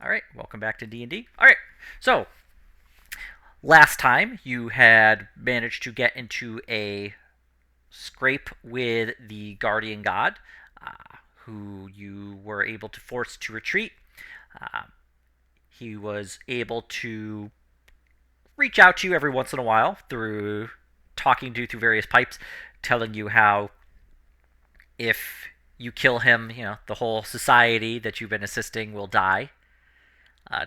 All right, welcome back to D&D. All right, so last time you had managed to get into a scrape with the Guardian God, who you were able to force to retreat. Uh, he was able to reach out to you every once in a while through talking to you through various pipes, telling you how if you kill him, the whole society that you've been assisting will die.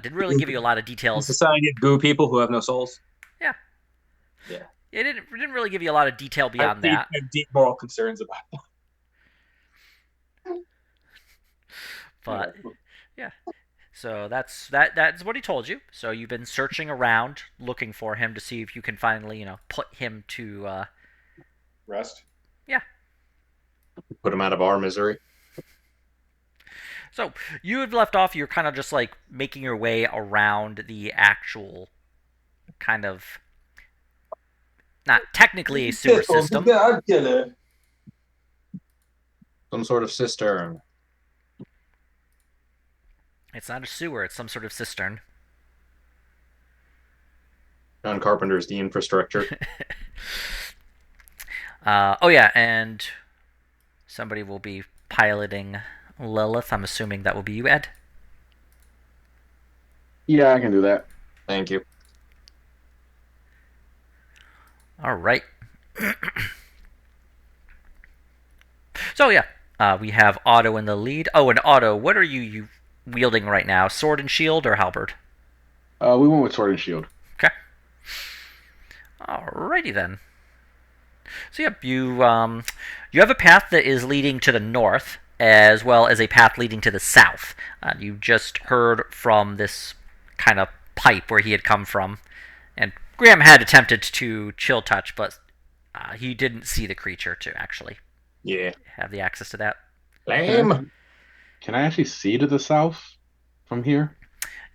Didn't really give you a lot of A details. society of goo people who have no souls. Yeah, Yeah. it didn't really give you a lot of detail I have beyond deep, that. I have deep moral concerns about But that. yeah, so that's what he told you. So you've been searching around looking for him to see if you can finally put him to Rest. yeah. Put him out of our misery. So you had left off. You're kind of just like making your way around the actual kind of not technically a sewer Careful, the system. God killer. Some sort of cistern. It's not a sewer. It's some sort of cistern. John Carpenter's the infrastructure. Oh yeah, and somebody will be piloting Lilith. I'm assuming that will be you, Ed. Yeah, I can do that. Thank you. All right. So yeah, we have Otto in the lead. Oh, and Otto, what are you wielding right now? Sword and shield or halberd? We went with Sword and Shield. Okay. Alrighty then. So yeah, you have a path that is leading to the north, as well as a path leading to the south. You just heard from this kind of pipe where he had come from, and Graham had attempted to chill touch, but he didn't see the creature to actually Yeah. have the access to that. Can I Lame. can I actually see to the south from here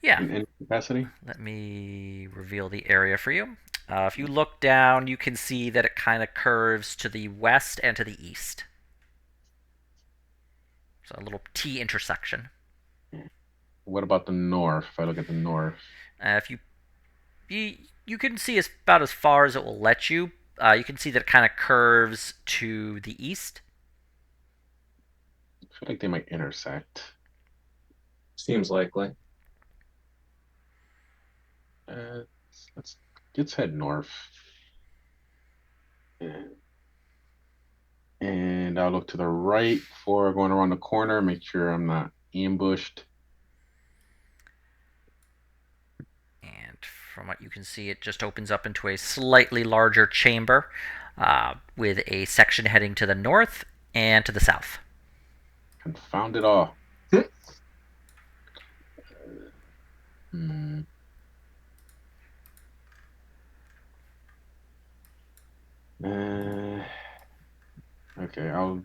Yeah, in any capacity? let me reveal the area for you. If you look down, you can see that it kind of curves to the west and to the east. So a little T intersection. What about the north? If I look at the north, If you can see about as far as it will let you. You can see that it kind of curves to the east. I feel like they might intersect. Seems likely. Uh, let's head north, and, and I'll look to the right before going around the corner. Make sure I'm not ambushed. And from what you can see, it just opens up into a slightly larger chamber with a section heading to the north and to the south. Confound it all. Hmm. Uh, okay, I'll.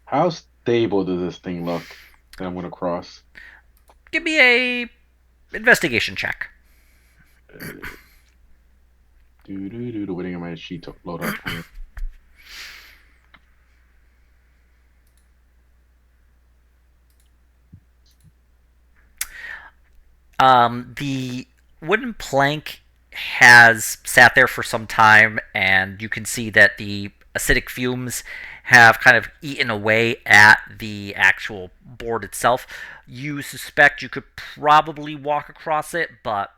How stable does this thing look that I'm gonna cross? Give me a investigation check. Waiting on my sheet to load up. The wooden plank has sat there for some time, and you can see that the acidic fumes have kind of eaten away at the actual board itself. You suspect you could probably walk across it, but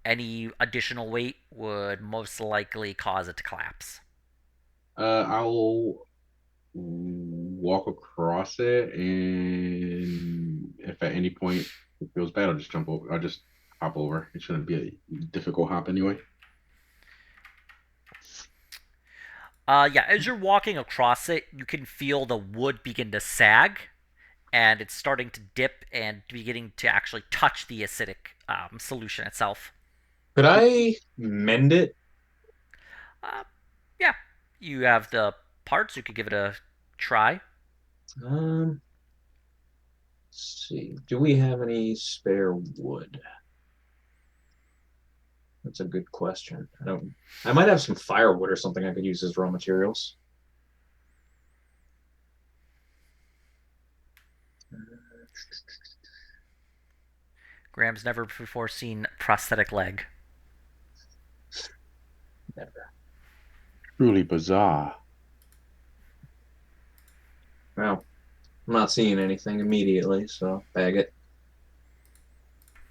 any additional weight would most likely cause it to collapse. I'll walk across it, and if at any point it feels bad, I'll just jump over. I'll just hop over. It shouldn't be a difficult hop anyway. Yeah, as you're walking across it, you can feel the wood begin to sag, and it's starting to dip and beginning to actually touch the acidic solution itself. Could I mend it? Uh, yeah, you have the parts. You could give it a try. Um, let's see. Do we have any spare wood? That's a good question. I don't. I might have some firewood or something I could use as raw materials. Graham's never before seen prosthetic leg. Never. Truly bizarre. Well, I'm not seeing anything immediately, so bag it.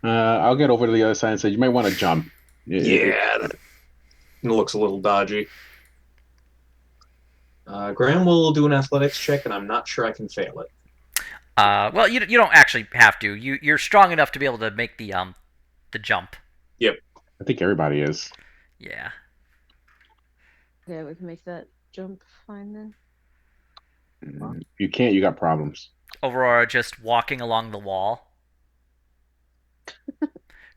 I'll get over to the other side and say you might want to jump. Yeah, that looks a little dodgy. Graham will do an athletics check, and I'm not sure I can fail it. Well, you don't actually have to. You're strong enough to be able to make the jump. Yep. I think everybody is. Yeah. Yeah, we can make that jump fine then. If you can't, you got problems. Aurora just walking along the wall,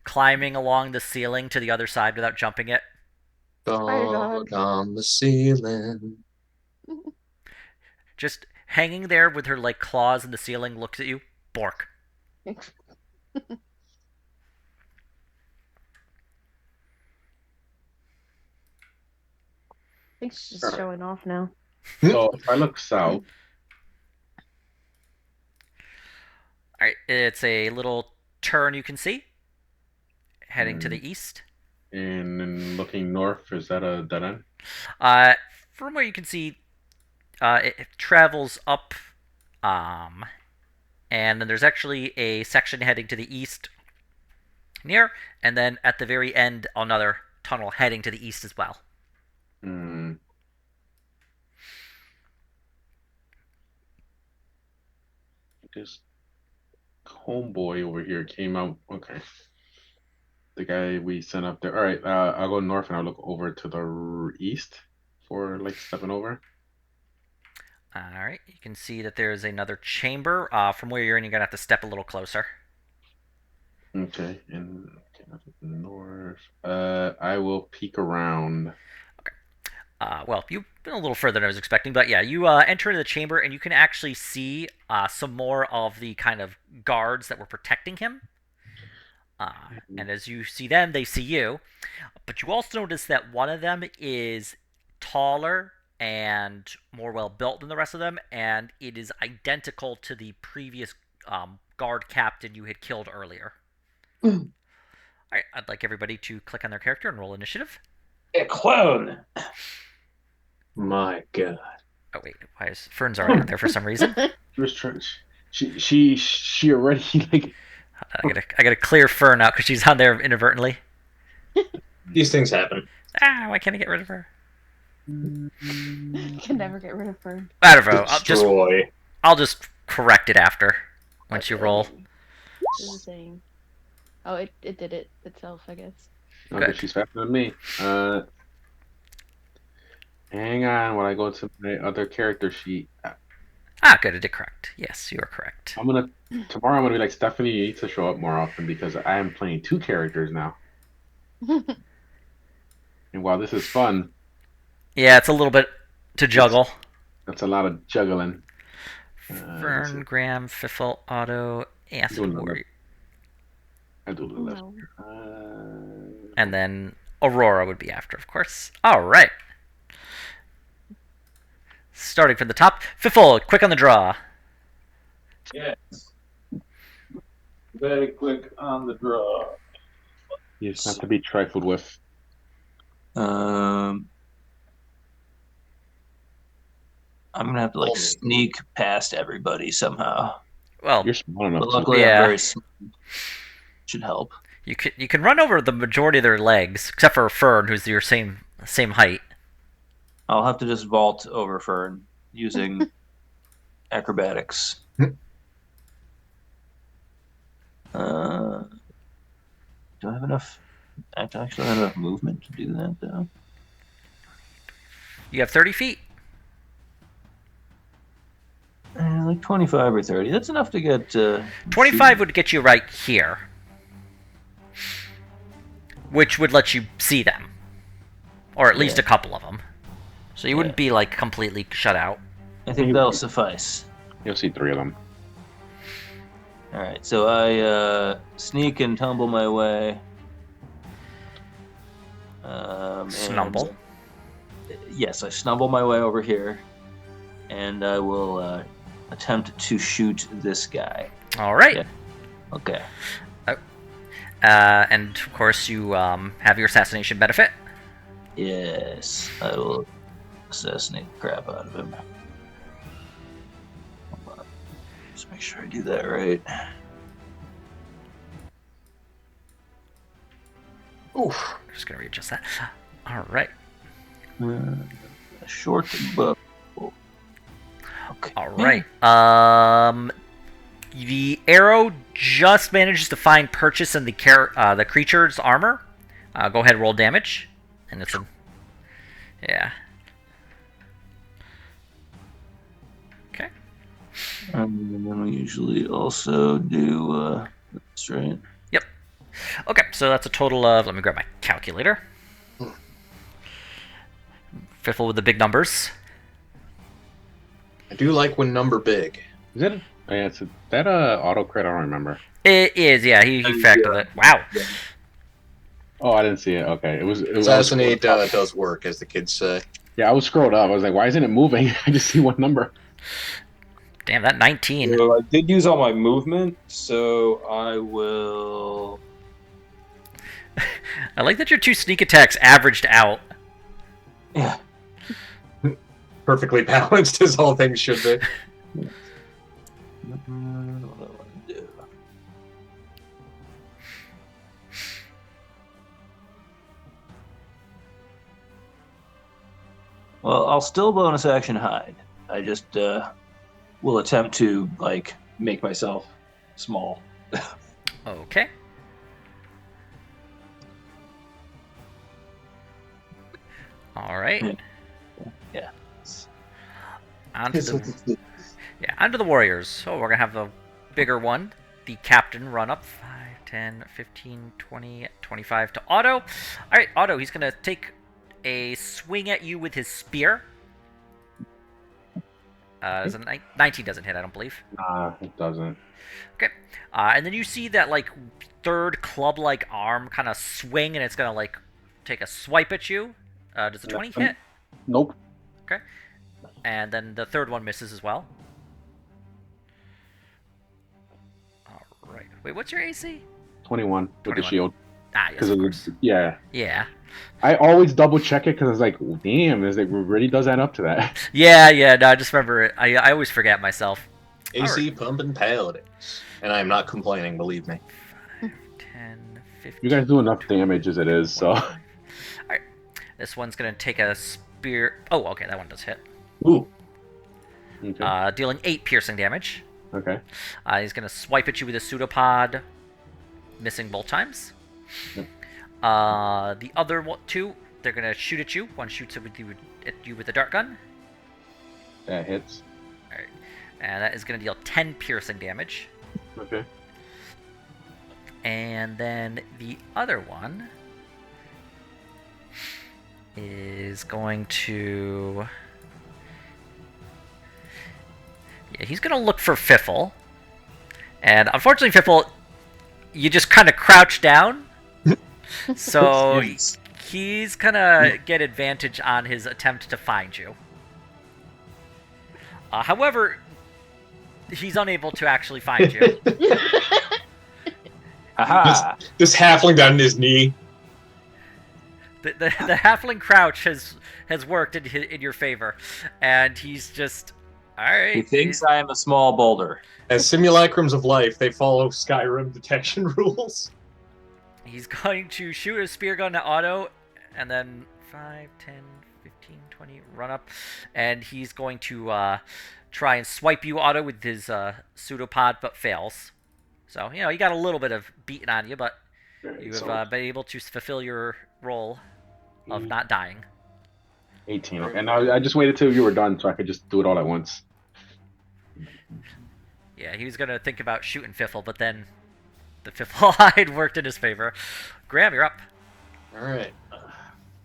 climbing along the ceiling to the other side without jumping it. Dog on the ceiling. Just hanging there with her like claws in the ceiling, looks at you. Bork. I think she's just showing off now. So if I look south, All right, it's a little turn you can see heading to the east. and then looking north, is that a dead end? Uh, from where you can see, it travels up, and then there's actually a section heading to the east near, and then at the very end, another tunnel heading to the east as well. Hmm. This homeboy over here came out. Okay. The guy we sent up there. All right. I'll go north and I'll look over to the east for like stepping over. All right, you can see that there's another chamber. From where you're in, you're gonna have to step a little closer. Okay. And okay, nothing to the north. I will peek around. Well, you've been a little further than I was expecting, but yeah, you enter into the chamber and you can actually see some more of the kind of guards that were protecting him. And as you see them, they see you. But you also notice that one of them is taller and more well built than the rest of them, and it is identical to the previous guard captain you had killed earlier. All right, I'd like everybody to click on their character and roll initiative. A clone. My God. Oh wait, why is Fern's already on there for some reason? She was trying. She already like. I gotta clear Fern out because she's on there inadvertently. These things happen. Why can't I get rid of her? Can never get rid of her. I don't know. Destroy. I'll just correct it after once you roll. This is saying. Oh, it did it itself, I guess. Okay, Good. she's faster than me. Hang on while I go to my other character sheet. Good. I did correct. Yes, you are correct. Tomorrow I'm gonna be like, Stephanie, you need to show up more often because I am playing 2 characters now. And while this is fun, Yeah, it's a little bit to juggle. that's a lot of juggling. Fern, Graham, Fiffle, Otto, Acid Doing the Warrior, I do the left. No. and then Aurora would be after, of course. All right. Starting from the top, Fiffle, quick on the draw. Yes. Very quick on the draw. You just have to be trifled with. I'm gonna have to like sneak past everybody somehow. Well, You're small enough. But luckily, Yeah. I'm very small. Should help. you can run over the majority of their legs, except for Fern, who's your same height. I'll have to just vault over Fern using acrobatics. Do I have enough? I actually have enough movement to do that, though. You have 30 feet. Like 25 or 30. That's enough to get. 25 would get you right here, which would let you see them, or at least Yeah. a couple of them. So you wouldn't be like completely shut out. I think that'll suffice. You'll see 3 of them. All right, so I sneak and tumble my way. And- Snumble. Yes, I snumble my way over here, and I will attempt to shoot this guy. All right. Yeah. Okay. And of course, you have your assassination benefit. Yes, I will assassinate the crap out of him. Hold on. Just make sure I do that right. Oof. I'm just gonna readjust that. All right. Short bow. Okay. All right. The arrow just manages to find purchase in the creature's armor. Go ahead, and roll damage, and it's a yeah. Okay. And then we usually also do this, right? Yep. Okay, so that's a total of. Let me grab my calculator. Fiffle with the big numbers. I do like when number big. Is that? Oh, yeah, it's that auto crit. I don't remember. It is, yeah. He factored it. Wow. Oh, I didn't see it. Okay, it was. Assassinate does work, as the kids say. Yeah, I was scrolled up. I was like, why isn't it moving? I just see one number. Damn, that 19. So I did use all my movement, so I will. I like that your 2 sneak attacks averaged out. Yeah. Perfectly balanced, as all things should be. What do I want to do? Well, I'll still bonus action hide. I just will attempt to make myself small. Okay. All right. Yeah. Onto the Warriors. So we're going to have the bigger one, the captain, run up 5, 10, 15, 20, 25 to Otto. All right, Otto, he's going to take a swing at you with his spear. Does a 19 doesn't hit, I don't believe. Nah, it doesn't. Okay. And then you see that third club-like arm kind of swing, and it's going to take a swipe at you. Does a 20 hit? Nope. Okay. And then the third one misses as well. Alright. Wait, what's your AC? 21 with 21. the shield. Ah, yes, of course. Yeah. Yeah. I always double check it because I was like, damn, it really does add up to that. Yeah, no, I just remember it. I always forget myself. AC pumping paladins. And I am not complaining, believe me. 5, 10, 15. You guys do enough damage as it is, so. Alright. This one's going to take a spear. Oh, okay, that one does hit. Ooh. Okay. Dealing 8 piercing damage. Okay. He's going to swipe at you with a pseudopod, missing both times. Yep. The other two, they're going to shoot at you. One shoots at you with a dart gun. That hits. Alright. And that is going to deal 10 piercing damage. Okay. And then the other one is going to... Yeah, he's going to look for Fiffle. And unfortunately, Fiffle, you just kind of crouch down. So he's going to get advantage on his attempt to find you. However, he's unable to actually find you. Aha! This halfling down his knee. The halfling crouch has worked in your favor, and he's just all right. He thinks I am a small boulder. As simulacrums of life, they follow Skyrim detection rules. He's going to shoot a spear gun at Otto, and then 5, 10, 15, 20, run up, and he's going to try and swipe you, Otto, with his pseudopod, but fails. So, you got a little bit of beating on you, but you have been able to fulfill your role of not dying. 18. Okay. And I just waited till you were done so I could just do it all at once. Yeah, he was going to think about shooting Fiffle, but then the Fiffle hide worked in his favor. Graham, you're up. Alright.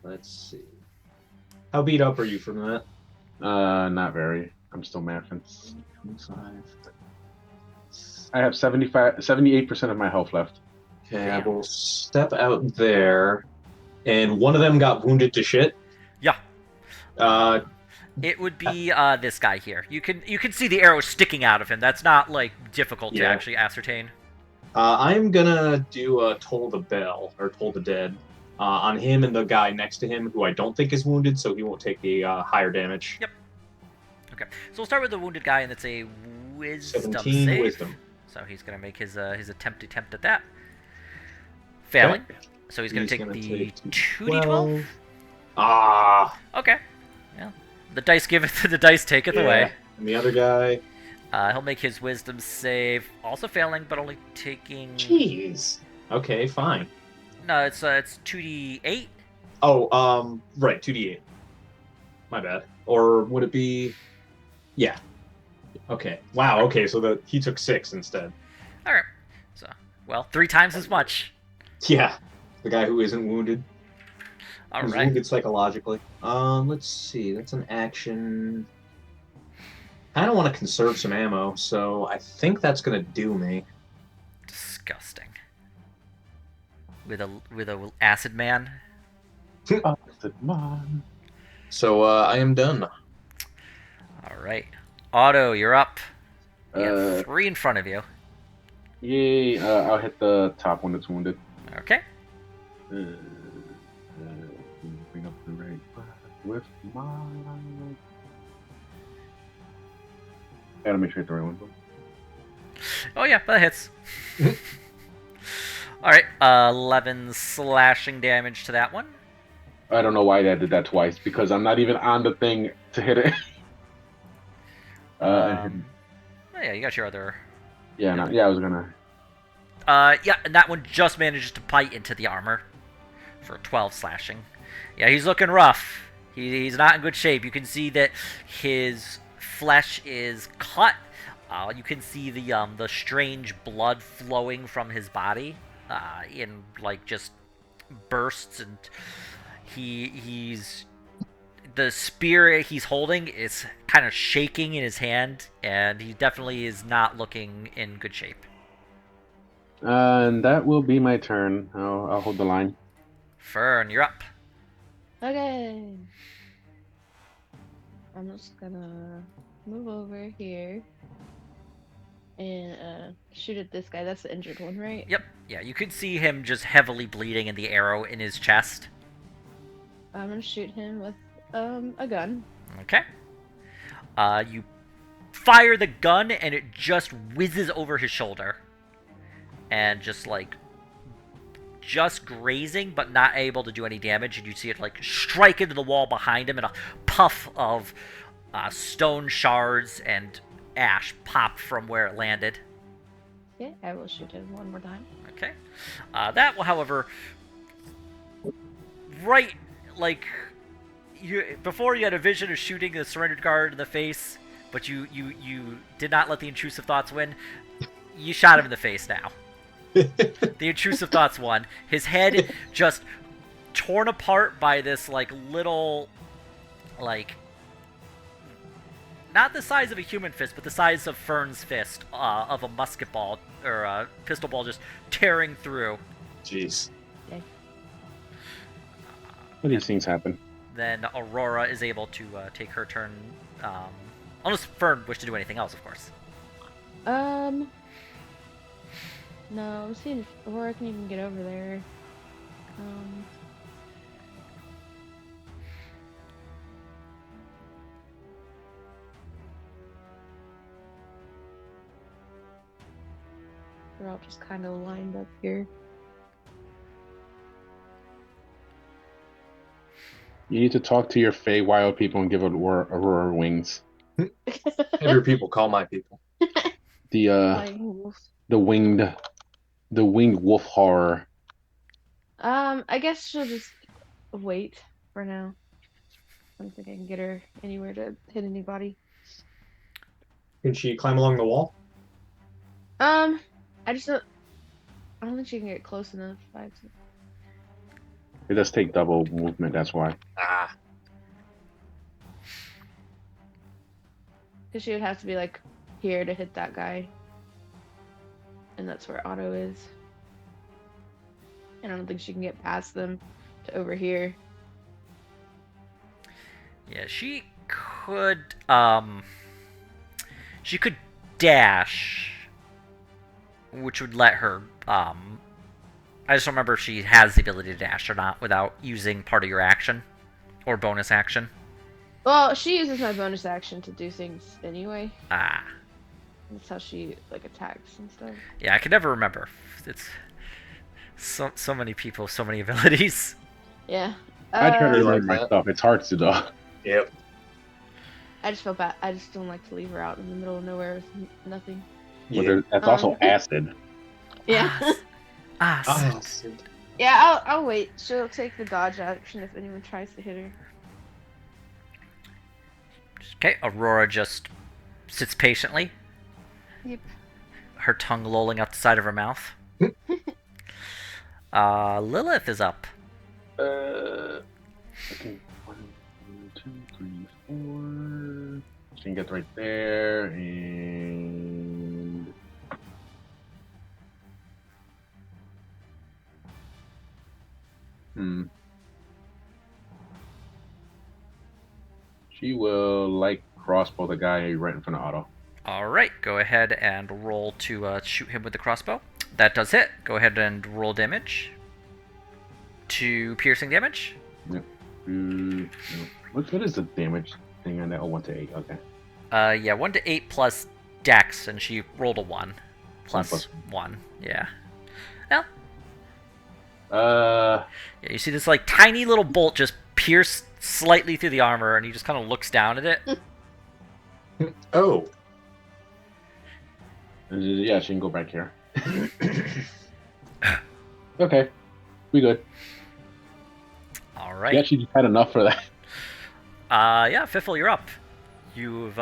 Let's see. How beat up are you from that? Not very. I'm still mathing. 25. I have 78% of my health left. Okay, I will step out there. And one of them got wounded to shit. Yeah. It would be this guy here. You can see the arrow sticking out of him. That's not like difficult to Yeah. actually ascertain. I'm gonna do a Toll the Bell, or Toll the Dead, on him and the guy next to him, who I don't think is wounded, so he won't take the higher damage. Yep. Okay, so we'll start with the wounded guy, and it's a wisdom 17 save. wisdom. So he's gonna make his attempt at that. Failing. Okay. So he's gonna take the take 2d12. Ah. Okay. Yeah. The dice giveth, the dice taketh Yeah. away. And the other guy. He'll make his wisdom save, also failing, but only taking. Jeez. Okay, fine. No, it's 2d8. Oh, right, 2d8. My bad. Or would it be? Yeah. Okay. Wow. Okay, so he took 6 instead. All right. So, well, 3 times as much. Yeah. The guy who isn't wounded. All Who's right. wounded psychologically. Let's see. That's an action. I don't want to conserve some ammo, so I think that's gonna do me. Disgusting. With a acid man. So I am done. All right. Otto, you're up. You have 3 in front of you. Yay! I'll hit the top one that's wounded. Okay. Bring up the right with my. Gotta make sure it's the right one. Oh yeah, that hits. All right. 11 slashing damage to that one. I don't know why I did that twice because I'm not even on the thing to hit it. Oh yeah, you got your other. Yeah, I was gonna. Yeah, and that one just manages to bite into the armor for 12 slashing. Yeah, he's looking rough. He's not in good shape. You can see that his flesh is cut. You can see the strange blood flowing from his body in like just bursts, and he's the spear he's holding is kind of shaking in his hand, and he definitely is not looking in good shape. And that will be my turn. I'll hold the line. Fern, you're up. Okay. I'm just gonna move over here and shoot at this guy. That's the injured one, right? Yep. Yeah, you could see him just heavily bleeding and the arrow in his chest. I'm gonna shoot him with a gun. Okay. You fire the gun and it just whizzes over his shoulder. And just grazing, but not able to do any damage. And you see it like strike into the wall behind him, and a puff of stone shards and ash pop from where it landed. Okay, I will shoot him one more time. Okay. That will, however, right, like, before you had a vision of shooting the surrendered guard in the face, but you did not let the intrusive thoughts win. You shot him in the face now. The intrusive thoughts won. His head just torn apart by this little, not the size of a human fist, but the size of Fern's fist, of a musket ball or a pistol ball, just tearing through. Jeez. Okay. What these things happen? Then Aurora is able to take her turn, unless Fern wished to do anything else, of course. No, let's see if Aurora can even get over there. They're all just kind of lined up here. You need to talk to your Feywild people and give Aurora wings. Have your people call my people. The Like, wolf. the winged wolf horror. I guess she'll just wait for now. I don't think I can get her anywhere to hit anybody. Can she climb along the wall? I don't think she can get close enough. It does take double movement. That's why. Ah. Because she would have to be like here to hit that guy. And that's where Otto is. And I don't think she can get past them to over here. Yeah, she she could dash, which would let her. I just don't remember if she has the ability to dash or not without using part of your action or bonus action. Well, she uses my bonus action to do things anyway. Ah, That's how she like attacks and stuff. yeah, I can never remember. It's so many people, so many abilities. Yeah. I try to You remember like my that? stuff. It's hard to though. Yep. I just felt bad. I just don't like to leave her out in the middle of nowhere with nothing. But that's also acid. Yeah. Ah, Yeah, I'll wait. She'll take the dodge action if anyone tries to hit her. Okay, Aurora just sits patiently, Yep. her tongue lolling out the side of her mouth. Lilith is up. Okay. 1, 2, 3, 4. She can get right there, and she will crossbow the guy right in front of Otto. Alright, go ahead and roll to shoot him with the crossbow. That does hit. Go ahead and roll damage. 2 piercing damage. Yep. What is the damage thing on that? Oh, 1 to 8. Okay. Yeah, 1 to 8 plus dex, and she rolled a 1. Plus 1, yeah. Well, yeah, you see this like tiny little bolt just pierce slightly through the armor, and he just kind of looks down at it. Oh. Yeah, she can go back here. Okay, we good. All right. Yeah, she just had enough for that. Yeah, Fiffle, you're up. You've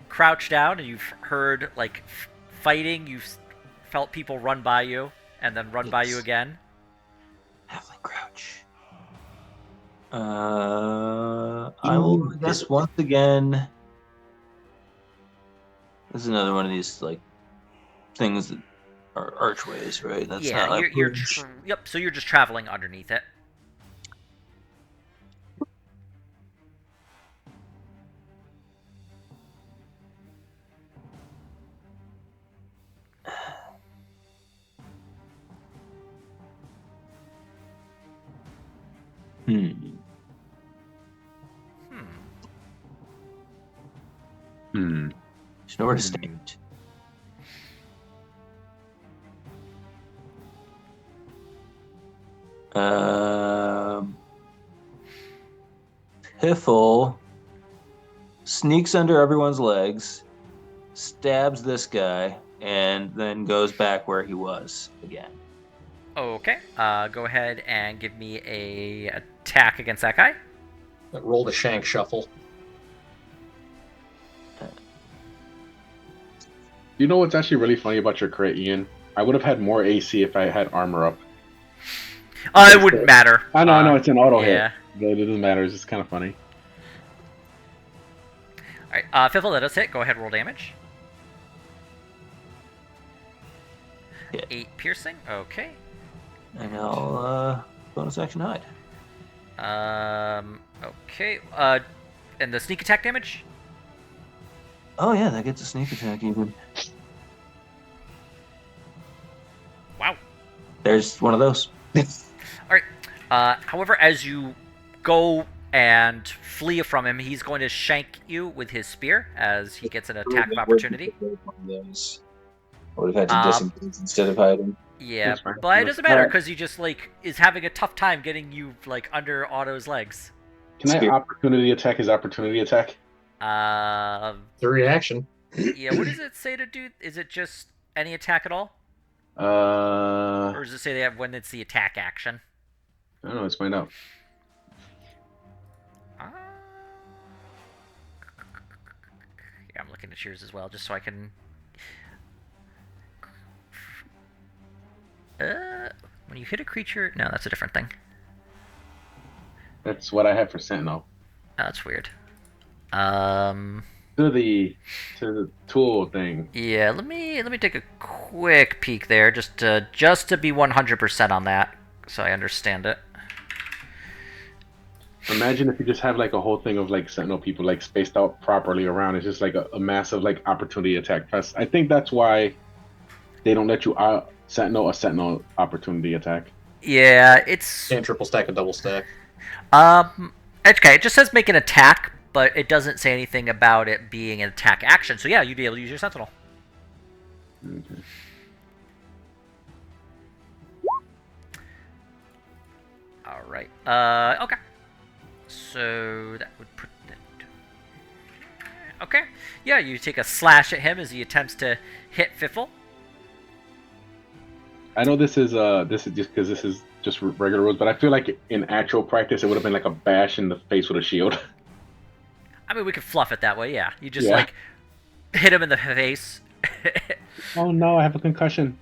crouched down, and you've heard like fighting. You've felt people run by you, and then run by you again. Halfling crouch. I will guess once again. This is another one of these like things that are archways, right? That's Yeah, not like you're yep. So you're just traveling underneath it. Hmm. There's nowhere to stand. Piffle sneaks under everyone's legs, stabs this guy, and then goes back where he was again. Okay. Go ahead and give me a attack against that guy. Roll the shank shuffle. You know what's actually really funny about your crit, Ian? I would have had more AC if I had armor up. It wouldn't matter. I know, it's an auto yeah. hit. But it doesn't matter, it's just kind of funny. Alright, Fiffle, let us hit. Go ahead, roll damage. Hit. 8 piercing. Okay. And I'll bonus action hide. Okay. And the sneak attack damage? Oh yeah, that gets a sneak attack even. Wow. There's one of those. Alright. However, as you go and flee from him, he's going to shank you with his spear as he gets an attack of opportunity. I would have had to disengage instead of hiding. Yeah, That's fine. but it doesn't matter because he just like is having a tough time getting you like under Otto's legs. Can I opportunity attack his opportunity attack? The reaction. Yeah, what does it say to do? Is it just any attack at all? Or does it say that when it's the attack action? I don't know, let's find out. Yeah, I'm looking at yours as well, just so I can... when you hit a creature... No, that's a different thing. That's what I have for Sentinel. Oh, that's weird. To the tool thing. Yeah, let me take a quick peek there, just to be 100% on that, so I understand it. Imagine if you just have like a whole thing of like Sentinel people like spaced out properly around. It's just like a massive like opportunity attack. I think that's why they don't let you out Sentinel a Sentinel opportunity attack. Yeah, it's Can't triple stack a double stack. um okay. It just says make an attack, but it doesn't say anything about it being an attack action. So yeah, you'd be able to use your sentinel. Okay. All right. Okay. So that would put that. Okay. Yeah, you take a slash at him as he attempts to hit Fiffle. I know this is just because this is just regular rules, but I feel like in actual practice it would have been like a bash in the face with a shield. I mean, we could fluff it that way. Yeah, you just Yeah. like hit him in the face. Oh no, I have a concussion.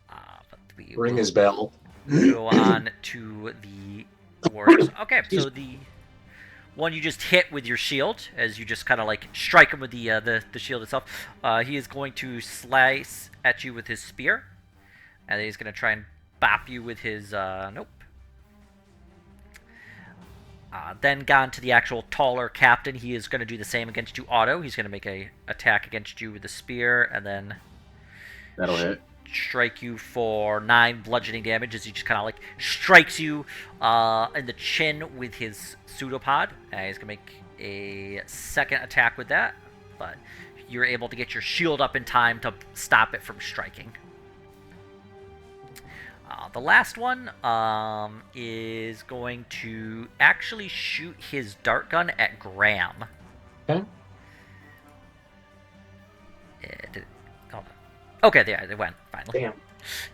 But we Ring will his bell. go on to the warriors. Okay, so the one you just hit with your shield, as you just kind of like strike him with the shield itself, he is going to slice at you with his spear, and then he's going to try and bop you with his nope. Then gone to the actual taller captain. He is going to do the same against you, Otto. He's going to make a attack against you with the spear, and then That'll hit. strike you for 9 bludgeoning damage as he just kind of like strikes you in the chin with his pseudopod. And he's going to make a second attack with that, but you're able to get your shield up in time to stop it from striking. The last one is going to actually shoot his dart gun at Graham. Okay. Hold on. Okay, there it went finally. Damn.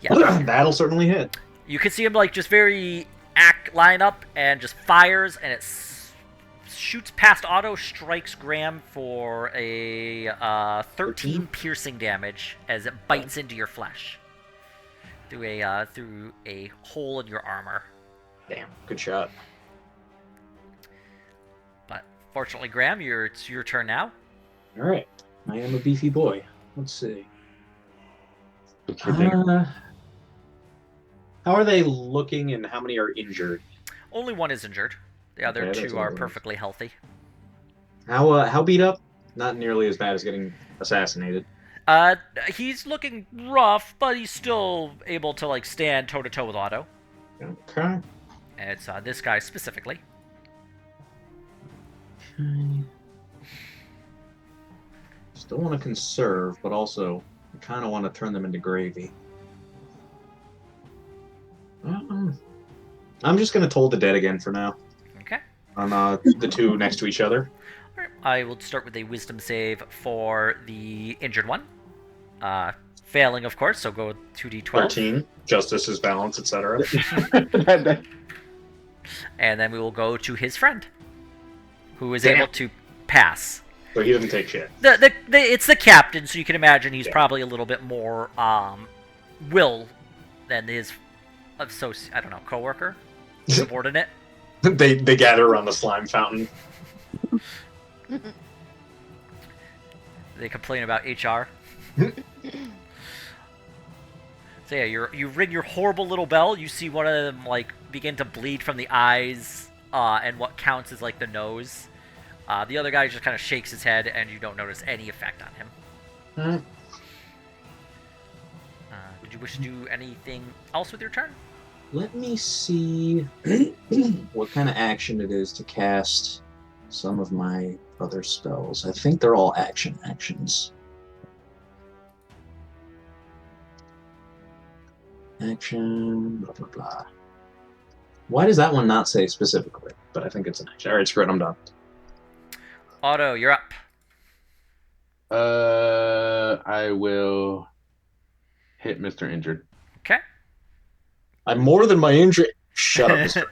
Yeah. That'll certainly hit. You can see him like just very line up and just fires, and it shoots past Otto, strikes Graham for a 13 piercing damage as it bites into your flesh through a hole in your armor. Damn, good shot. But fortunately, Graham, it's your turn now. All right, I am a beefy boy. Let's see. What's for dinner? How are they looking, and how many are injured? Only one is injured. The other Okay, that's two are what it is. perfectly healthy. How beat up? Not nearly as bad as getting assassinated. He's looking rough, but he's still able to like stand toe to toe with Otto. Okay. And it's this guy specifically. Okay. Still want to conserve, but also I kind of want to turn them into gravy. I'm just gonna toll the dead again for now. Okay. On the two next to each other. All right. I will start with a wisdom save for the injured one. Failing, of course, so go with 2d12. 13. Justice is balance, etc. And then we will go to his friend, who is Damn. able to pass. So he doesn't take shit. It's the captain, so you can imagine he's Yeah. probably a little bit more will than his I don't know, coworker, subordinate. They gather around the slime fountain. They complain about HR. So yeah, you ring your horrible little bell. You see one of them like begin to bleed from the eyes, and what counts as like the nose. The other guy just kind of shakes his head, and you don't notice any effect on him. Did you wish to do anything else with your turn? Let me see what kind of action it is to cast some of my other spells. I think they're all actions. Action, blah, blah, blah. Why does that one not say specifically? But I think it's an action. All right, screw it, I'm done. Otto, you're up. I will hit Mr. Injured. Okay. I'm more than my injury. Shut up, Mr.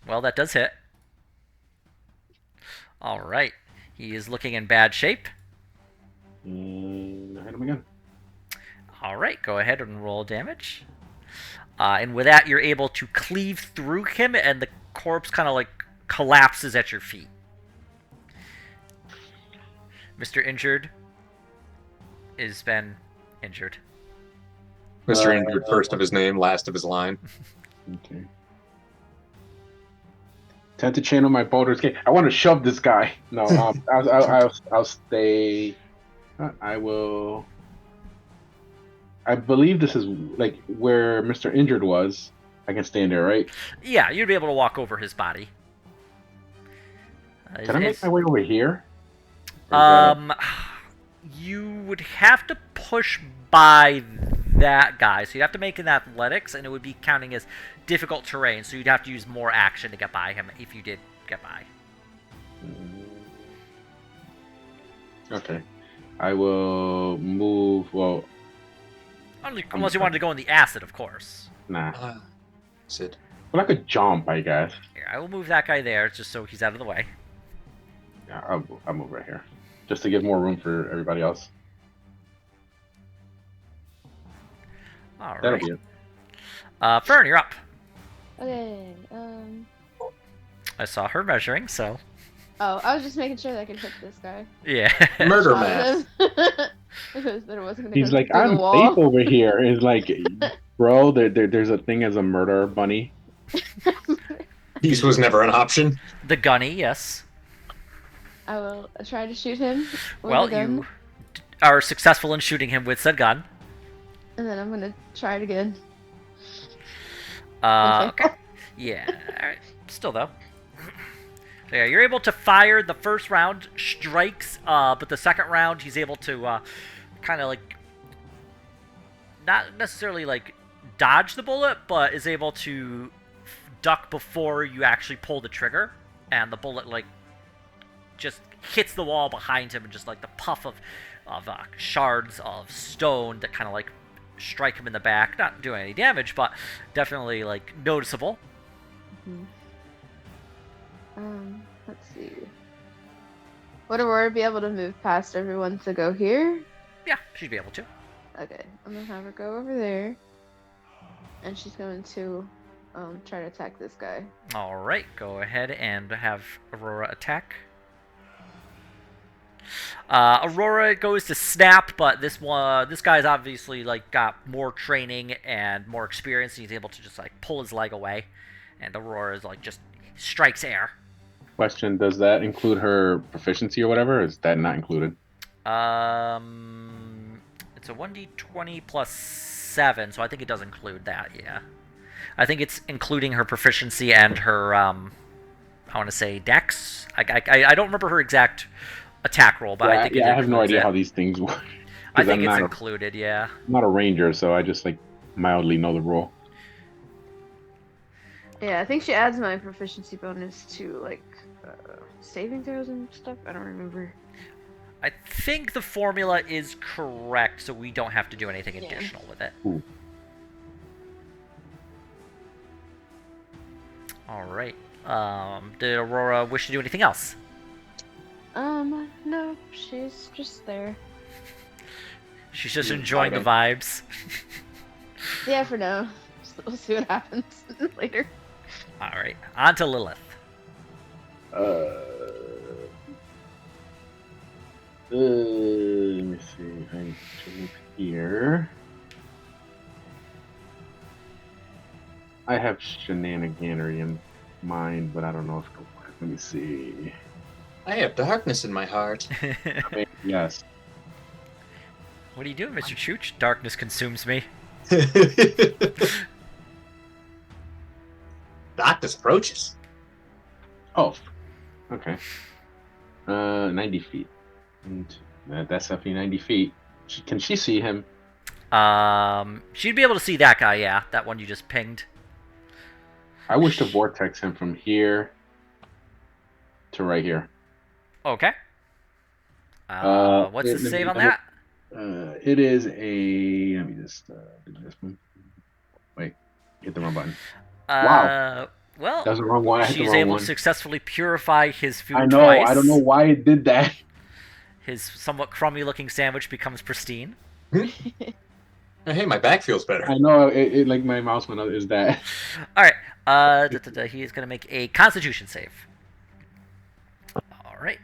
Well, that does hit. All right. He is looking in bad shape. And I hit him again. All right, go ahead and roll damage. And with that, you're able to cleave through him, and the corpse kind of like collapses at your feet. Mr. Injured has been injured. Mr. Injured, first of his name, last of his line. Okay. Tend to channel my Baldur's Gate. I want to shove this guy. No, I'll stay. I will. I believe this is like where Mr. Injured was. I can stand there, right? Yeah, you'd be able to walk over his body. Can I make my way over here? Or is You would have to push by that guy, so you'd have to make an athletics, and it would be counting as difficult terrain, so you'd have to use more action to get by him if you did get by. Okay. I will move. Well, Unless you wanted to go in the acid, of course. nah. Sid. Well, I could jump, I guess. Here, I will move that guy there, just so he's out of the way. Yeah, I'll move right here, just to give more room for everybody else. All That'll right. be it. Fern, you're up. Okay. I saw her measuring, so Oh, I was just making sure that I could hit this guy. yeah. Murder math. Because then it wasn't gonna He's go like, through I'm the wall. safe over here. It's like, bro, there's a thing as a murder bunny. Peace was never an option. The gunny, yes. I will try to shoot him with Well, a gun, you are successful in shooting him with said gun. and then I'm gonna try it again. Okay. Yeah. All right. Still though. So yeah, you're able to fire the first round, strikes, but the second round he's able to kind of like not necessarily like dodge the bullet, but is able to duck before you actually pull the trigger, and the bullet like just hits the wall behind him, and just like the puff of shards of stone that kind of like strike him in the back, not doing any damage, but definitely like noticeable. Let's see. Would Aurora be able to move past everyone to go here? Yeah, she'd be able to. Okay, I'm gonna have her go over there, and she's going to try to attack this guy. All right, go ahead and have Aurora attack. Aurora goes to snap, but this guy's obviously like got more training and more experience, and he's able to just like pull his leg away, and Aurora is like just strikes air. Question: does that include her proficiency or whatever? Or is that not included? It's a 1d20 plus 7, so I think it does include that. Yeah, I think it's including her proficiency and her I want to say dex. I don't remember her exact attack roll, but I think I have no idea it. how these things work. I think I'm it's not included. Yeah. I'm not a ranger, so I just like mildly know the rule. Yeah, I think she adds my proficiency bonus to like saving throws and stuff. I don't remember. I think the formula is correct, so we don't have to do anything Yeah. additional with it. Ooh. All right. Did Aurora wish to do anything else? No, she's just there. She's just enjoying the vibes. Yeah, for now. We'll see what happens later. All right. On to Lilith. Let me see. I should move here. I have shenaniganery in mind, but I don't know if it'll work. Let me see. I have darkness in my heart. Yes. What are you doing, Mr. Chooch? Darkness consumes me. Darkness approaches. Oh. Okay. 90 feet. And that's definitely 90 feet. Can she see him? She'd be able to see that guy, yeah. That one you just pinged. I wish to vortex him from here to right here. Okay. What's the let me save on double- that? It is a. Let me just do this one. Wait, hit the wrong button. Wow. Well, That was the wrong one. I hit the she's wrong able one. to successfely purify his food I know. twice. I don't know why it did that. His somewhat crummy-looking sandwich becomes pristine. Hey, my back feels better. I know. It like my mouse went up. Is that? All right. He is going to make a Constitution save. All right.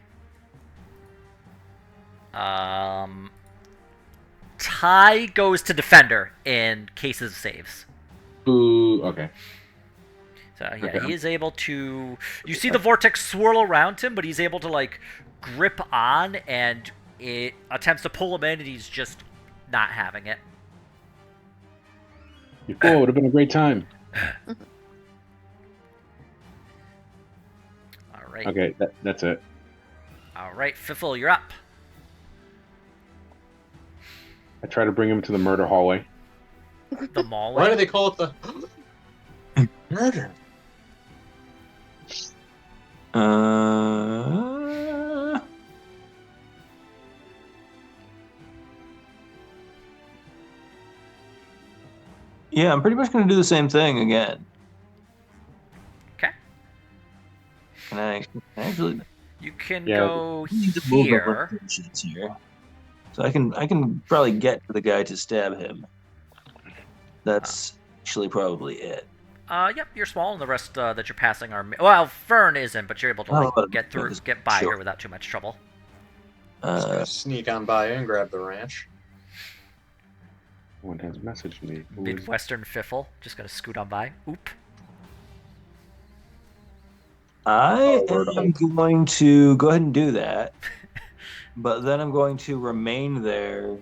Ty goes to defender in cases of saves. Boo. Okay. So yeah, Okay. he is able to. You see the vortex swirl around him, but he's able to like grip on, and it attempts to pull him in, and he's just not having it. You fool. It would have been a great time. All right. Okay, that's it. All right, Fiffle, you're up. I try to bring him to the murder hallway. The mall. Why do they call it the murder? Yeah, I'm pretty much going to do the same thing again. Okay. Can I actually You can Yeah. go need to move up here. locations here? So I can probably get to the guy to stab him. That's actually probably it. Yep, you're small, and the rest that you're passing are. Well, Fern isn't, but you're able to like Oh, get through, because- get by sure. her without too much trouble. Just gonna sneak on by and grab the ranch. One has messaged me. Who is- Midwestern Fiffle, just gonna scoot on by. Oop. I word am going to go ahead and do that, but then I'm going to remain there.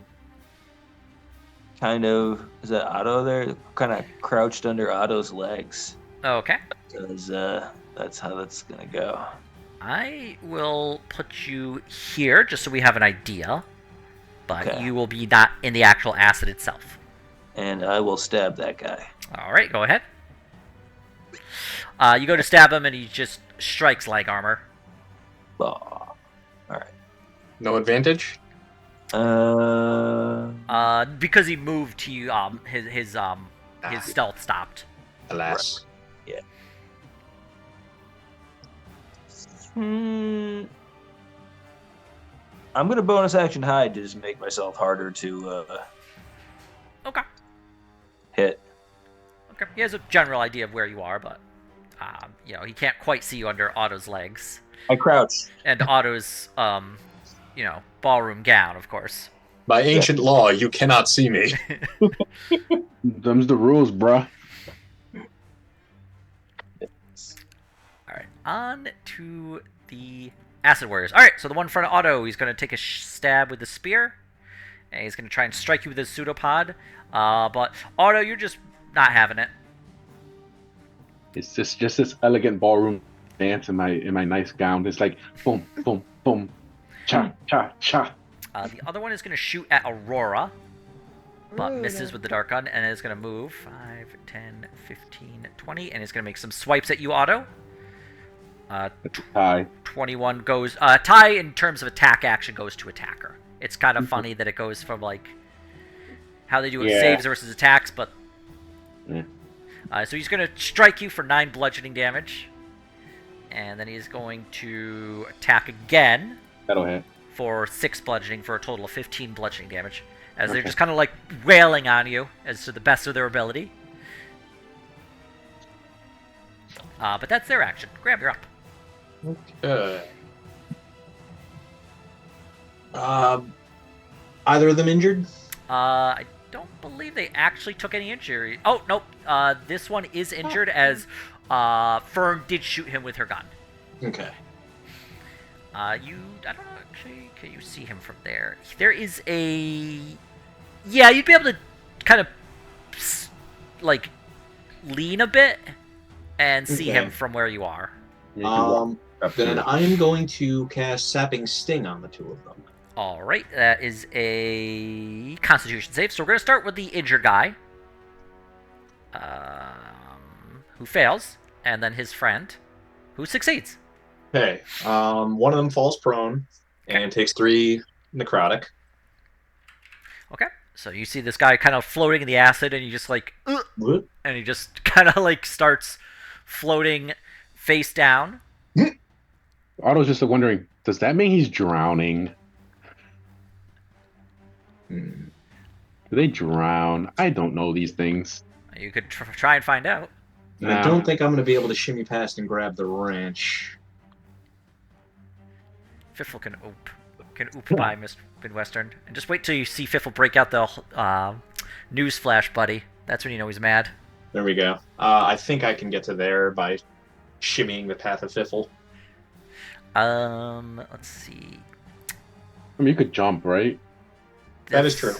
Kind of, is that Otto there? Kind of crouched under Otto's legs, Okay. because that's how that's gonna go. I will put you here just so we have an idea, but Okay. you will be not in the actual acid itself. And I will stab that guy. All right, go ahead. You go to stab him, and he just strikes leg armor. Oh. No advantage? Because he moved, his stealth stopped. Alas. I'm gonna bonus action hide to just make myself harder to Okay. hit. Okay. He has a general idea of where you are, but he can't quite see you under Otto's legs I crouch. and Otto's ballroom gown, of course. By ancient law, you cannot see me. Them's the rules, bruh. All right, on to the Acid Warriors. All right, so the one in front of Otto, he's going to take a stab with the spear, and he's going to try and strike you with his pseudopod. But Otto, you're just not having it. It's just this elegant ballroom dance in my nice gown. It's like boom, boom, boom, cha, cha, cha. The other one is going to shoot at Aurora, but Ooh, misses no. with the Dark Gun, and is going to move 5, 10, 15, 20, and it's going to make some swipes at you, Otto. Hi. 21 goes... Ty, in terms of attack action, goes to attacker. It's kind of funny that it goes from, like, how they do it Yeah. saves versus attacks, but... Yeah. So he's going to strike you for 9 bludgeoning damage. And then he's going to attack again That'll hit. for 6 bludgeoning for a total of 15 bludgeoning damage. As they're Okay. just kind of, like, wailing on you as to the best of their ability. But that's their action. Grab, you're up. Okay. Either of them injured? I don't believe they actually took any injury. Oh, nope. This one is injured as Fern did shoot him with her gun. Okay. I don't know, actually, can you see him from there? There is a... Yeah, you'd be able to kind of, like, lean a bit and see Okay. him from where you are. You can walk up Then here. I'm going to cast Sapping Sting on the two of them. Alright, that is a Constitution save. So we're going to start with the injured guy, who fails, and then his friend, who succeeds. Okay. One of them falls prone and takes 3 necrotic. Okay, so you see this guy kind of floating in the acid, and you just like, "Ugh," What? and he just kind of like starts floating face down. Otto's just wondering, does that mean he's drowning? Hmm. Do they drown? I don't know these things. You could try and find out. I Nah. don't think I'm going to be able to shimmy past and grab the wrench. Fiffle can can oop by Midwestern. And just wait till you see Fiffle break out the news flash, buddy. That's when you know he's mad. There we go. I think I can get to there by shimmying the path of Fiffle. Let's see. I mean, you could jump, right? That is true.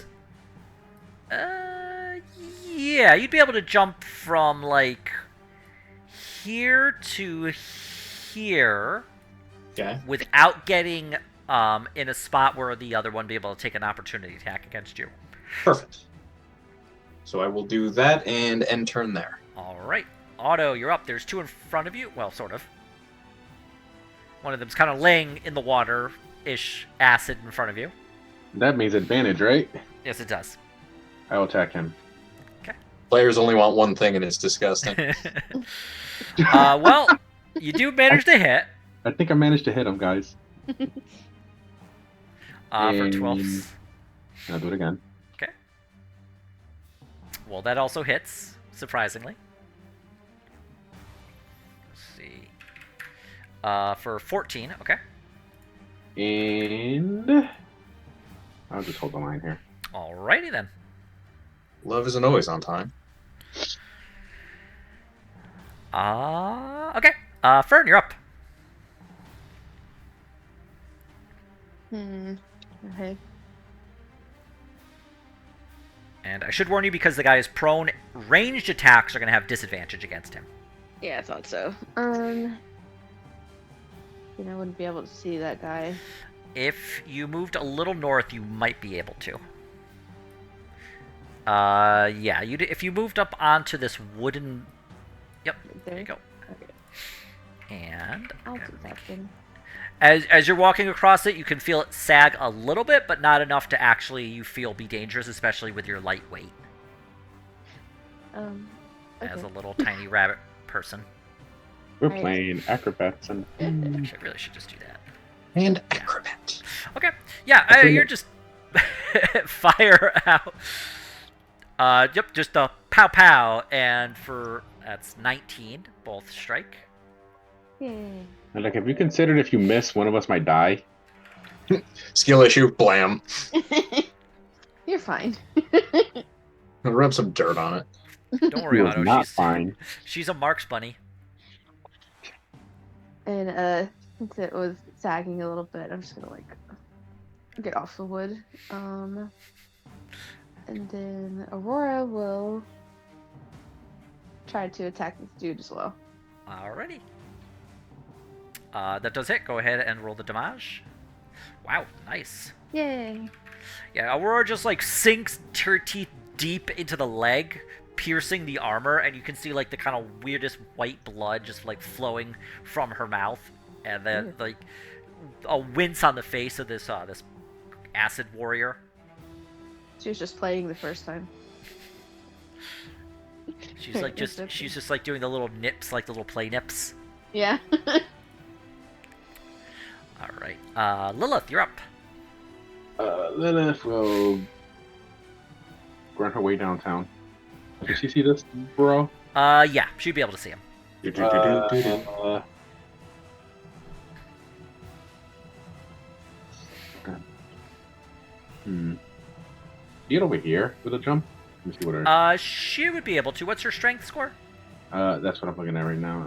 Yeah, you'd be able to jump from like here to here. Okay. Without getting in a spot where the other one be able to take an opportunity attack against you. Perfect. So I will do that and end turn there. All right, Otto, you're up. There's two in front of you. Well, sort of. One of them's kind of laying in the water-ish acid in front of you. That means advantage, right? Yes, it does. I will attack him. Players only want one thing, and it's disgusting. Well, you do manage to hit. I think I managed to hit him, guys. For 12. And I'll do it again. Okay. Well, that also hits, surprisingly. Let's see. For 14, okay. And I'll just hold the line here. Alrighty then. Love isn't always on time. Okay. Fern, you're up. Okay. And I should warn you because the guy is prone, ranged attacks are going to have disadvantage against him. Yeah, I thought so. I wouldn't be able to see that guy. If you moved a little north, you might be able to. Yeah, if you moved up onto this wooden... Yep, there you go. Okay. And... I'll do that then. As you're walking across it, you can feel it sag a little bit, but not enough to actually, you feel, be dangerous, especially with your light weight. Okay. As a little tiny rabbit person. We're Right. playing acrobats and Actually, I really should just do that. And acrobat. Okay. Yeah, you're just fire out. Yep, just a pow pow, and that's 19, both strike. Yay. And, like, have you considered if you miss, one of us might die? Skill issue, blam. You're fine. I'll rub some dirt on it. Don't worry, He was Otto. not fine. She's a Marks bunny. And since it was sagging a little bit, I'm just gonna get off the wood. And then Aurora will try to attack this dude as well. Alrighty. That does hit. Go ahead and roll the damage. Wow, nice. Yay! Yeah, Aurora just sinks her teeth deep into the leg, piercing the armor, and you can see the kind of weirdest white blood just flowing from her mouth, and then a wince on the face of this acid warrior. She was just playing the first time. She's she's just doing the little nips, the little play nips. Yeah. All right, Lilith, you're up. Lilith will grunt her way downtown. Did she see this, bro? Yeah, she'd be able to see him. Get over here with a jump. Let me see what her. She would be able to. What's her strength score? That's what I'm looking at right now.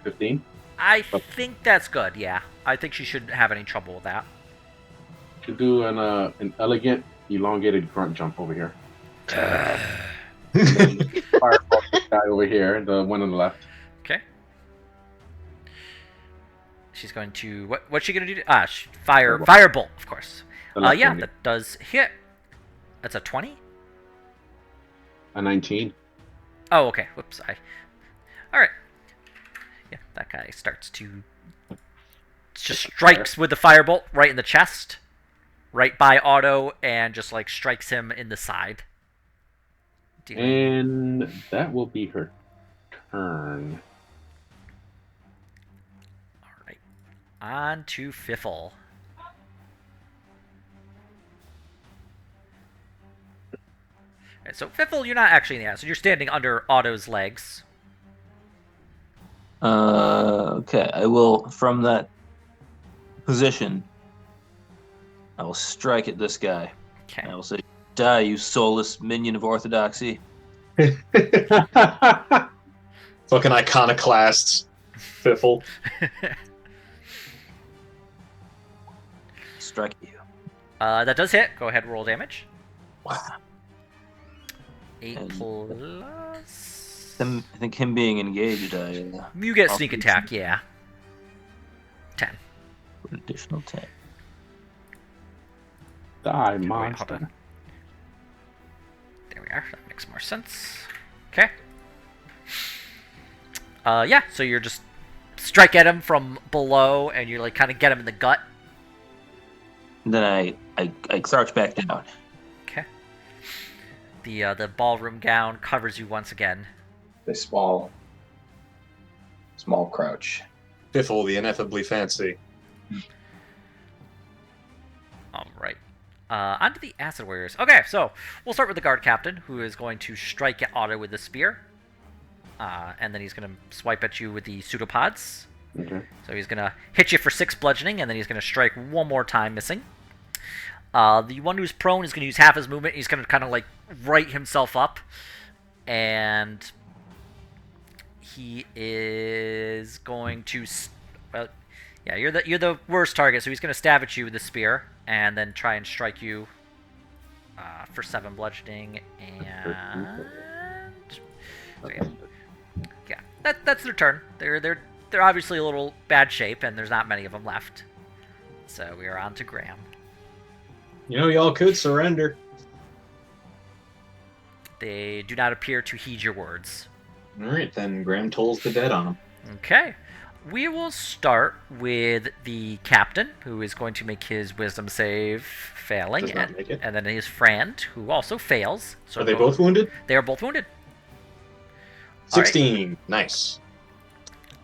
15. I think that's good. Yeah, I think she shouldn't have any trouble with that. Should do an elegant, elongated grunt jump over here. Fireball this guy over here, the one on the left. Okay. She's going to what's she gonna do? Firebolt, of course. The left Yeah, one. that does hit. That's a 20. A 19. Oh, okay. Whoops. All right. Yeah, that guy starts to just strikes with the firebolt right in the chest, right by Otto, and just strikes him in the side. And that will be her turn. All right. On to Fiffle. Alright, so Fiffle, you're not actually in the acid. You're standing under Otto's legs. Okay, I will from that position, I will strike at this guy. Okay. I will say, "Die, you soulless minion of orthodoxy!" Fucking iconoclasts, Fiffle. Strike at you. That does hit. Go ahead and roll damage. Wow. 8 And- plus. I think him being engaged, You get sneak attack, yeah. 10. an additional 10. Die, Wait, hold monster. on. There we are. That makes more sense. Okay. Yeah, so you're just strike at him from below, and you like kind of get him in the gut. And then I crouch back down. Okay. The ballroom gown covers you once again. A small crouch. Fiffle, the ineffably fancy. All right. Onto the acid warriors. Okay, so we'll start with the guard captain, who is going to strike at Otto with the spear, and then he's going to swipe at you with the pseudopods. Okay. So he's going to hit you for 6 bludgeoning, and then he's going to strike one more time, missing. The one who's prone is going to use half his movement. He's going to kind of like right himself up, and he is going to. Well, yeah, you're the worst target. So he's going to stab at you with the spear, and then try and strike you for 7 bludgeoning. And so yeah, that's their turn. They're obviously a little bad shape, and there's not many of them left. So we are on to Graham. You know, y'all could surrender. They do not appear to heed your words. All right, then Graham tolls the dead on him. Okay. We will start with the captain, who is going to make his wisdom save, failing, Does not make it. and then his friend, who also fails. So Are they both wounded? They are both wounded. All right. 16. Nice.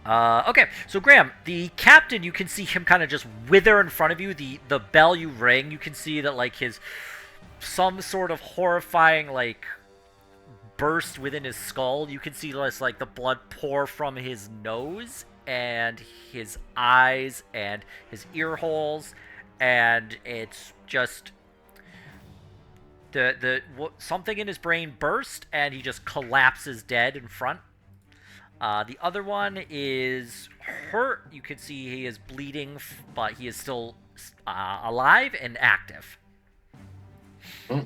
Okay, so Graham, the captain, you can see him kind of just wither in front of you. The bell you ring, you can see that like some sort of horrifying like burst within his skull. You can see this, like the blood pour from his nose and his eyes and his ear holes, and it's just something in his brain burst and he just collapses dead in front. The other one is hurt. You can see he is bleeding, but he is still alive and active. All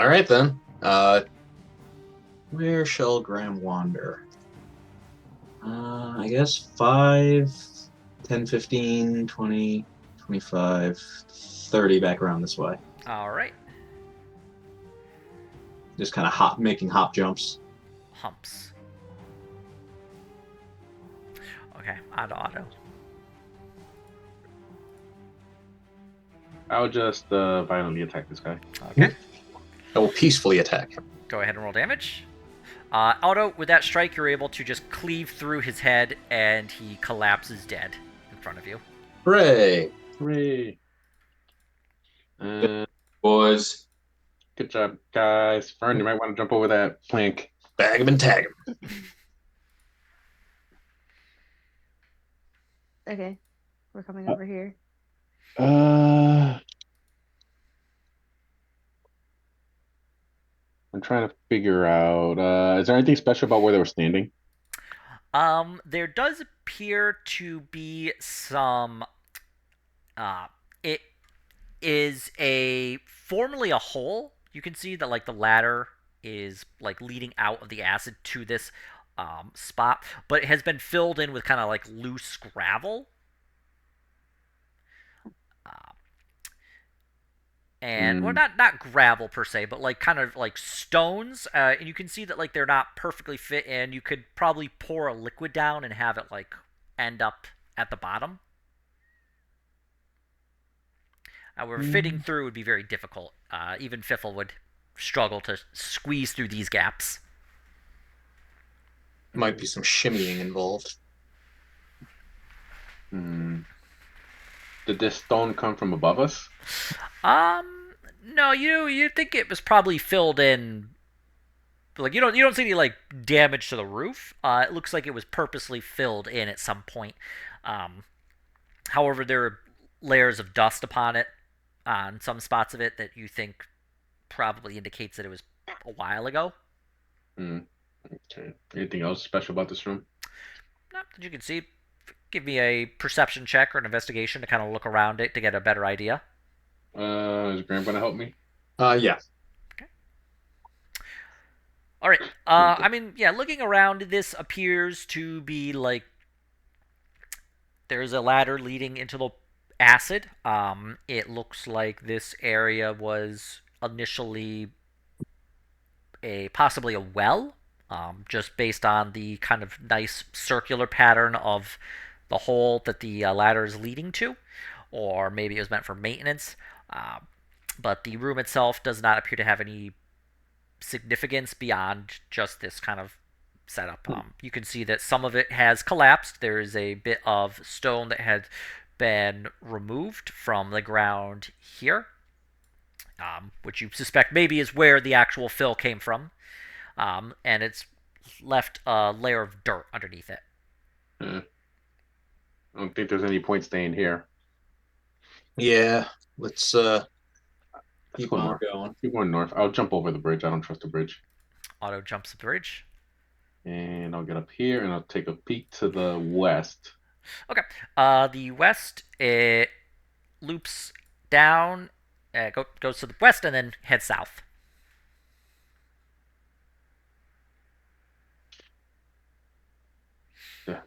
right, then. Where shall Graham wander? I guess 5, 10, 15, 20, 25, 30 back around this way. All right. Just kind of making hop jumps. Humps. Okay, on to Otto. I'll just violently attack this guy. Okay, I will peacefully attack him. go ahead and roll damage. Otto, with that strike, you're able to just cleave through his head, and he collapses dead in front of you. Hooray! Hooray! Boys, Good job, guys. Fern, you might want to jump over that plank. Bag him and tag him. Okay, we're coming over here. I'm trying to figure out. Is there anything special about where they were standing? There does appear to be some. It is formerly a hole. You can see that like the ladder is like leading out of the acid to this spot, but it has been filled in with kind of like loose gravel. And well, not gravel per se, but like kind of like stones, and you can see that like they're not perfectly fit in. You could probably pour a liquid down and have it like end up at the bottom. However, fitting through would be very difficult. Even Fiffle would struggle to squeeze through these gaps. Might be some shimmying involved. Did this stone come from above us? No, you think it was probably filled in. Like you don't see any like damage to the roof. It looks like it was purposely filled in at some point. However, there are layers of dust upon it on some spots of it that you think probably indicates that it was a while ago. Hmm. Okay. Anything else special about this room? Not that you can see. Give me a perception check or an investigation to kind of look around it to get a better idea. Is Graham gonna help me? Yeah. Okay. All right. I mean, yeah, looking around, this appears to be like there's a ladder leading into the acid. It looks like this area was initially a possibly a well, just based on the kind of nice circular pattern of the hole that the ladder is leading to, or maybe it was meant for maintenance. Uh, but the room itself does not appear to have any significance beyond just this kind of setup. You can see that some of it has collapsed. There is a bit of stone that had been removed from the ground here, which you suspect maybe is where the actual fill came from. And it's left a layer of dirt underneath it. I don't think there's any point staying here. Yeah. Let's Let's keep go on north. going. Keep going north. I'll jump over the bridge. I don't trust the bridge. Auto jumps the bridge. And I'll get up here and I'll take a peek to the west. Okay. The west, it loops down, goes to the west, and then heads south. Yeah.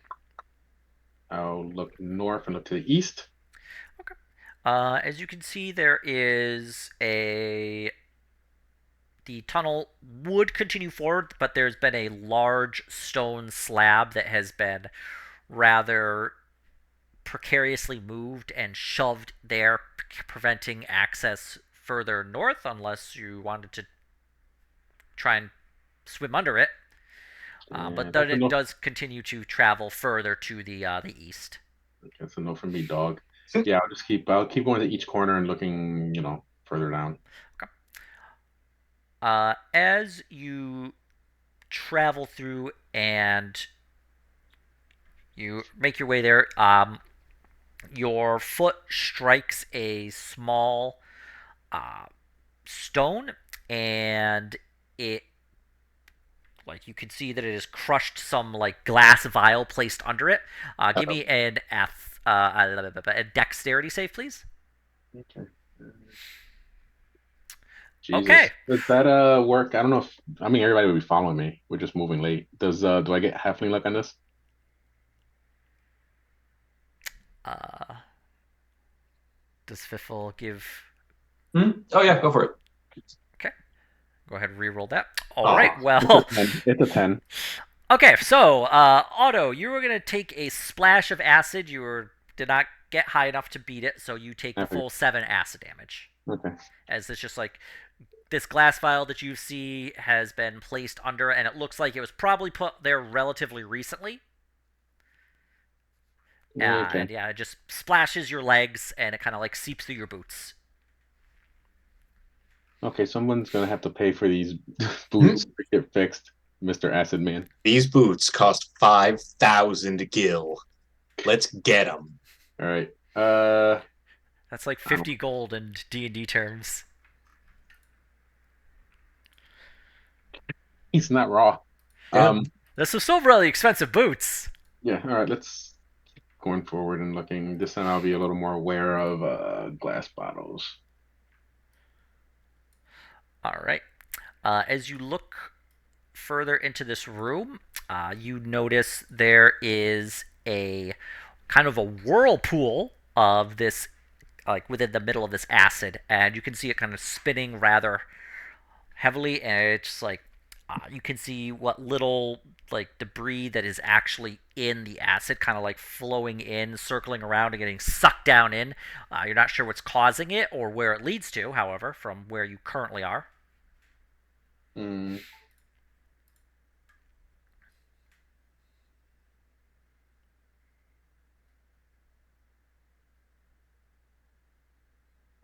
I'll look north and look to the east. Okay. As you can see, there is a. The tunnel would continue forward, but there's been a large stone slab that has been rather precariously moved and shoved there, preventing access further north unless you wanted to try and swim under it. Yeah, But then that's a it no. does continue to travel further to the east. That's a no from me, dog. Yeah, I'll keep going to each corner and looking, further down. Okay. As you travel through and you make your way there, your foot strikes a small uh, stone, and it like you can see that it has crushed some like glass vial placed under it. Give Uh-oh. me a dexterity save, please. Okay. Okay. Jesus. Does that work? I don't know if I mean everybody would be following me. We're just moving late. Do I get halfling luck on this? Uh, does Fiffle give? Oh yeah, go for it. Okay. Go ahead and re-roll that. All right. Oh, It's a Well. 10. It's a 10. Okay. So, Otto, you were gonna take a splash of acid. Did not get high enough to beat it, so you take the Okay. full 7 acid damage. Okay. As it's just like this glass vial that you see has been placed under, and it looks like it was probably put there relatively recently. Okay. And yeah, it just splashes your legs, and it kind of like seeps through your boots. Okay, someone's gonna have to pay for these boots to get fixed, Mr. Acid Man. These boots cost 5,000 gil. Let's get them. All right. That's like I don't- 50 gold in D&D terms. he's not raw. Yeah. Those are still really expensive boots. Yeah. All right. Let's keep going forward and looking. This time I'll be a little more aware of glass bottles. All right. As you look further into this room, you notice there is a kind of a whirlpool of this, like within the middle of this acid, and you can see it kind of spinning rather heavily, and it's just like you can see what little like debris that is actually in the acid kind of like flowing in, circling around and getting sucked down in. You're not sure what's causing it or where it leads to, however, from where you currently are. Mm.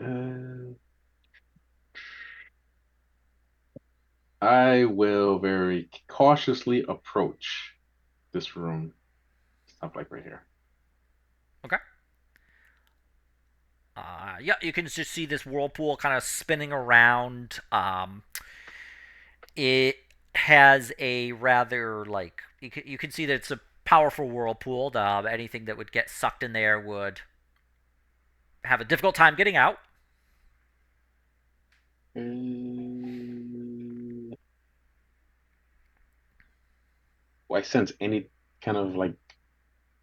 Uh, I will very cautiously approach this room. Stop like right here. Okay. Yeah, you can just see this whirlpool kind of spinning around. It has a rather like you can see that it's a powerful whirlpool. Anything that would get sucked in there would have a difficult time getting out. Mm, do I sense any kind of like,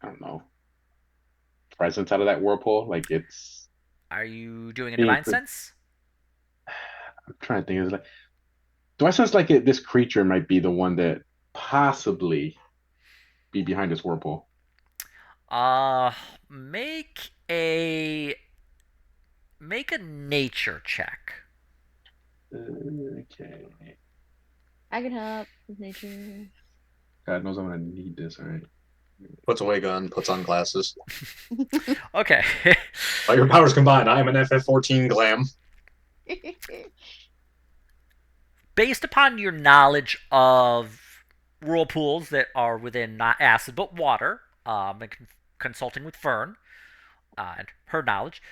I don't know, presence out of that whirlpool? Like it's Are you doing a being. divine sense? I'm trying to think. Is like, do I sense like this creature might be the one that possibly be behind this whirlpool? Uh, make a make a nature check. Okay. I can help with nature. God knows I'm gonna need this. All right. Puts away gun, puts on glasses. Okay. All your powers combined, I am an FF14 glam. Based upon your knowledge of whirlpools that are within not acid but water, and consulting with Fern and her knowledge,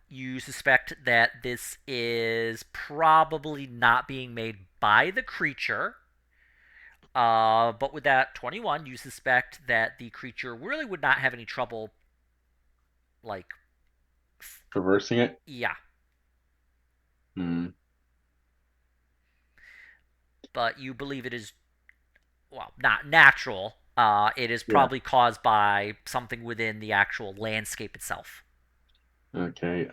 you suspect that this is probably not being made by the creature. But with that 21, you suspect that the creature really would not have any trouble, like, Traversing it. yeah. Hmm. But you believe it is, well, not natural. It is Yeah. probably caused by something within the actual landscape itself. Okay.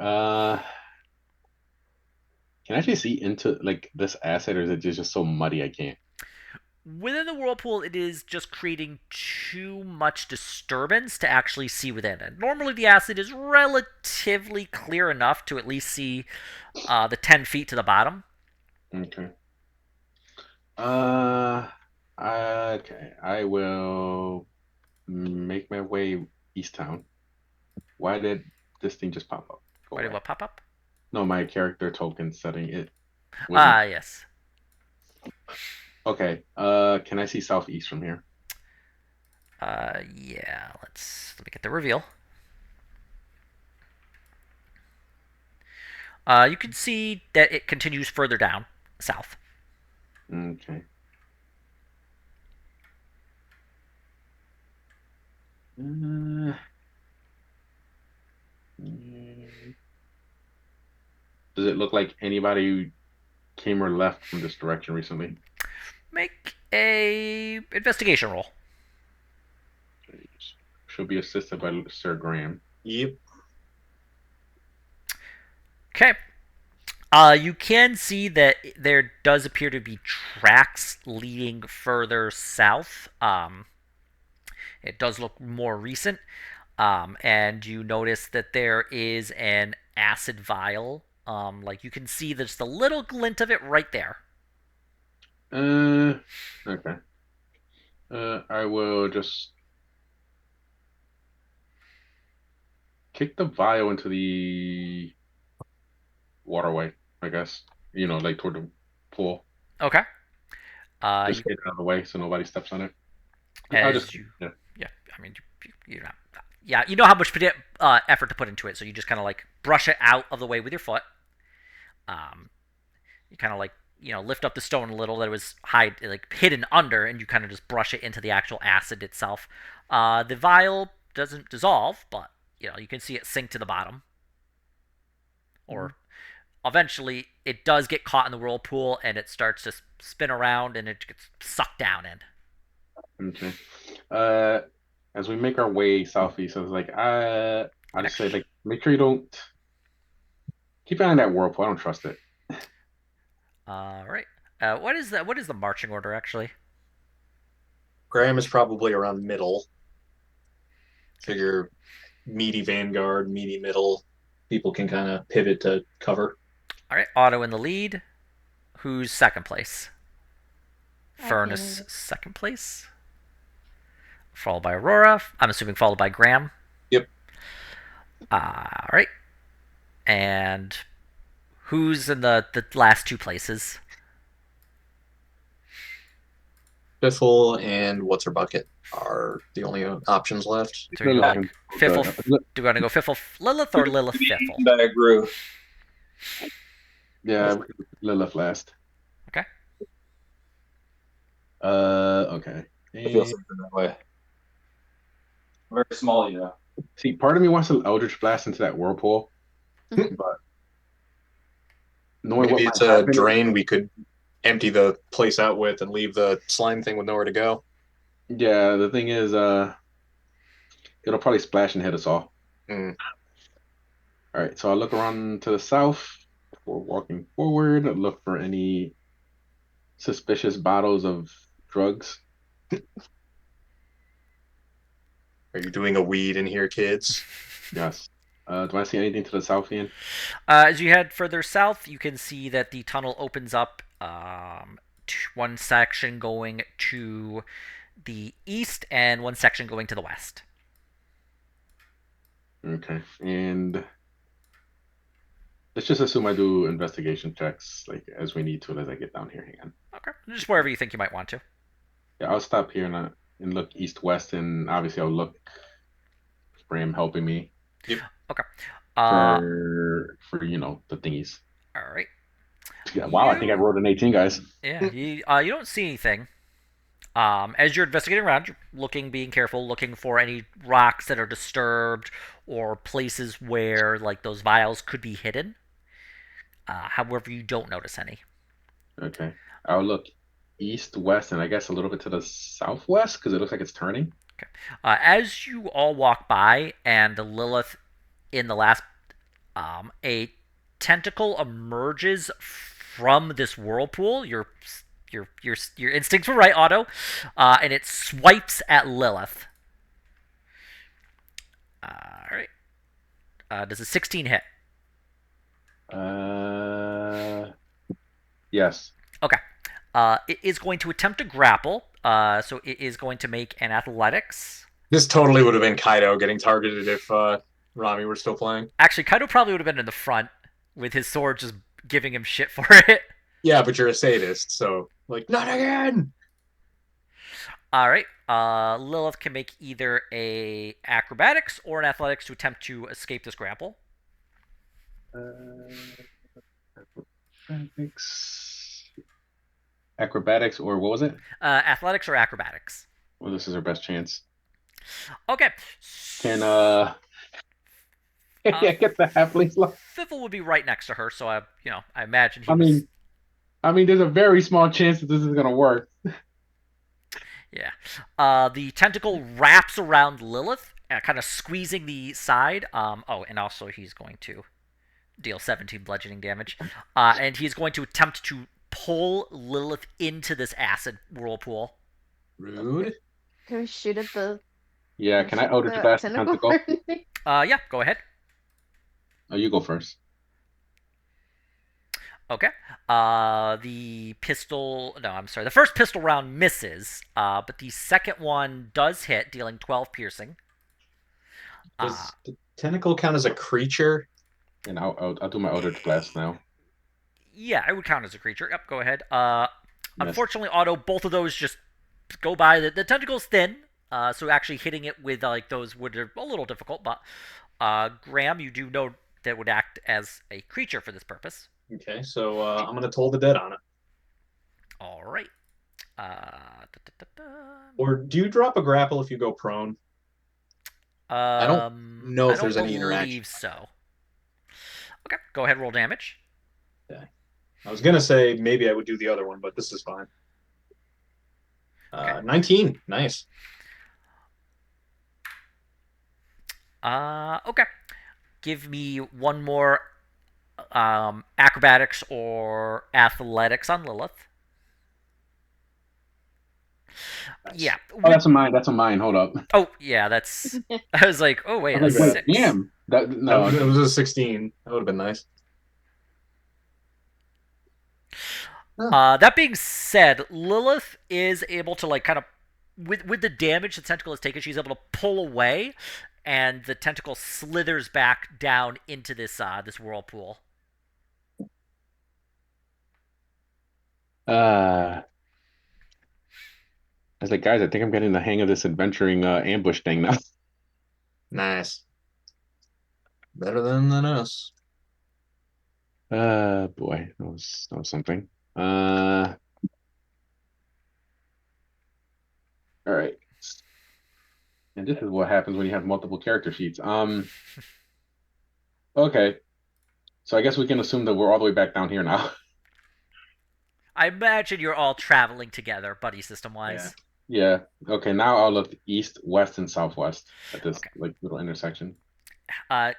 Can I actually see into like this acid, or is it just so muddy I can't? Within the whirlpool, it is just creating too much disturbance to actually see within it. Normally, the acid is relatively clear enough to at least see the 10 feet to the bottom. Okay. Uh, okay. I will make my way east town. Why did this thing just pop up? Go Why did away. what pop up? No, my character token setting it wasn't. Ah, yes. Okay. Can I see southeast from here? Yeah. Let me get the reveal. You can see that it continues further down south. Okay. Uh, mm, does it look like anybody who came or left from this direction recently? Make a investigation roll. She'll be assisted by Sir Graham. Yep. Okay. You can see that there does appear to be tracks leading further south. It does look more recent. And you notice that there is an acid vial. Like you can see there's the little glint of it right there. Okay. I will just kick the vial into the waterway, I guess. Like toward the pool. Okay. Just You get it out of the way so nobody steps on it. I'll just, as you yeah. yeah. I mean you know yeah you know how much effort to put into it, so you just kind of like brush it out of the way with your foot. Um, you kind of like lift up the stone a little that it was hidden under, and you kind of just brush it into the actual acid itself. The vial doesn't dissolve, but you can see it sink to the bottom, or eventually it does get caught in the whirlpool and it starts to spin around and it gets sucked down in. Okay. Uh, as we make our way southeast, I was like, I'll just say, Actually, like, make sure you don't keep an eye on that whirlpool. I don't trust it. all right. What is the marching order actually? Graham is probably around middle. Figure meaty vanguard, meaty middle. People can kind of pivot to cover. All right. Otto in the lead. Who's second place? I can't Furnace remember. second place. Followed by Aurora. I'm assuming followed by Graham. Yep. All right. And who's in the last two places? Biffle and what's her bucket? are the only options left. So you're Lilith like can go Fiffle. to, Do you want to go Fiffle Lilith or Lilith Fiffle? And I agree. yeah, we can do Lilith last. Okay. Okay. I feel And safer that way. Very small, you know. see, part of me wants to Eldritch Blast into that whirlpool, but knowing what Maybe might it's a happen, drain we could empty the place out with and leave the slime thing with nowhere to go. yeah, the thing is, it'll probably splash and hit us all. Hmm. All right, so I look around to the south before walking forward. Look for any suspicious bottles of drugs. Are you doing a weed in here, kids? Yes. Do I see anything to the south, Ian? As you head further south, you can see that the tunnel opens up. One section going to the east and one section going to the west. Okay, and let's just assume I do investigation checks like as we need to as I get down here. Hang on. Okay, just wherever you think you might want to. Yeah, I'll stop here and look east west, and obviously I'll look for him helping me Okay. Uh, for the thingies. all right. Yeah, wow, I think I You- rolled an 18, guys. Yeah. You don't see anything. As you're investigating around, you're looking, being careful, looking for any rocks that are disturbed or places where like those vials could be hidden. However, you don't notice any. Okay, I'll look east west and I guess a little bit to the southwest because it looks like it's turning. As you all walk by, and Lilith, in the last, a tentacle emerges from this whirlpool. Your instincts were right, Otto, and it swipes at Lilith. All right. Does a 16 hit? Yes. Okay. It is going to attempt to grapple. So it is going to make an athletics. This totally would have been Kaido getting targeted if Rami were still playing. Actually, Kaido probably would have been in the front with his sword just giving him shit for it. Yeah, but you're a sadist, so like not again. All right. Lilith can make either a acrobatics or an athletics to attempt to escape this grapple. Acrobatics, or what was it? Athletics or acrobatics. Well, this is our best chance. Okay. Can get the halflings left? Fiffle would be right next to her, so I imagine he I was. mean, there's a very small chance that this is gonna work. Yeah. The tentacle wraps around Lilith, kind of squeezing the side. And also he's going to deal 17 bludgeoning damage. And he's going to attempt to pull Lilith into this acid whirlpool. Rude. Can we shoot at the Yeah, can I Eldritch Blast the tentacle? or anything? Yeah, go ahead. Oh, you go first. Okay. The pistol. No, I'm sorry. The first pistol round misses, but the second one does hit, dealing 12 piercing. Does the tentacle count as a creature? And I'll do my Eldritch Blast now. Yeah, it would count as a creature. Yep, go ahead. Missed. Unfortunately, Otto, both of those just go by. The tentacle's thin, so actually hitting it with like those would be a little difficult. But Graham, you do know that would act as a creature for this purpose. Okay, so I'm gonna toll the dead on it. All right. Or do you drop a grapple if you go prone? don't know if there's any interaction. I believe so. Okay, go ahead, roll damage. Okay. I was gonna say maybe I would do the other one, but this is fine. Okay. 19, nice. Okay. Give me one more acrobatics or athletics on Lilith. Nice. Yeah. Oh, that's a mine. That's a mine. Hold up. Oh, yeah, that's. I was like, oh, wait, I was that's like, 6. damn. No. It was a 16. That would have been nice. That being said, Lilith is able to, like, kind of. With the damage the tentacle has taken, she's able to pull away, and the tentacle slithers back down into this whirlpool. I was like, guys, I think I'm getting the hang of this adventuring ambush thing now. Nice. Better than us. Boy, that was something. Uh, all right. And this is what happens when you have multiple character sheets. Okay. So I guess we can assume that we're all the way back down here now. I imagine you're all traveling together, buddy system Yeah. wise. Yeah. Okay. Now I'll look east, west, and southwest at this Okay. like little intersection.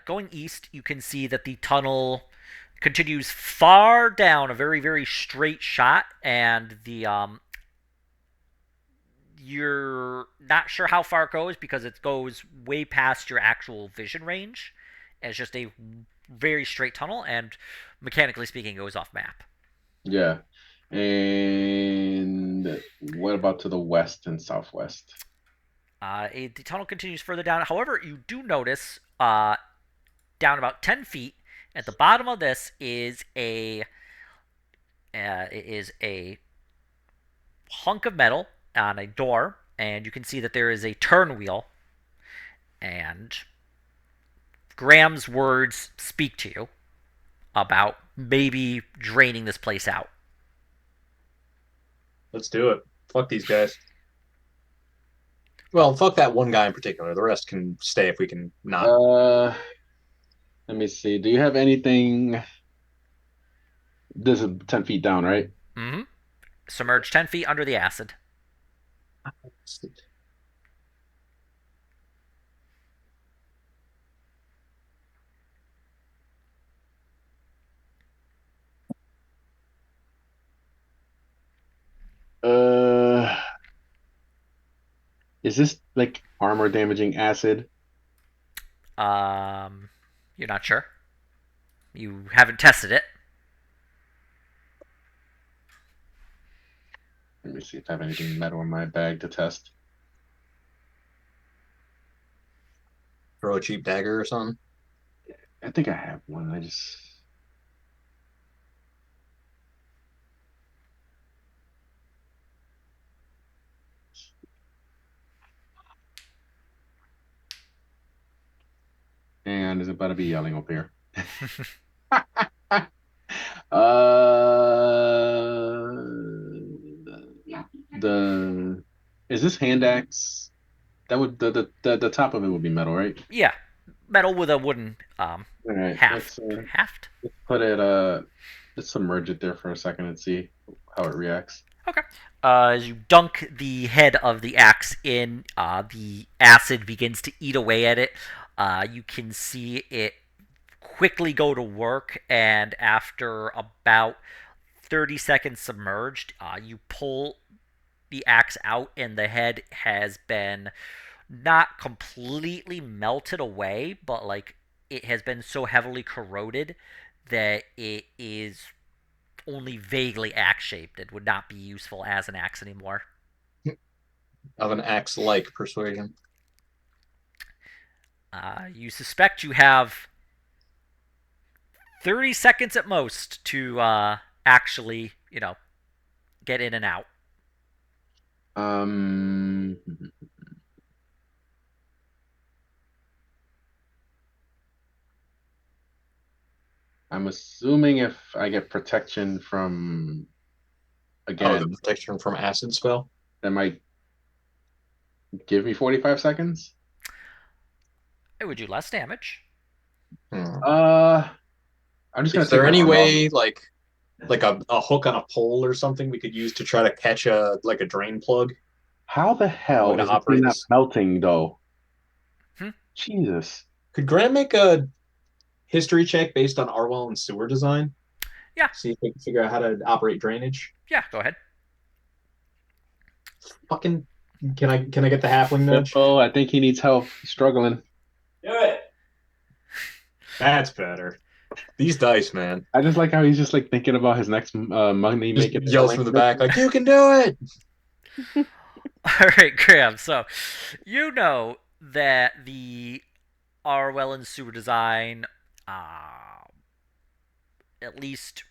Going east, you can see that the tunnel continues far down a very, very straight shot, and you're not sure how far it goes because it goes way past your actual vision range. And it's just a very straight tunnel, and mechanically speaking, it goes off map. Yeah. And what about to the west and southwest? The tunnel continues further down. However, you do notice down about 10 feet at the bottom of this is a hunk of metal on a door, and you can see that there is a turn wheel. And Graham's words speak to you about maybe draining this place out. Let's do it. Fuck these guys. Well, fuck that one guy in particular. The rest can stay if we can not. Uh, Let me see. Do you have anything? This is 10 feet down, right? Mm-hmm. Submerge 10 feet under the acid. Uh, is this like armor damaging acid? Um, you're not sure. You haven't tested it. Let me see if I have anything metal in my bag to test. Throw a cheap dagger or something. I think I have one. I just. And is about to be yelling up here. The is this hand axe? That would the top of it would be metal, right? Yeah, metal with a wooden All right, haft. Haft. let's put it let's submerge it there for a second and see how it reacts. Okay. As you dunk the head of the axe in, the acid begins to eat away at it. You can see it quickly go to work, and after about 30 seconds submerged, you pull the axe out, and the head has been not completely melted away, but like it has been so heavily corroded that it is only vaguely axe shaped. It would not be useful as an axe anymore. Of an axe-like persuasion. You suspect you have 30 seconds at most to actually, get in and out. Um, I'm assuming if I get protection from Oh, the again, protection from acid spell. that might give me 45 seconds. It would do less damage. Hmm. I'm just gonna Is take there my any armor off. way, like a hook on a pole or something we could use to try to catch a drain plug? How the A way hell to is this thing operate not this? melting though? Hmm? Jesus. Could Graham make a history check based on our well and sewer design? Yeah, See if we can figure out how to operate drainage. yeah, go ahead. Fucking, can I get the halfling nudge? Oh, I think he needs help. He's struggling. Do it. That's better. These dice, man. I just like how he's just like thinking about his next money Just making yells from the back like, "You can do it!" All right, Graham. So, you know that the Arwell and sewer design, at least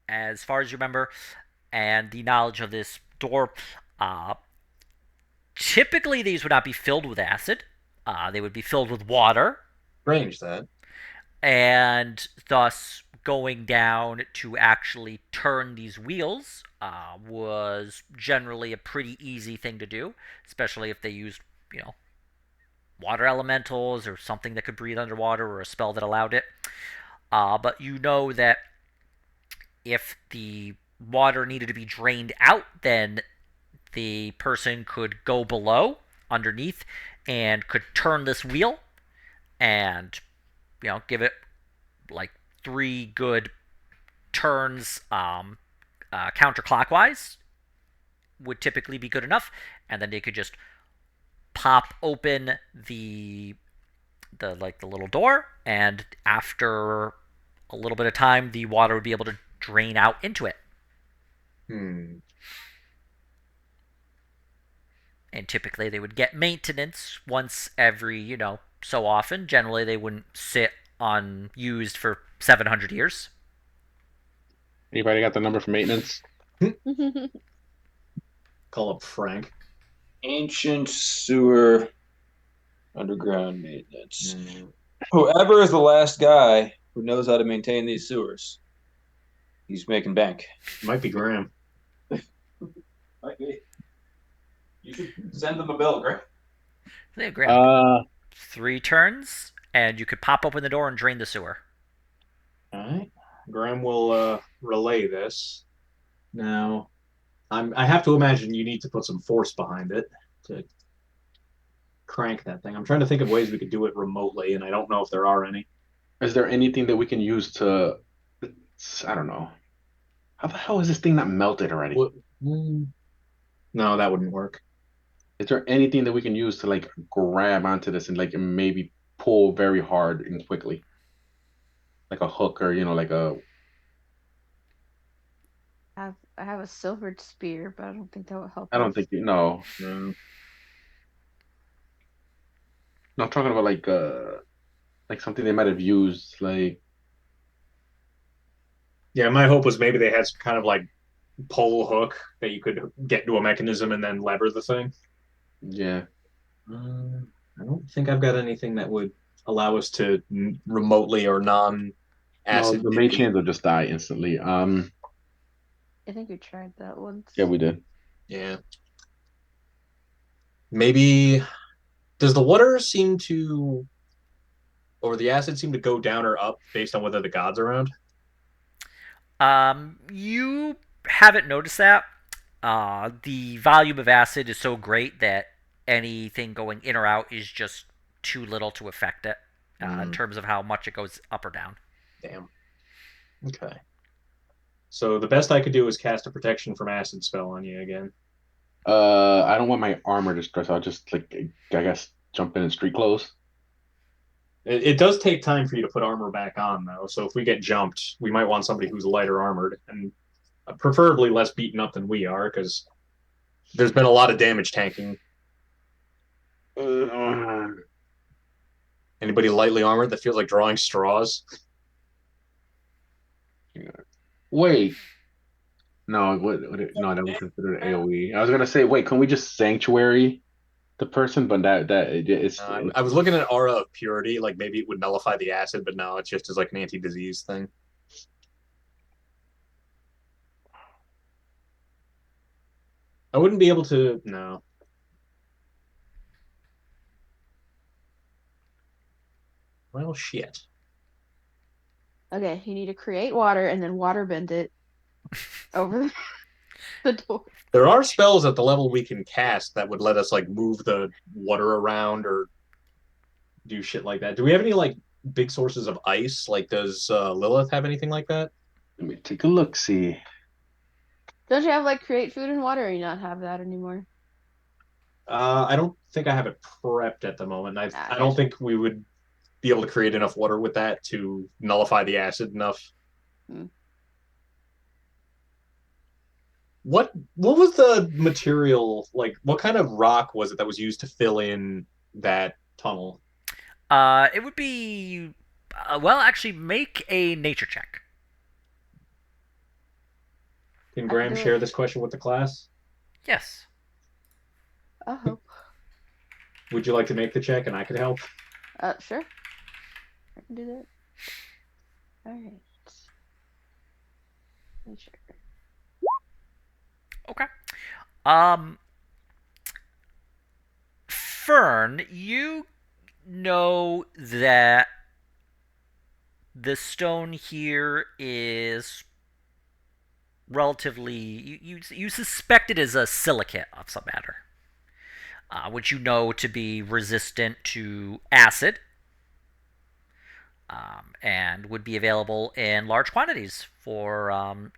as far as you remember, and the knowledge of this door, Uh, Typically, these would not be filled with acid. They would be filled with water, Strange that. and thus going down to actually turn these wheels was generally a pretty easy thing to do, especially if they used, you know, water elementals or something that could breathe underwater or a spell that allowed it. But you know that if the water needed to be drained out, then the person could go below, underneath, and could turn this wheel and, give it like three good turns counterclockwise would typically be good enough, and then they could just pop open the little door, and after a little bit of time, the water would be able to drain out into it. Hmm. And typically, they would get maintenance once every so often. Generally, they wouldn't sit unused for 700 years. Anybody got the number for maintenance? Call up Frank. Ancient sewer underground maintenance. Mm. Whoever is the last guy who knows how to maintain these sewers, he's making bank. Might be Graham. Might be. You should send them a bill, Greg. They grab Uh, 3 turns, and you could pop open the door and drain the sewer. All right. Graham will relay this. Now, I have to imagine you need to put some force behind it to crank that thing. I'm trying to think of ways we could do it remotely, and I don't know if there are any. is there anything that we can use to? I don't know. How the hell is this thing not melted already? No, that wouldn't work. Is there anything that we can use to like grab onto this and like maybe pull very hard and quickly, like a hook or like a? I have a silvered spear, but I don't think that would help I don't us. think no. No. No, I'm talking about like something they might have used like Yeah, my hope was maybe they had some kind of like pole hook that you could get to a mechanism and then lever the thing. yeah. I don't think I've got anything that would allow us to remotely or No, non-acid the mage deplete. hands will just die instantly. I think we tried that once. Yeah, we did. Yeah. Maybe does the water seem to, or the acid seem to go down or up based on whether the god's around? You haven't noticed that. The volume of acid is so great that anything going in or out is just too little to affect it in terms of how much it goes up or down. Damn. Okay. So the best I could do is cast a protection from acid spell on you again. I don't want my armor distressed. I'll just like I guess jump in street clothes. It does take time for you to put armor back on, though. So if we get jumped, we might want somebody who's lighter armored and preferably less beaten up than we are, because there's been a lot of damage tanking. Anybody lightly armored that feels like drawing straws? Wait. No, no, that would consider AoE. I was gonna say, wait, can we just sanctuary the person? But that it's I was looking at Aura of Purity, like maybe it would nullify the acid, but no, it's just as like an anti-disease thing. I wouldn't be able to. No. Well, shit. Okay, you need to create water and then water bend it over the door. There are spells at the level we can cast that would let us like move the water around or do shit like that. Do we have any like big sources of ice? Like, does Lilith have anything like that? let me take a look. See, Don't you have like create food and water, or you not have that anymore? I don't think I have it prepped at the moment. I don't Gotcha. think we would be able to create enough water with that to nullify the acid enough. Hmm. What was the material like? What kind of rock was it that was used to fill in that tunnel? It would be well, actually, make a nature check. Can I can Graham do share it. this question with the class? Yes. I hope. Would you like to make the check and I could help? Sure. I can do that. All right. Let me check. Okay. Fern, you know that the stone here is relatively you suspect it is a silicate of some matter, which you know to be resistant to acid, and would be available in large quantities for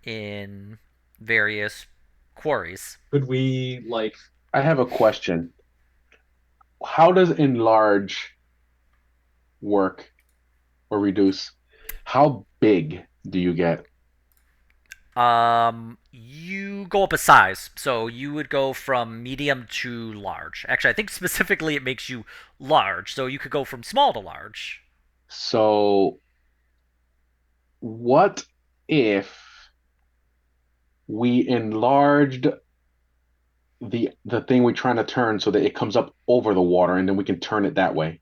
in various quarries. Could we like I have a question. How does enlarge work or reduce? How big do you get? You go up a size, so you would go from medium to large. Actually, I think specifically it makes you large, so you could go from small to large. So, what if we enlarged the thing we're trying to turn so that it comes up over the water and then we can turn it that way?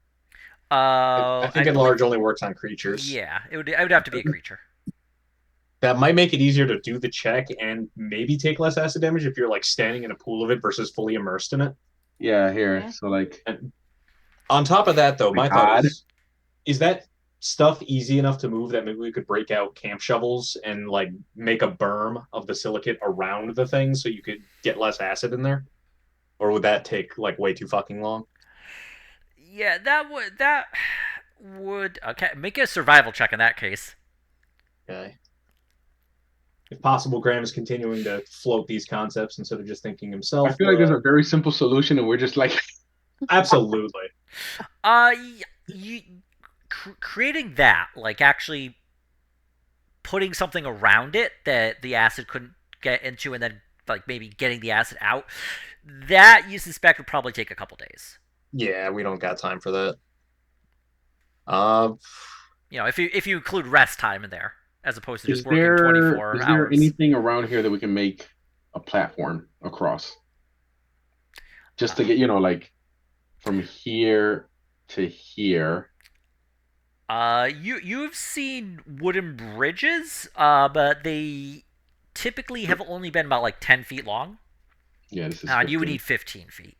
I I think enlarge believe, only works on creatures. yeah, it would have to be a creature. That might make it easier to do the check and maybe take less acid damage if you're like standing in a pool of it versus fully immersed in it. Yeah, here. Yeah. So like And on top of that, though, my my thought God. is that stuff easy enough to move that maybe we could break out camp shovels and like make a berm of the silicate around the thing so you could get less acid in there? Or would that take like way too fucking long? Yeah, that would okay. Make a survival check in that case. Okay. If possible, Graham is continuing to float these concepts instead of just thinking I himself, feel like but there's a very simple solution and we're just like absolutely. Uh, you creating that, like actually putting something around it that the acid couldn't get into, and then like maybe getting the acid out. That you suspect would probably take a couple days. Yeah, we don't got time for that. Uh, You know, if you include rest time in there, as opposed to just is working there 24 is there hours. anything around here that we can make a platform across? Just to Uh, get, like from here to here. you've seen wooden bridges, but they typically have only been about like 10 feet long. Yeah, this is And you would 15. need 15 feet.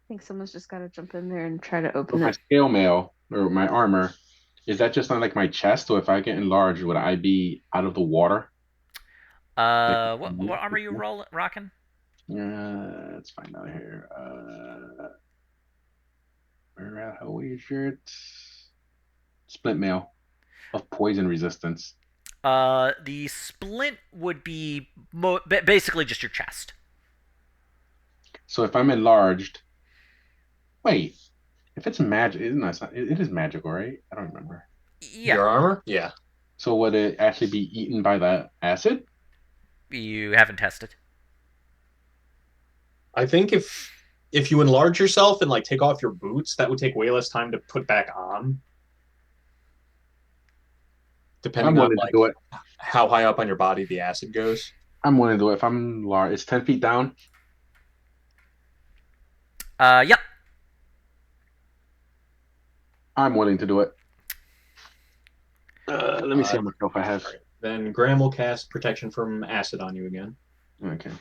I think someone's just got to jump in there and try to So open my it. scale mail or my armor, is that just on like my chest? So if I get enlarged, would I be out of the water? Like, What armor you rocking? let's find out here. Where at? How is it? Split mail of poison resistance. The splint would be basically just your chest. So if I'm enlarged, wait, if it's magic, isn't that, it is magical, right? I don't remember. Yeah, your armor? Yeah. So would it actually be eaten by the acid? you haven't tested. I think if you enlarge yourself and like take off your boots, that would take way less time to put back on, I'm depending on willing to like do it. how high up on your body the acid goes. I'm willing to do it. If I'm large, it's 10 feet down. Yep. I'm willing to do it. Let me see Uh, how much health I have. then Graham will cast protection from acid on you again. Okay.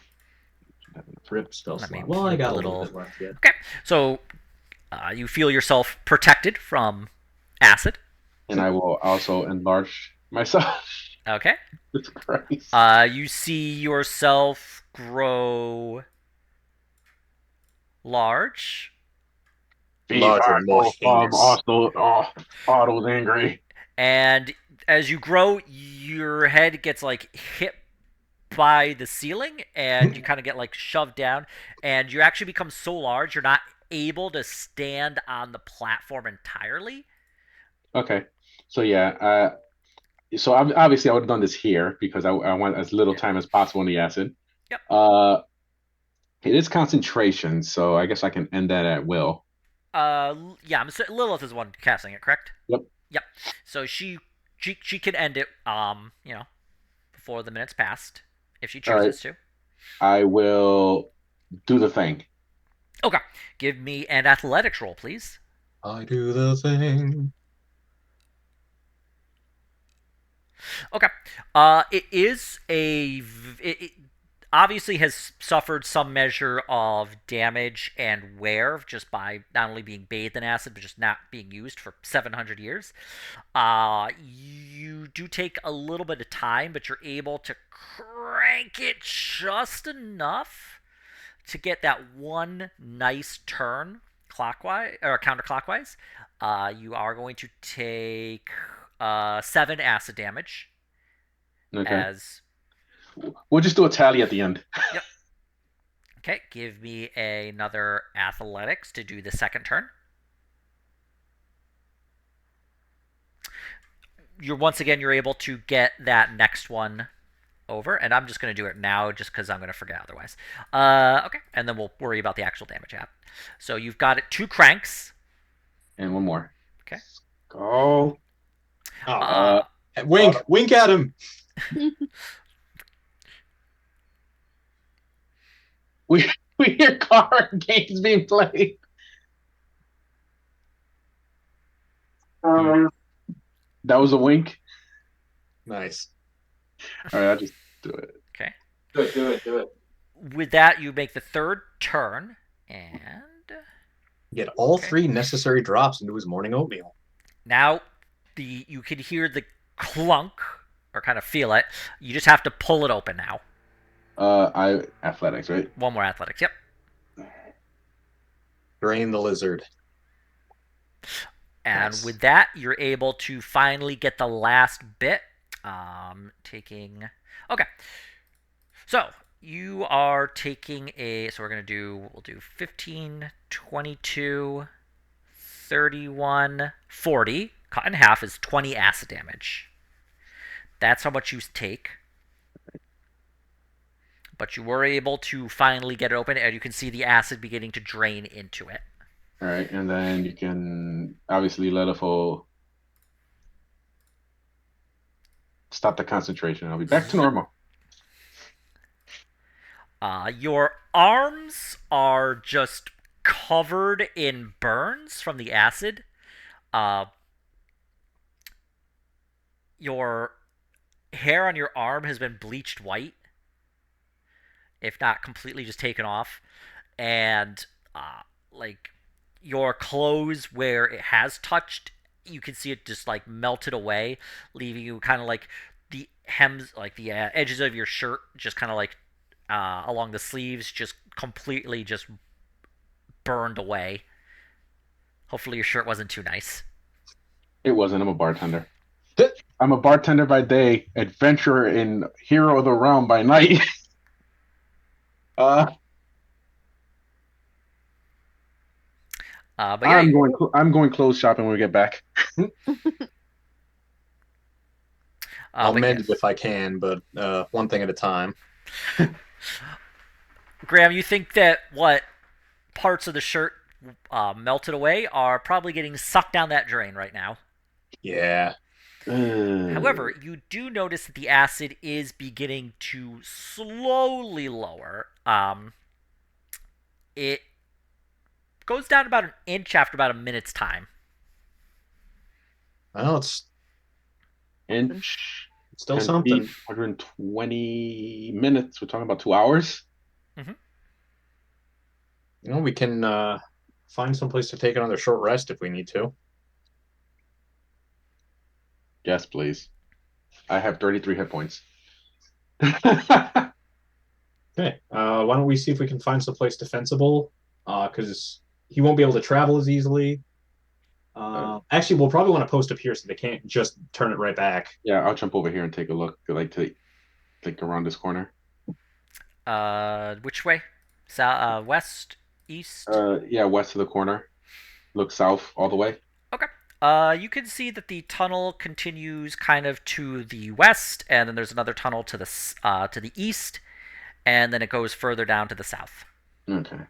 Rip spell Let me slot. Well, I look got a a little little. bit left yet. Okay, so you feel yourself protected from acid. And I will also enlarge myself. Okay. Jesus Christ. You see yourself grow large, Be Larger and more heinous. also, Otto's angry. and as you grow, your head gets like hit by the ceiling, and you kind of get like shoved down, and you actually become so large you're not able to stand on the platform entirely. Okay. So yeah, so obviously I would have done this here because I want as little Yeah. time as possible in the acid. Yep. It is concentration, so I guess I can end that at will. Yeah, Lilith is the one casting it, correct? Yep. Yep. So she can end it. before the minute's passed, if she All right. chooses to. I will do the thing. Okay. Give me an athletics roll, please. I do the thing. Okay. It is a. It obviously has suffered some measure of damage and wear just by not only being bathed in acid, but just not being used for 700 years. You do take a little bit of time, but you're able to crank it just enough to get that one nice turn clockwise or counterclockwise. You are going to take 7 acid damage Okay. as. We'll just do a tally at the end. Yep. Okay, give me another athletics to do the second turn. You're able to get that next one over, and I'm just going to do it now just because I'm going to forget otherwise. Okay, and then we'll worry about the actual damage app. So you've got it 2 cranks. And one more. Okay. Go. Uh, Wink at him. We we hear card games being played. That was a wink. Nice. All right, I'll just do it. okay. Do it. With that, you make the third turn, and Get all Okay. 3 necessary drops into his morning oatmeal. now you can hear the clunk or kind of feel it. You just have to pull it open now. I athletics, right? One more athletics. Yep. Drain the lizard. And Nice. with that, you're able to finally get the last bit. Taking. Okay. So you are taking a. So we'll do 15, 22, 31, 40. Cut in half is 20 acid damage. That's how much you take. But you were able to finally get it open, and you can see the acid beginning to drain into it. All right, and then you can obviously let a full stop the concentration. I'll be back to normal. Your arms are just covered in burns from the acid. Uh, your hair on your arm has been bleached white, if not completely just taken off, and like your clothes where it has touched, you can see it just like melted away, leaving you kind of like the hems, like the edges of your shirt, just kind of like along the sleeves, just completely just burned away. Hopefully your shirt wasn't too nice. It wasn't. I'm a bartender. I'm a bartender by day, adventurer and hero of the realm by night. uh, But yeah, I'm going clothes shopping when we get back. I'll but mend it yes. if I can, but one thing at a time. Graham, you think that what parts of the shirt melted away are probably getting sucked down that drain right now. Yeah. However, you do notice that the acid is beginning to slowly lower. It goes down about an inch after about a minute's time. Well, it's Inch, still 10 something. feet, 120 minutes. We're talking about 2 hours. You know, we can find some place to take another short rest if we need to. Yes, please. I have 33 hit points. Okay. Why don't we see if we can find some place defensible? Because he won't be able to travel as easily. Actually, we'll probably want to post up here so they can't just turn it right back. Yeah, I'll jump over here and take a look, like around this corner. Which way? West, east. Yeah, west of the corner. Look south all the way. Okay. You can see that the tunnel continues kind of to the west, and then there's another tunnel to the east, and then it goes further down to the south. Okay.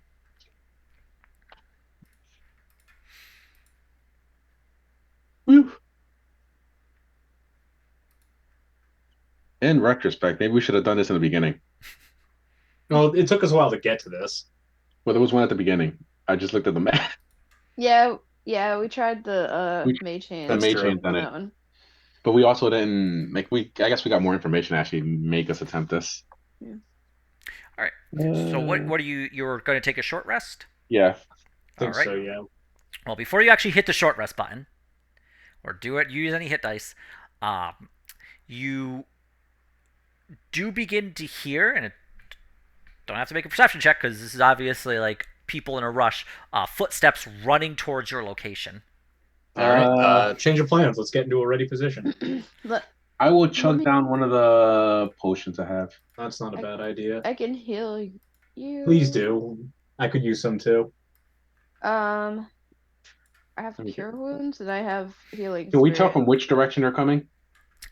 Whew. In retrospect, maybe we should have done this in the beginning. Well, it took us a while to get to this. Well, there was one at the beginning. I just looked at the map. Yeah, yeah, we tried the We mage the hand That's mage true. hand done on it, that one. but we also didn't make. I guess we got more information to actually make us attempt this. Yeah. All right. So what are you? You're going to take a short rest. Yeah. I think All right. so, yeah. Well, before you actually hit the short rest button, or use any hit dice, you do begin to hear, and it, don't have to make a perception check because this is obviously like people in a rush. Footsteps running towards your location. All right. Change of plans. Let's get into a ready position. Let, I will let chug me, down one of the potions I have. That's not a bad idea. I can heal you. Please do. I could use some too. I have Okay. cure wounds and I have healing. Can we tell spirit. from which direction they're coming?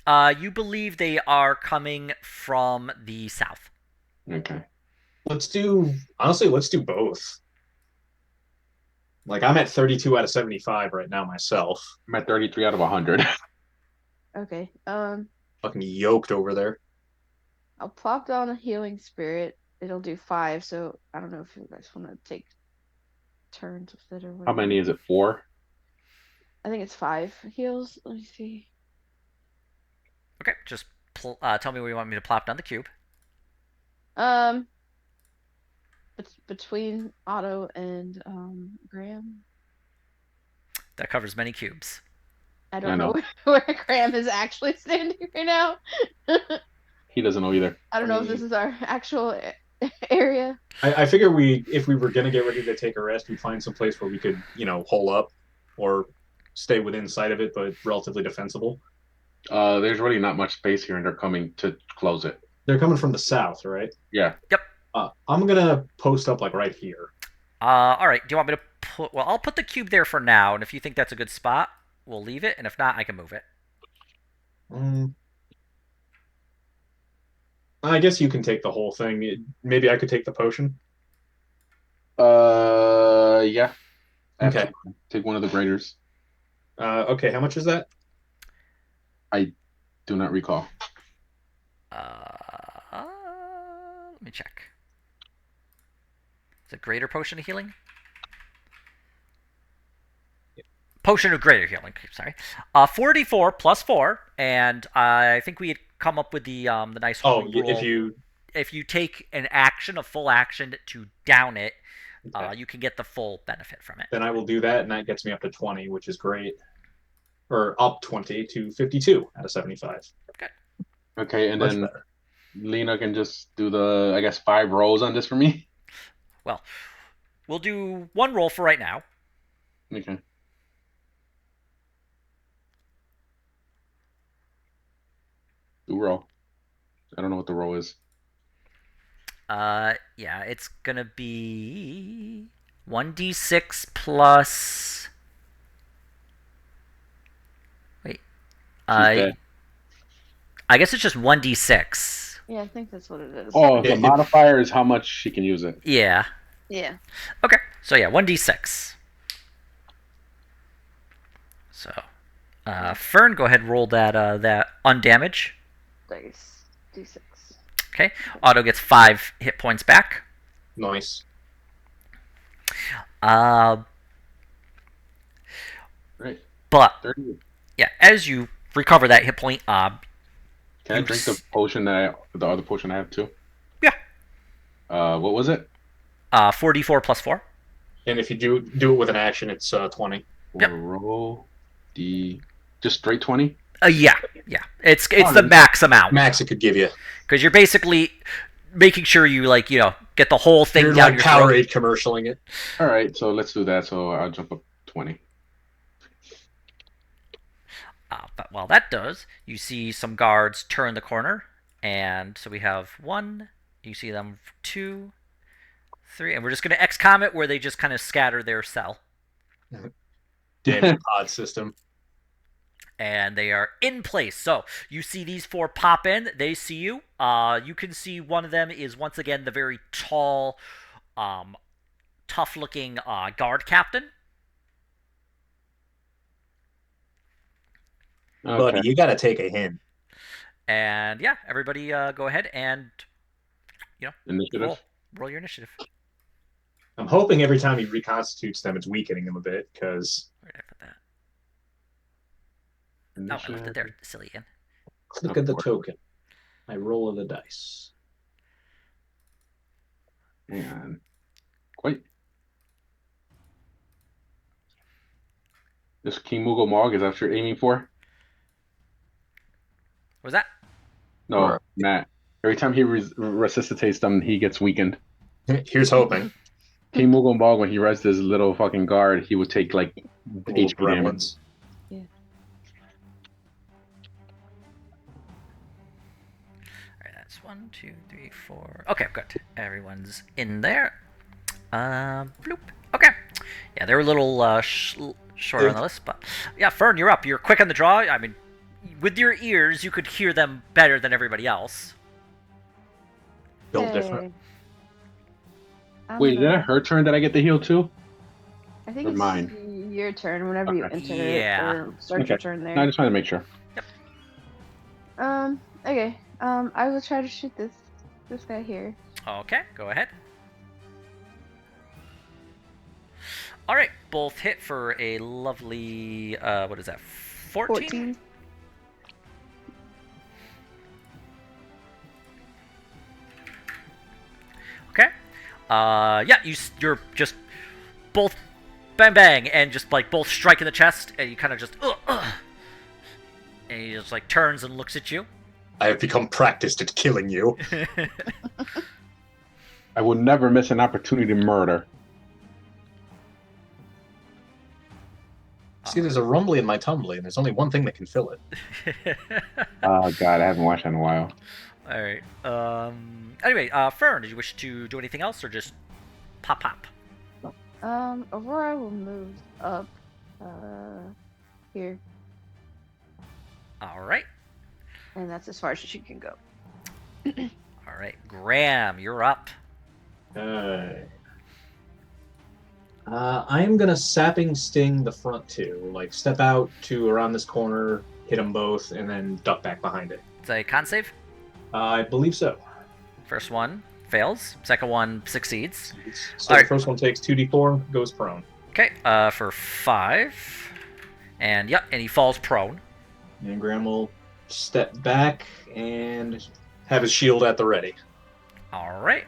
You believe they are coming from the south. Okay. Let's do both. Like I'm at 32 out of 75 right now myself. I'm at 33 out of 100. Okay. Fucking yoked over there. I'll plop down a healing spirit. It'll do 5, so I don't know if you guys want to take turns with it or How whatever. many is it? 4? I think it's 5 heals. Let me see. Okay, just tell me where you want me to plop down the cube. Between Otto and Graham. That covers many cubes. I I don't know. know where Graham is actually standing right now. He doesn't know either. I don't know if this is our actual area. I figure if we were gonna get ready to take a rest, we'd find some place where we could, hole up or stay within sight of it, but relatively defensible. There's really not much space here, and they're coming to close it. They're coming from the south, right? Yeah. Yep. I'm gonna post up like right here. All right. Do you want me to put? Well, I'll put the cube there for now, and if you think that's a good spot, we'll leave it, and if not, I can move it. I guess you can take the whole thing. Maybe I could take the potion. Yeah. Okay. Absolutely. Take one of the graders. Okay. How much is that? I do not recall. Let me check. Is it greater potion of healing? Potion of greater healing. Sorry. 44 plus 4, and I think we had come up with the nice Oh, rule. If you take an action, a full action to down it, okay. you can get the full benefit from it. Then I will do that, and that gets me up to 20, which is great. Or up 20 to 52 out of 75. Okay, and Much then better. Lena can just do the, I guess, 5 rolls on this for me. Well, we'll do one roll for right now. Okay. Do roll. I don't know what the roll is. Yeah, it's gonna be 1d6 plus. Wait. Dead. I guess it's just 1d6. Yeah, I think that's what it is. Oh, the modifier is how much she can use it. Yeah. Yeah. Okay. So yeah, 1d6. So, Fern, go ahead and roll that undamage. Dice. D6. Okay. Otto gets 5 hit points back. Nice. Right. But 30. yeah, as you recover that hit point, Can I drink the potion the other potion I have too? Yeah. What was it? 4d4 plus 4. And if you do it with an action, it's 20. Yep. Roll just straight 20. Yeah. It's the max amount. Max it could give you. Because you're basically making sure you get the whole thing You're down like your throat. Powerade commercialing it. All right, so let's do that. So I'll jump up 20. But while that does, you see some guards turn the corner, and so we have 1. You see them 2, 3, and we're just going to XCOM it where they just kind of scatter their cell, Damn pod system. and they are in place. So you see these 4 pop in. They see you. You can see one of them is once again the very tall, tough-looking guard captain. Buddy, you gotta take a hint. And yeah, everybody go ahead and Initiative. roll your initiative. I'm hoping every time he reconstitutes them, it's weakening them a bit, because Where did I put that? Oh, I left it there. Silly Ian. click Of of the course. token. I roll the dice. And quite. This King Moogle Mog, is that what you're aiming for? What was that? No, Or- Matt. Every time he resuscitates them, he gets weakened. Here's hoping. King Moogle Mog, when he rests his little fucking guard, he would take like Little HP damage. gremlins. Alright, that's 1, 2, 3, 4. Okay, good. Everyone's in there. Bloop. Okay. Yeah, they were a little short on the list, but yeah, Fern, you're up. You're quick on the draw. I mean, with your ears, you could hear them better than everybody else. Built different. Wait, is that her turn that I get to heal too? I think Or it's mine? your turn whenever you Okay. enter Yeah. or start your turn there. No, I just wanted to make sure. Okay. I will try to shoot this guy here. Okay, go ahead. Alright, both hit for a lovely, what is that, 14? 14. Okay. Yeah, you're just both bang bang and just like both strike in the chest, and you kind of just and he just like turns and looks at you. I have become practiced at killing you. I will never miss an opportunity to murder. See, there's a rumbly in my tumbly, and there's only one thing that can fill it. Oh god, I haven't watched that in a while. All right. Anyway, Fern, did you wish to do anything else, or just pop? Aurora will move up, here, All right. and that's as far as she can go. All right, Graham, you're up. I am gonna sapping sting the front two, like step out to around this corner, hit them both, and then duck back behind it. It's a con save. I believe so. First one fails. Second one succeeds. So Alright. the first one takes 2d4, goes prone. Okay. For 5, and yep, and he falls prone. And Graham will step back and have his shield at the ready. All right.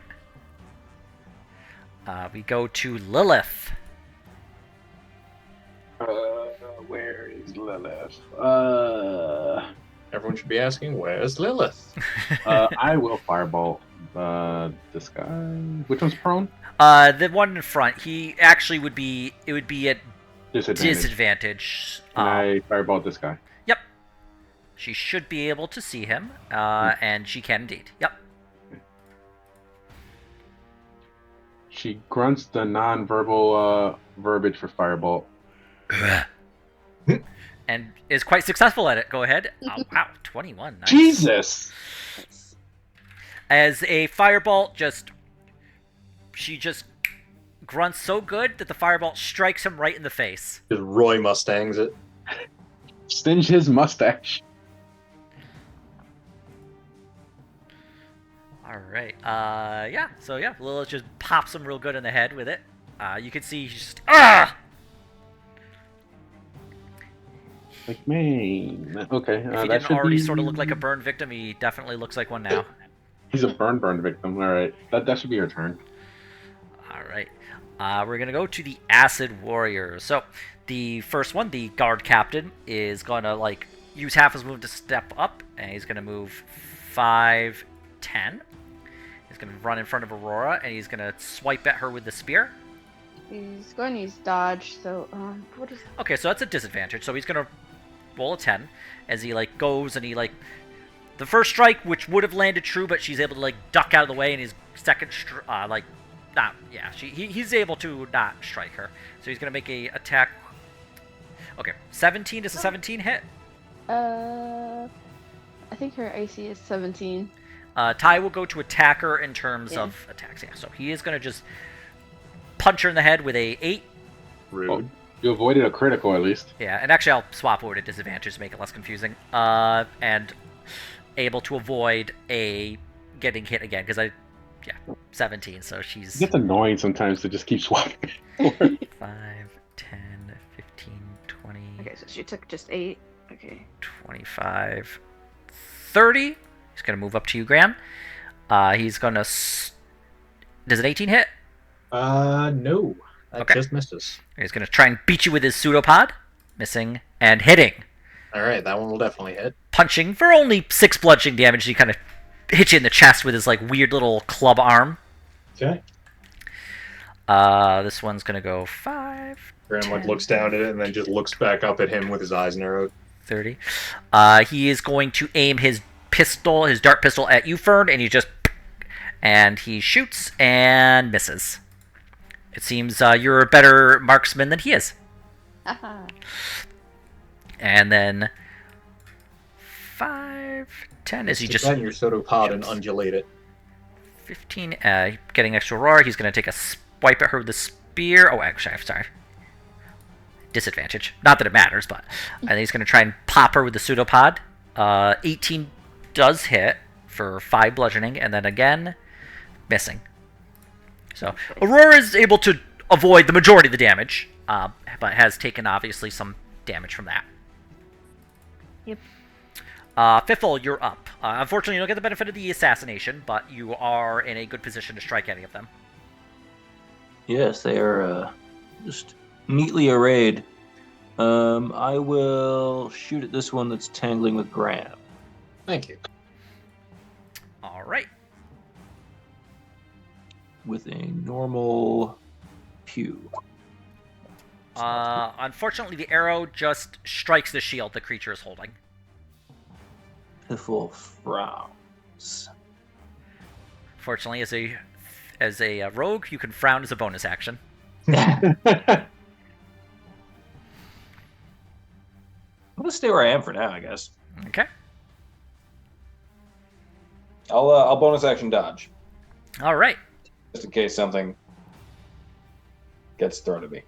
We go to Lilith. Where is Lilith? Everyone should be asking, where's Lilith? I will firebolt this guy. Which one's prone? The one in front. He actually would be. It would be at Disadvantage. disadvantage. Can I firebolt this guy? Yep. She should be able to see him, and she can indeed. Yep. She grunts the non-verbal verbiage for firebolt. And is quite successful at it. Go ahead. Oh, wow, 21. Nice. Jesus! Nice. As a firebolt she just grunts so good that the firebolt strikes him right in the face. Just Roy Mustangs it. Stinge his mustache. All right. Yeah. So yeah, Lilith just pops him real good in the head with it. You can see he's just Like, man. Okay. If he that didn't should already be... sort of look like a burn victim, he definitely looks like one now. He's a burn victim. Alright. That should be your turn. All right. We're gonna go to the Acid Warriors. So the first one, the guard captain, is gonna like use half his move to step up, and he's gonna move 5, 10. He's gonna run in front of Aurora, and he's gonna swipe at her with the spear. He's going to use dodge, so, what is... Okay, so that's a disadvantage. So he's gonna roll a 10 as he like goes and he like the first strike, which would have landed true, but she's able to like duck out of the way, and his second he's able to not strike her. So he's gonna make a attack. Okay, 17 is a 17 hit. I think her AC is 17. Ty will go to attacker in terms of attacks. Yeah, so he is gonna just punch her in the head with a 8. Rude. Oh, you avoided a critical at least. Yeah, and actually I'll swap over to disadvantage to make it less confusing. And able to avoid a getting hit again because 17. So It she's gets annoying sometimes to just keep swapping. 5, 10, 15, 20, Okay, so she took just 8. Okay. 25, 30. He's gonna move up to you, Graham. He's gonna. Does an 18 hit? No. That Okay. just misses. He's gonna try and beat you with his pseudopod, missing and hitting. All right, that one will definitely hit. Punching for only 6 bludgeoning damage. He kind of hits you in the chest with his like weird little club arm. Okay. This one's gonna go 5. Graham 10, looks down at it and then just looks back up at him with his eyes narrowed. 30. He is going to aim his dart pistol at you, Fern, and he shoots and misses. It seems you're a better marksman than he is. Haha. And then 5, 10 as he Take just that in your pseudopod and undulate it. 15. Getting extra roar. He's going to take a swipe at her with the spear. Oh, actually, I'm sorry. Disadvantage. Not that it matters, but I think he's going to try and pop her with the pseudopod. 18 does hit for 5 bludgeoning, and then again, missing. So Aurora is able to avoid the majority of the damage, but has taken obviously some damage from that. Yep. Fiffle, you're up. Unfortunately, you don't get the benefit of the assassination, but you are in a good position to strike any of them. Yes, they are just neatly arrayed. I will shoot at this one that's tangling with Graham. Thank you. All right. With a normal pew. Unfortunately, the arrow just strikes the shield the creature is holding. Piffle frowns. Fortunately, as a rogue, you can frown as a bonus action. I'm gonna stay where I am for now, I guess. Okay. I'll bonus action dodge All right. just in case something gets thrown at me.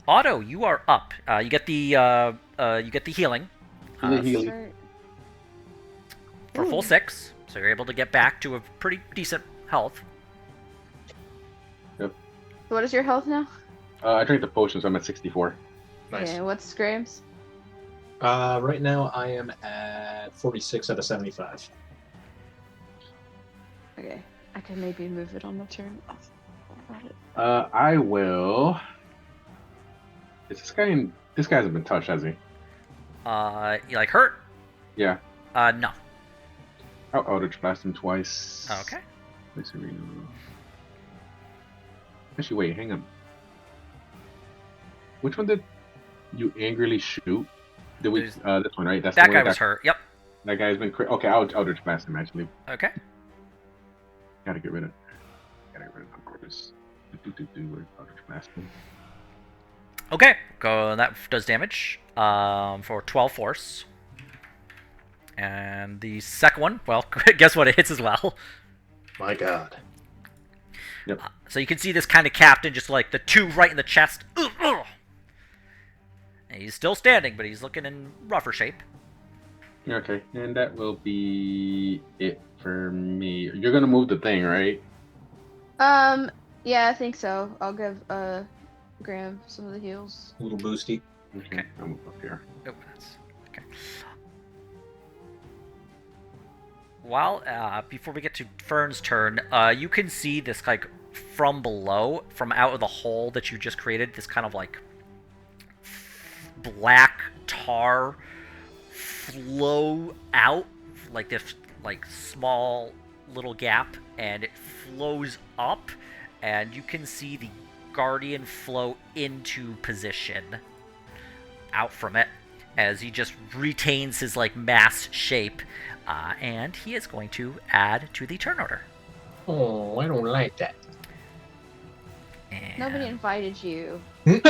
Otto, you are up. You get the healing. Healing. Start- For full 6, so you're able to get back to a pretty decent health. What is your health now? I drank the potion, so I'm at 64. Nice. Yeah, what's Graham's? Right now I am at 46 out of 75. Okay, I can maybe move it on the turn. Oh, got it. I will. Is this guy in? This guy hasn't been touched, has he? You like hurt? Yeah. No. Oh, Eldritch Blast him twice. Okay. Let's see. Actually, wait, hang on. Which one did you angrily shoot? Did we? This one, right? That's That the one guy was hurt. Yep. That guy's been. Okay, I'll Eldritch Blast him actually. Okay. Gotta get rid of this. Eldritch Blast him. Okay. Go. That does damage. For 12 force. And the second one, well, guess what? It hits as well. My God. Yep. So you can see this kind of captain just like the 2 right in the chest. Ugh, ugh. And he's still standing, but he's looking in rougher shape. Okay, and that will be it for me. You're gonna move the thing, right? Yeah, I think so. I'll give Graham some of the heals. A little boosty. Okay. I'll move up here. Oh, that's okay. While before we get to Fern's turn, you can see this like from below, from out of the hole that you just created, this kind of like black tar flow out like this like small little gap, and it flows up, and you can see the guardian flow into position out from it as he just retains his like mass shape, and he is going to add to the turn order. Oh, I don't like that. And Nobody invited you. You're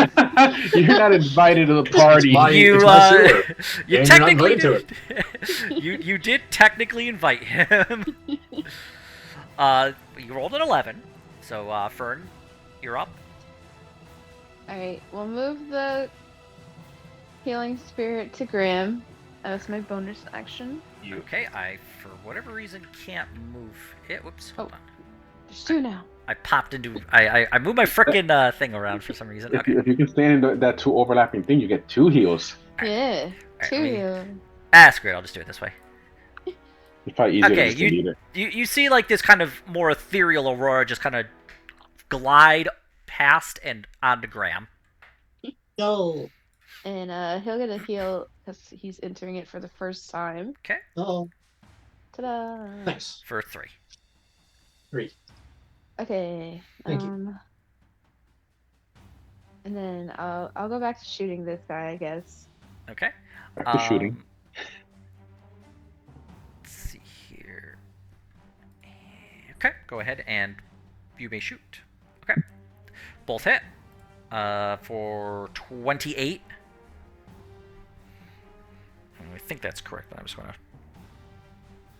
not invited to the party. My- you it's my sewer. you And you're not technically invited did, you did technically invite him. You rolled an 11, so Fern, you're up. Alright, we'll move the healing spirit to Graham. That's my bonus action. Okay, I, for whatever reason, can't move it. Whoops, hold Oh. on. There's 2 now. I popped into... I moved my frickin' thing around for some reason. Okay. If you can stand in that 2 overlapping thing, you get 2 heals. Alright. Yeah. Alright, 2 let me- heal. Screw it, I'll just do it this way. It's probably easier Okay, to just delete it. you see like this kind of more ethereal aurora just kind of glide past and onto Graham. No. And he'll get a heal because he's entering it for the first time. Okay, Oh. Ta-da! Nice. for 3. 3. Okay. Thank you. And then I'll go back to shooting this guy, I guess. Okay. Back to shooting. Let's see here. Okay, go ahead and you may shoot. Okay. Both hit. For 28. I think that's correct, but I'm just gonna...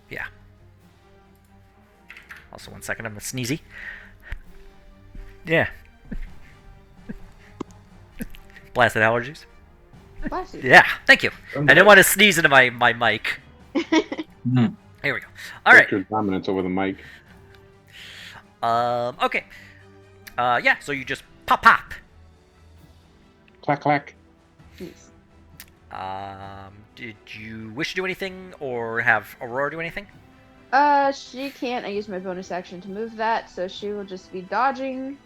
Yeah. Also, 1 second, I'm a sneezy. Yeah. Blasted allergies. Bless you. Yeah, thank you. I didn't want to sneeze into my mic. Mhm. Here we go. All right. Your dominance over the mic. Okay. Yeah. So you just pop. Clack, clack. Yes. Did you wish to do anything or have Aurora do anything? She can't. I use my bonus action to move that, so she will just be dodging.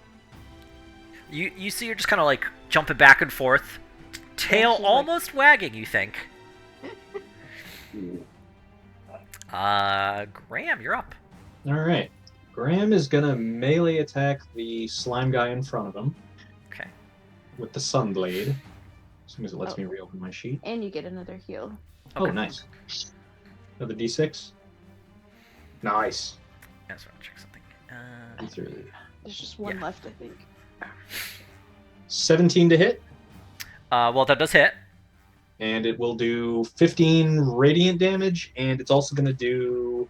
You see her just kind of like jumping back and forth, tail she's like- almost wagging. You think? Graham, you're up. All right. Graham is gonna melee attack the slime guy in front of him Okay. with the sunblade. As soon as it lets Oh. me reopen my sheet. And you get another heal. Oh, Okay. nice. Another D6. Nice. I just want to check something. D3. There's just one Yeah. left, I think. 17 to hit, Well, that does hit. and it will do 15 radiant damage, and it's also gonna do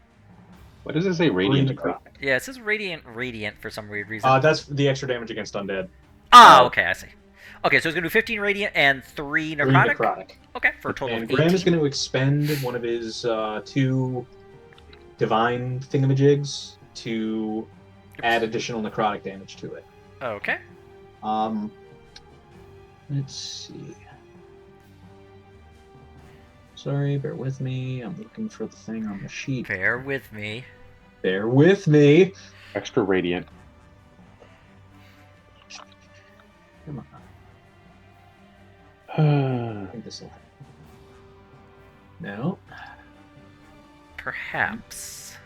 What does it say? 3 Radiant. necrotic. Yeah, it says radiant for some weird reason. That's the extra damage against undead. Okay, I see. Okay, so it's gonna do 15 radiant and 3 necrotic. 3 necrotic. Okay, for a total And of Graham is 18. going to expend one of his 2 divine thingamajigs to add additional necrotic damage to it. Okay. Let's see. Sorry, bear with me. I'm looking for the thing on the sheet. Bear with me. Bear with me. Extra radiant. Come on. I Hmm. think this will. No. Perhaps.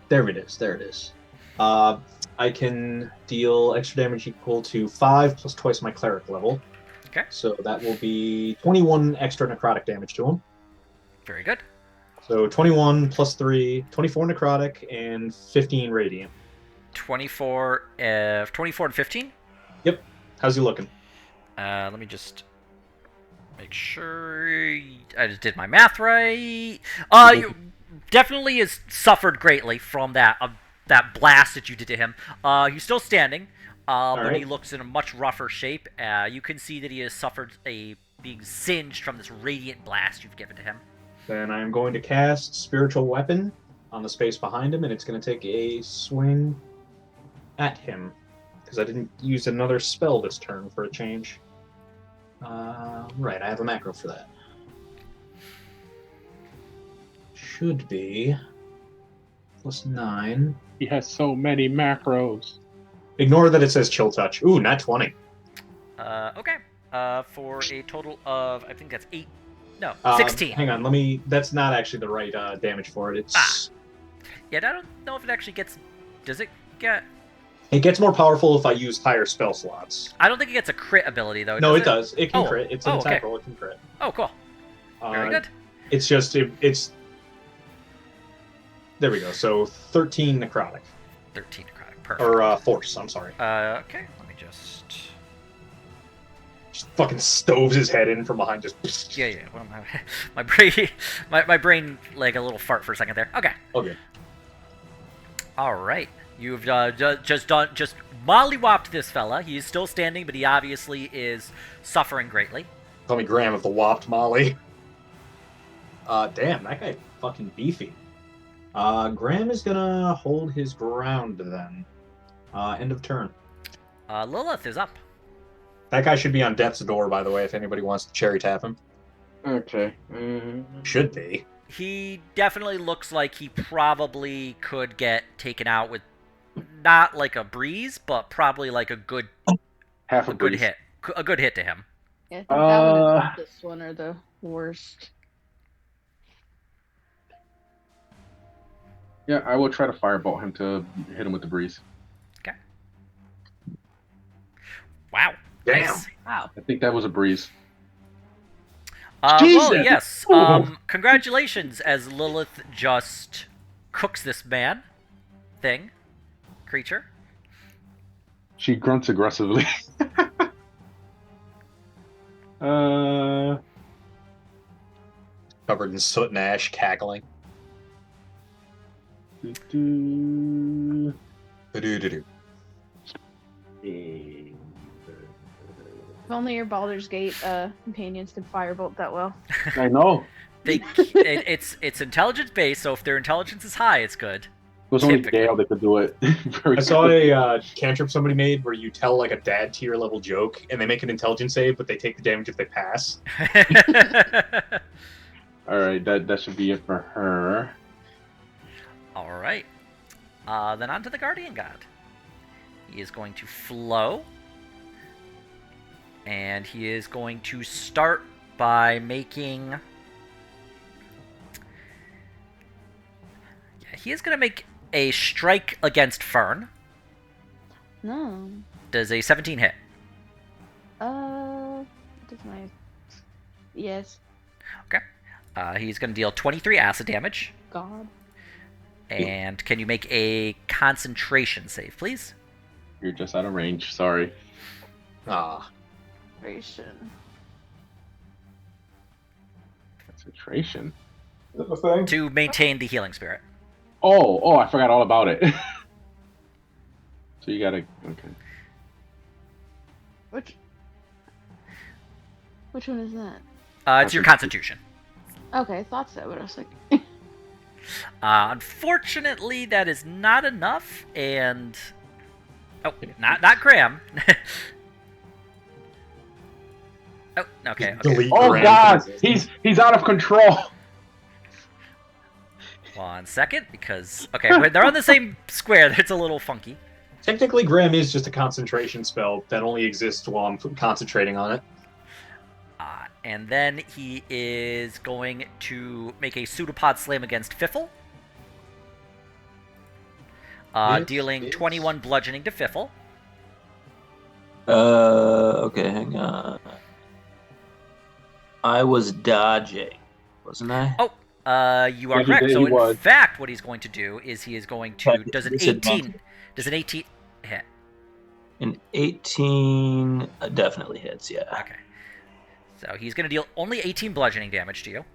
There it is. There it is. I can deal extra damage equal to 5 plus twice my cleric level. Okay. So that will be 21 extra necrotic damage to him. Very good. So 21 plus 3, 24 necrotic, and 15 radiant. 24 and 15. How's he looking? Let me just make sure I just did my math right. You definitely has suffered greatly from that blast that you did to him. He's still standing, but right. he looks in a much rougher shape. You can see that he has suffered being singed from this radiant blast you've given to him. Then I'm going to cast Spiritual Weapon on the space behind him, and it's going to take a swing at him. Because I didn't use another spell this turn for a change. Right, I have a macro for that. Should be plus 9. He has so many macros. Ignore that it says Chill Touch. Ooh, not 20. Okay. For a total of, I think that's 8. No, Uh, 16. Hang on, that's not actually the right damage for it. It's Yeah, I don't know if it actually gets. Does it get? It gets more powerful if I use higher spell slots. I don't think it gets a crit ability though. No, it does. It can Oh. crit. It's an Oh, attack okay. roll. It can crit. Oh, cool. Very good. It's just it's. There we go. So 13 necrotic 13 necrotic. Perfect. or force. I'm sorry. Okay. Let me just. Just fucking stoves his head in from behind. Just. Yeah. What am I? My brain. My brain like a little fart for a second there. Okay. Okay. All right. You've just mollywopped this fella. He is still standing, but he obviously is suffering greatly. Call me Graham of the Whopped Molly. Damn, that guy fucking beefy. Graham is gonna hold his ground then. End of turn. Lilith is up. That guy should be on death's door, by the way, if anybody wants to cherry tap him. Okay. Should be. He definitely looks like he probably could get taken out with not like a breeze, but probably like a good Half a good breeze. hit. A good hit to him. Yeah, I think that one and this one are the worst. Yeah, I will try to firebolt him to hit him with the breeze. Okay. Wow. Damn. Nice. Wow. I think that was a breeze. Well, Jesus! yes. Oh. Congratulations, as Lilith just cooks this creature. She grunts aggressively. Covered in soot and ash, cackling. do-do. Do-do-do-do. If only your Baldur's Gate companions could firebolt that well. I know. It's intelligence based, so if their intelligence is high, it's good. It was only Typically. Gale that could do it. Very I saw quickly. a cantrip somebody made where you tell like a dad tier level joke and they make an intelligence save, but they take the damage if they pass. All right, that should be it for her. All right. Then on to the Guardian God. He is going to flow. And he is going to start by making... Yeah, he is going to make a strike against Fern. No. Does a 17 hit? Does my... Yes. Okay. He's going to deal 23 acid damage. God. And can you make a concentration save, please? You're just out of range. Sorry. Concentration. Concentration. Is that the thing? To maintain the healing spirit. Oh, I forgot all about it. So you gotta. Okay. Which one is that? It's your constitution. Okay, I thought so, but I was like... Unfortunately, that is not enough, and... Oh, not Graham. Oh, okay. Delete Oh Graham God, from existence. he's out of control. 1 second, because... Okay, they're on the same square. It's a little funky. Technically, Graham is just a concentration spell that only exists while I'm concentrating on it. And then he is going to make a pseudopod slam against Fiffle. Yes, Dealing yes. 21 bludgeoning to Fiffle. Okay, hang on. I was dodging, wasn't I? Oh, you are Yeah, he correct. did, So he in was. fact, what he's going to do is he is going to... But Does an disadvantage. 18 hit? An 18 definitely hits, yeah. Okay. So he's going to deal only 18 bludgeoning damage to you. At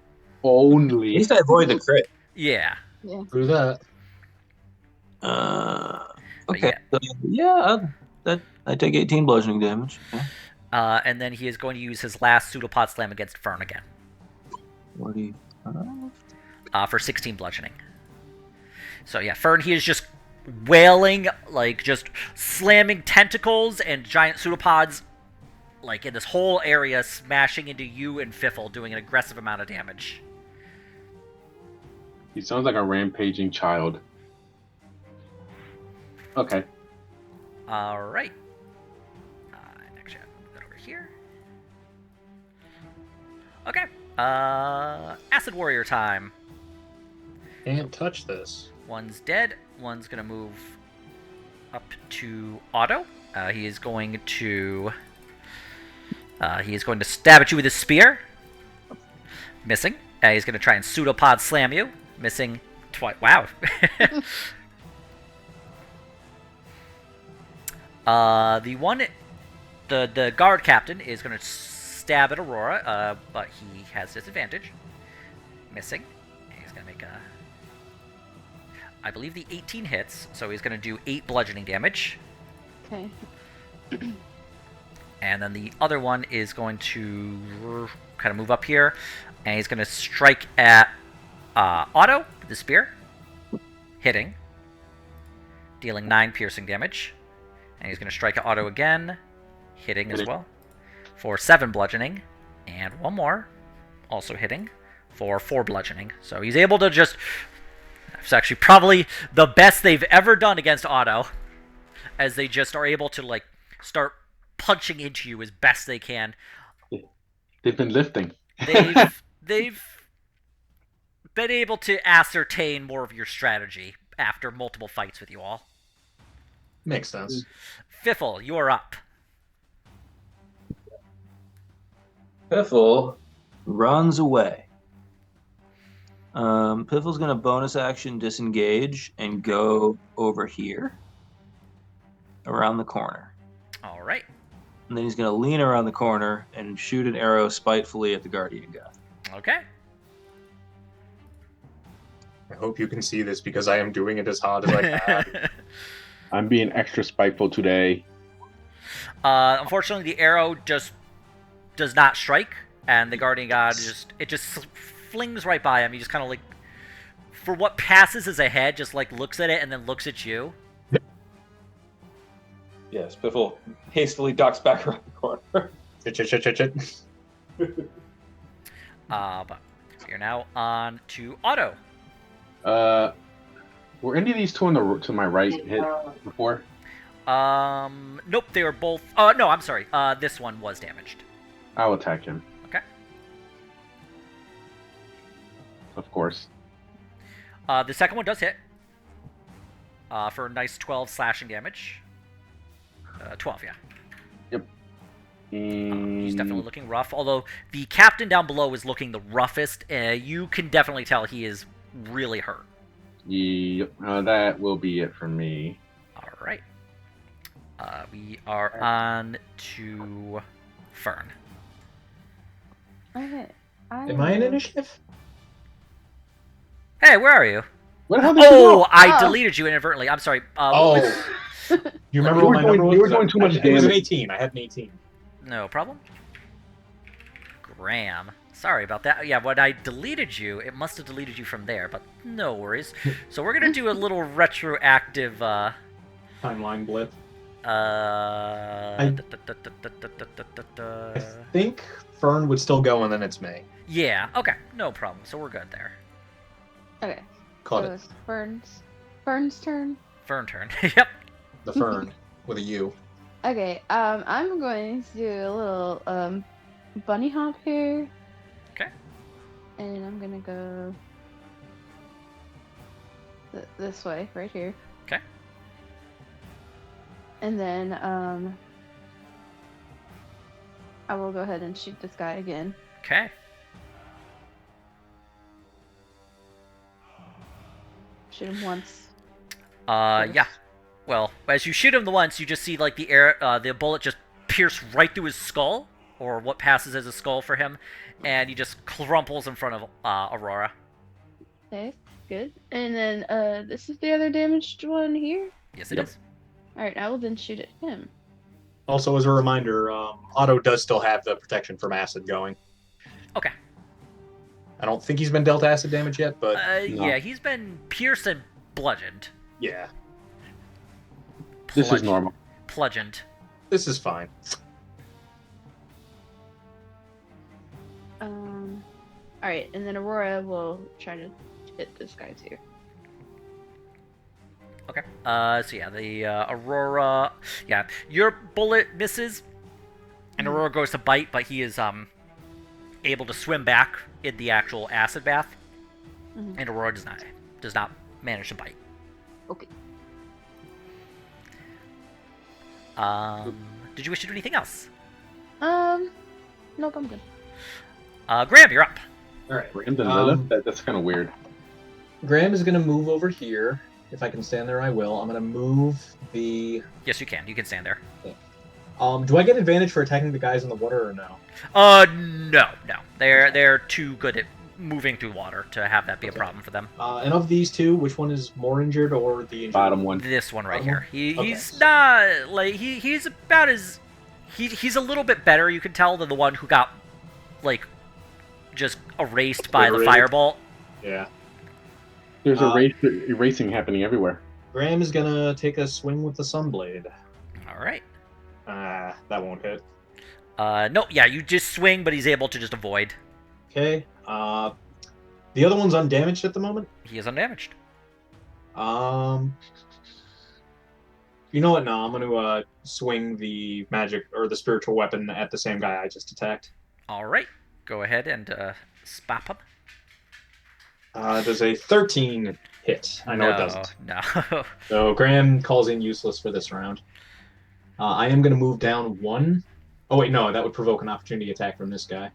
Only. least I avoid the crit. Yeah. Do that. Okay. So, yeah, I take 18 bludgeoning damage. Okay. And then he is going to use his last pseudopod slam against Fern again. 45. For 16 bludgeoning. So yeah, Fern, he is just wailing, like just slamming tentacles and giant pseudopods like in this whole area, smashing into you and Fiffle, doing an aggressive amount of damage. He sounds like a rampaging child. Okay. Alright. Actually, I'll move that over here. Okay. Acid Warrior time. Can't touch this. One's dead. One's gonna move up to Otto. He is going to stab at you with his spear. Missing. He's gonna try and pseudopod slam you. Missing twice. Wow. The guard captain is gonna stab at Aurora, but he has disadvantage. Missing. He's gonna make a... I believe the 18 hits, so he's going to do 8 bludgeoning damage. Okay. And then the other one is going to kind of move up here, and he's going to strike at Otto with the spear, hitting, dealing 9 piercing damage. And he's going to strike at Otto again, hitting as well, for 7 bludgeoning, and one more, also hitting, for 4 bludgeoning. So he's able to just... It's actually probably the best they've ever done against Otto, as they just are able to, like, start punching into you as best they can. They've been lifting. They've been able to ascertain more of your strategy after multiple fights with you all. Makes sense. Fiffle, you are up. Piffle runs away. Piffle's going to bonus action disengage and go over here, around the corner. All right. And then he's going to lean around the corner and shoot an arrow spitefully at the Guardian God. Okay. I hope you can see this because I am doing it as hard as I can. I'm being extra spiteful today. Unfortunately, the arrow just does not strike, and the Guardian God just flings right by him. He just kind of like, for what passes as a head, just like looks at it and then looks at you. Yes, Piffle hastily ducks back around the corner. Chit. But you're now on to Otto. Were any of these two to my right hit before? Nope, they were both. No, I'm sorry. This one was damaged. I'll attack him. Okay. Of course. The second one does hit. For a nice 12 slashing damage. 12, yeah. Yep. He's definitely looking rough. Although the captain down below is looking the roughest. You can definitely tell he is really hurt. Yep. That will be it for me. All right. We are on to Fern. Okay. Am I in initiative? Hey, where are you? What the hell did you Oh, do? I deleted you inadvertently. I'm sorry. You remember You what were my number doing- was? you were doing too much It was an damage. 18. I had an 18. No problem. Graham. Sorry about that. Yeah, when I deleted you, it must have deleted you from there, but no worries. So we're going to do a little retroactive... Timeline blip. I I think Fern would still go, and then it's me. Yeah, okay. No problem. So we're good there. Okay. Caught So it. it's Fern's turn. Fern turn. Yep. The Fern with a U. Okay. I'm going to do a little bunny hop here. Okay. And I'm gonna go this way, right here. Okay. And then I will go ahead and shoot this guy again. Okay. Shoot him once. Yeah. Well, as you shoot him the once, you just see like the bullet just pierce right through his skull, or what passes as a skull for him, and he just crumples in front of Aurora. Okay, good. And then this is the other damaged one here. Yes, it Yep. is. All right, I will then shoot at him. Also, as a reminder, Otto does still have the protection from acid going. Okay. I don't think he's been dealt acid damage yet, but Yeah, he's been pierced and bludgeoned. yeah, This is normal. Bludgeoned. this is fine. All right, and then Aurora will try to hit this guy too. Okay. So yeah, the Aurora. Yeah, your bullet misses, and Aurora goes to bite, but he is able to swim back in the actual acid bath, and Aurora does not manage to bite. Okay. Did you wish to do anything else? Nope, I'm good. Graham, you're up. All right. Brandon Lilith? That's kind of weird. Graham is going to move over here. If I can stand there, I will. I'm going to move the... Yes, you can. You can stand there. do I get advantage for attacking the guys in the water or no? No. They're too good at moving through water to have that be a problem for them. And of these two, which one is more injured or the injured? Bottom one. This one right Bottom here. Okay. He's not like he's about as he's a little bit better, you can tell, than the one who got, like, just erased by the Obliterated. firebolt. Yeah. There's Uh, erasing happening everywhere. Graham is gonna take a swing with the Sunblade. All right. That won't hit. No, yeah, you just swing, but he's able to just avoid. Okay. The other one's undamaged at the moment. He is undamaged. You know what? No, I'm gonna swing the magic or the spiritual weapon at the same guy I just attacked. All right. Go ahead and spap him. Does a 13 hit? I know no, it doesn't. No. So Graham calls in useless for this round. I am gonna move down 1. Oh wait, no, that would provoke an opportunity attack from this guy.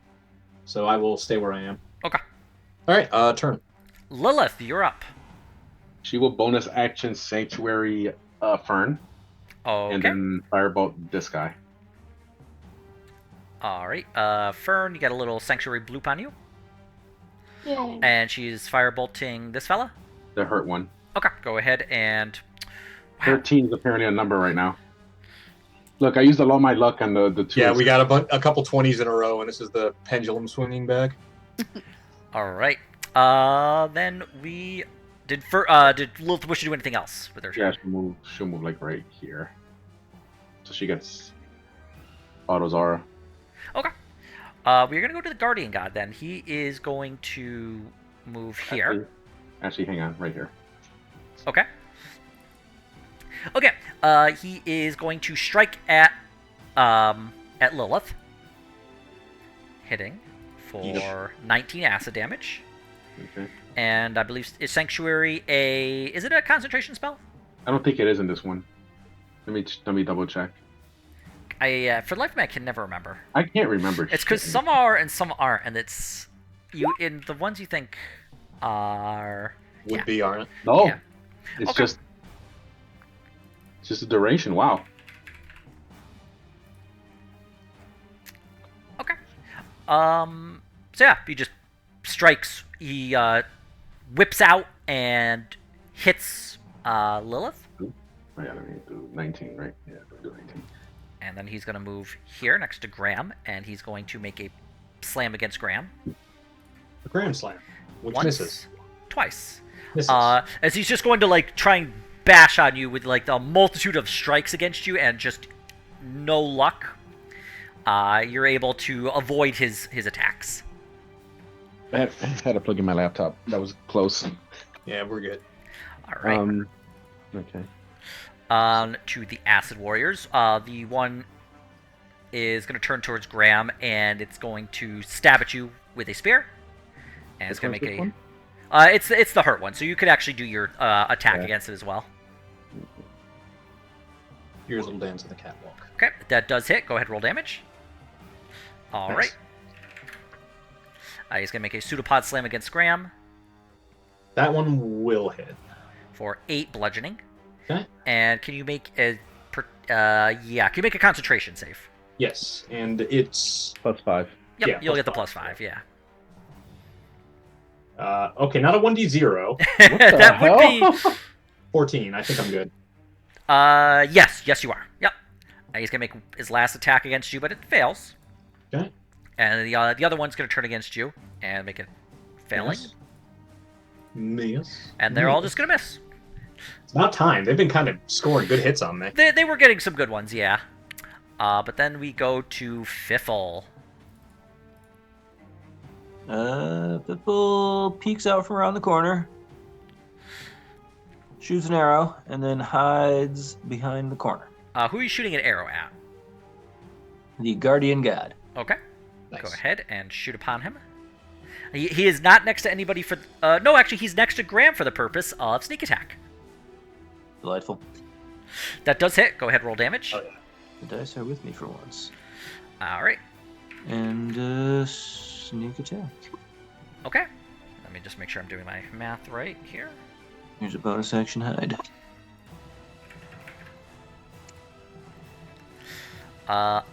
So I will stay where I am. Okay. All right. Turn. Lilith, you're up. She will bonus action Sanctuary Fern, Okay. and then Firebolt this guy. All right. Fern, you got a little sanctuary bloop on you, Yay. and she's firebolting this fella. The hurt one. Okay. Go ahead and. Wow. 13 is apparently a number right now. Look, I used all my luck on the two. Yeah, we got a couple 20s in a row, and this is the pendulum swinging back. All right. Then we did. Did Lilith wish to do anything else with her Yeah, turn? she'll move like right here. So she gets Auto Zara. Okay. We're gonna go to the Guardian God then. He is going to move here. Actually, hang on, right here. Okay. Okay. He is going to strike at Lilith, hitting for 19 acid damage. Okay. And I believe is Sanctuary is it a concentration spell? I don't think it is in this one. Let me double check. For the life of me, I can never remember. I can't remember. It's because some are and some aren't, and it's you in the ones you think are. Would be, aren't it? No, Yeah. it's Okay. just a duration. Wow. Okay. So yeah, he just strikes. He whips out and hits Lilith, Oh, yeah, let me do 19, right? Yeah, let me do 19. and then he's gonna move here next to Graham, and he's going to make a slam against Graham. A Graham Slam, which Once, misses. twice. Misses. As he's just going to like try and bash on you with like the multitude of strikes against you, and just no luck. You're able to avoid his attacks. I had to plug in my laptop. That was close. Yeah, we're good. All right. Okay. To the Acid Warriors. The one is going to turn towards Graham, and it's going to stab at you with a spear. And it's going to make One? it's the hurt one, so you could actually do your attack Yeah. against it as well. Here's a little dance on the catwalk. Okay, that does hit. Go ahead, roll damage. All Nice. right. He's going to make a pseudopod slam against Graham That one will hit. for 8 bludgeoning. Okay. And can you make can you make a concentration save? Yes, and it's +5. Yep, Yeah, you'll plus get the 5, +5, yeah. okay. Not a 1d0. That would be 14. I think I'm good. yes, you are. Yep. He's gonna make his last attack against you, but it fails. Okay. And the other one's gonna turn against you and make it failing. Yes. Miss. And they're all just gonna miss. It's about time. They've been kind of scoring good hits on me. They were getting some good ones, yeah. But then we go to Fiffle. Pipple peeks out from around the corner, shoots an arrow, and then hides behind the corner. Who are you shooting an arrow at? The Guardian God. Okay. Nice. Go ahead and shoot upon him. He is not next to anybody for... no, actually, he's next to Graham for the purpose of sneak attack. Delightful. That does hit. Go ahead, roll damage. Oh, yeah. The dice are with me for once. All right. And sneak attack. Okay. Let me just make sure I'm doing my math right here. Here's a bonus action hide.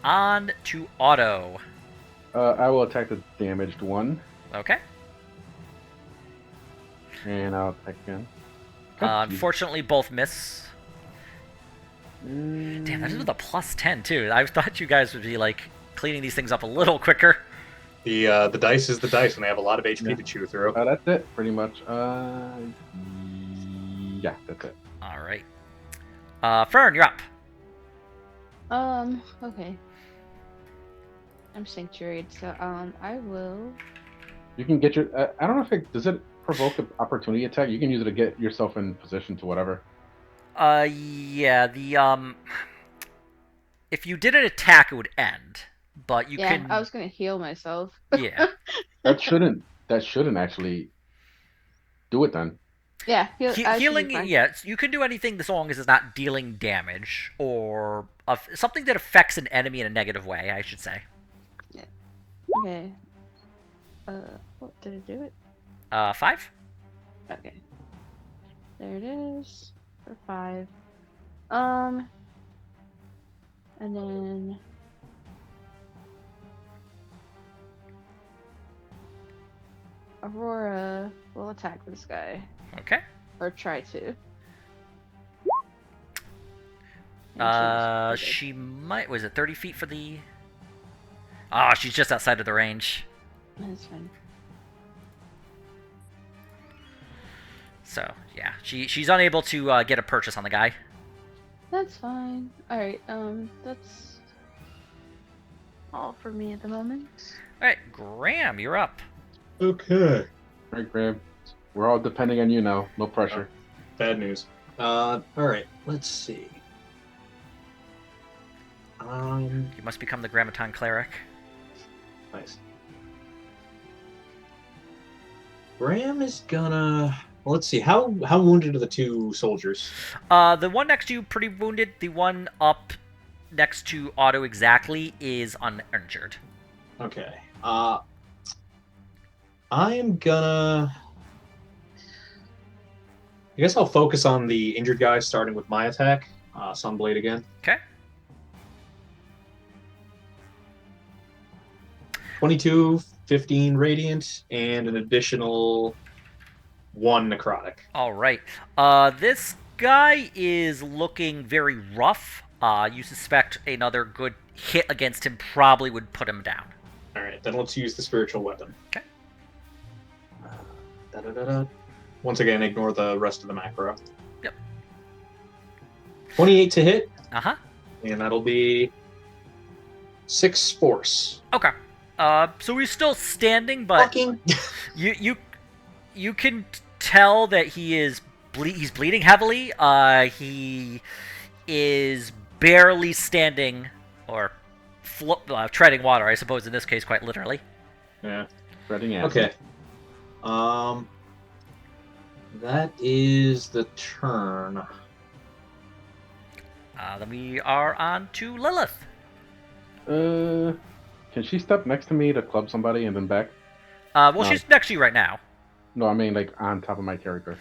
On to Otto. I will attack the damaged one, Okay. and I'll attack again. Unfortunately, both miss. Damn, that is with a +10 too. I thought you guys would be like cleaning these things up a little quicker. The dice is the dice, and they have a lot of HP Yeah. to chew through. That's it, pretty much. Yeah, that's it. All right. Fern, you're up. Okay. I'm sanctuaried, so I will. You can get your. I don't know if it does it provoke an opportunity attack. You can use it to get yourself in position to whatever. Yeah, if you did an attack, it would end, but you Yeah, can. I was gonna heal myself. Yeah. That shouldn't actually do it then. Yeah, I should be Healing, fine. yeah, you can do anything as long as it's not dealing damage or something that affects an enemy in a negative way, I should say. Okay. What did it do it? 5? Okay. There it is for 5. And then Aurora will attack this guy, Okay. or try to. She might. Was it 30 feet for the? Ah, she's just outside of the range. That's fine. So yeah, she's unable to get a purchase on the guy. That's fine. All right. That's all for me at the moment. All right, Graham, you're up. Okay. All right, Graham. We're all depending on you now. No pressure. Bad news. All right. Let's see. You must become the Grammaton cleric. Nice. Graham is gonna. Well, let's see. How wounded are the two soldiers? The one next to you pretty wounded. The one up next to Otto exactly is uninjured. Okay. I am gonna. I guess I'll focus on the injured guy, starting with my attack. Sunblade again. Okay. 22, 15 radiant, and an additional 1 necrotic. All right. This guy is looking very rough. You suspect another good hit against him probably would put him down. All right, then let's use the spiritual weapon. Okay. Da-da-da-da. Once again, ignore the rest of the macro. Yep. 28 to hit, Uh-huh. and that'll be 6 force. Okay. So he's still standing, but Fucking. you can tell that he's bleeding heavily. He is barely standing or treading water, I suppose in this case, quite literally. Yeah. Spreading acid. Okay. That is the turn. Then we are on to Lilith. Can she step next to me to club somebody and then back? Well, she's next to you right now. No, I mean like on top of my character.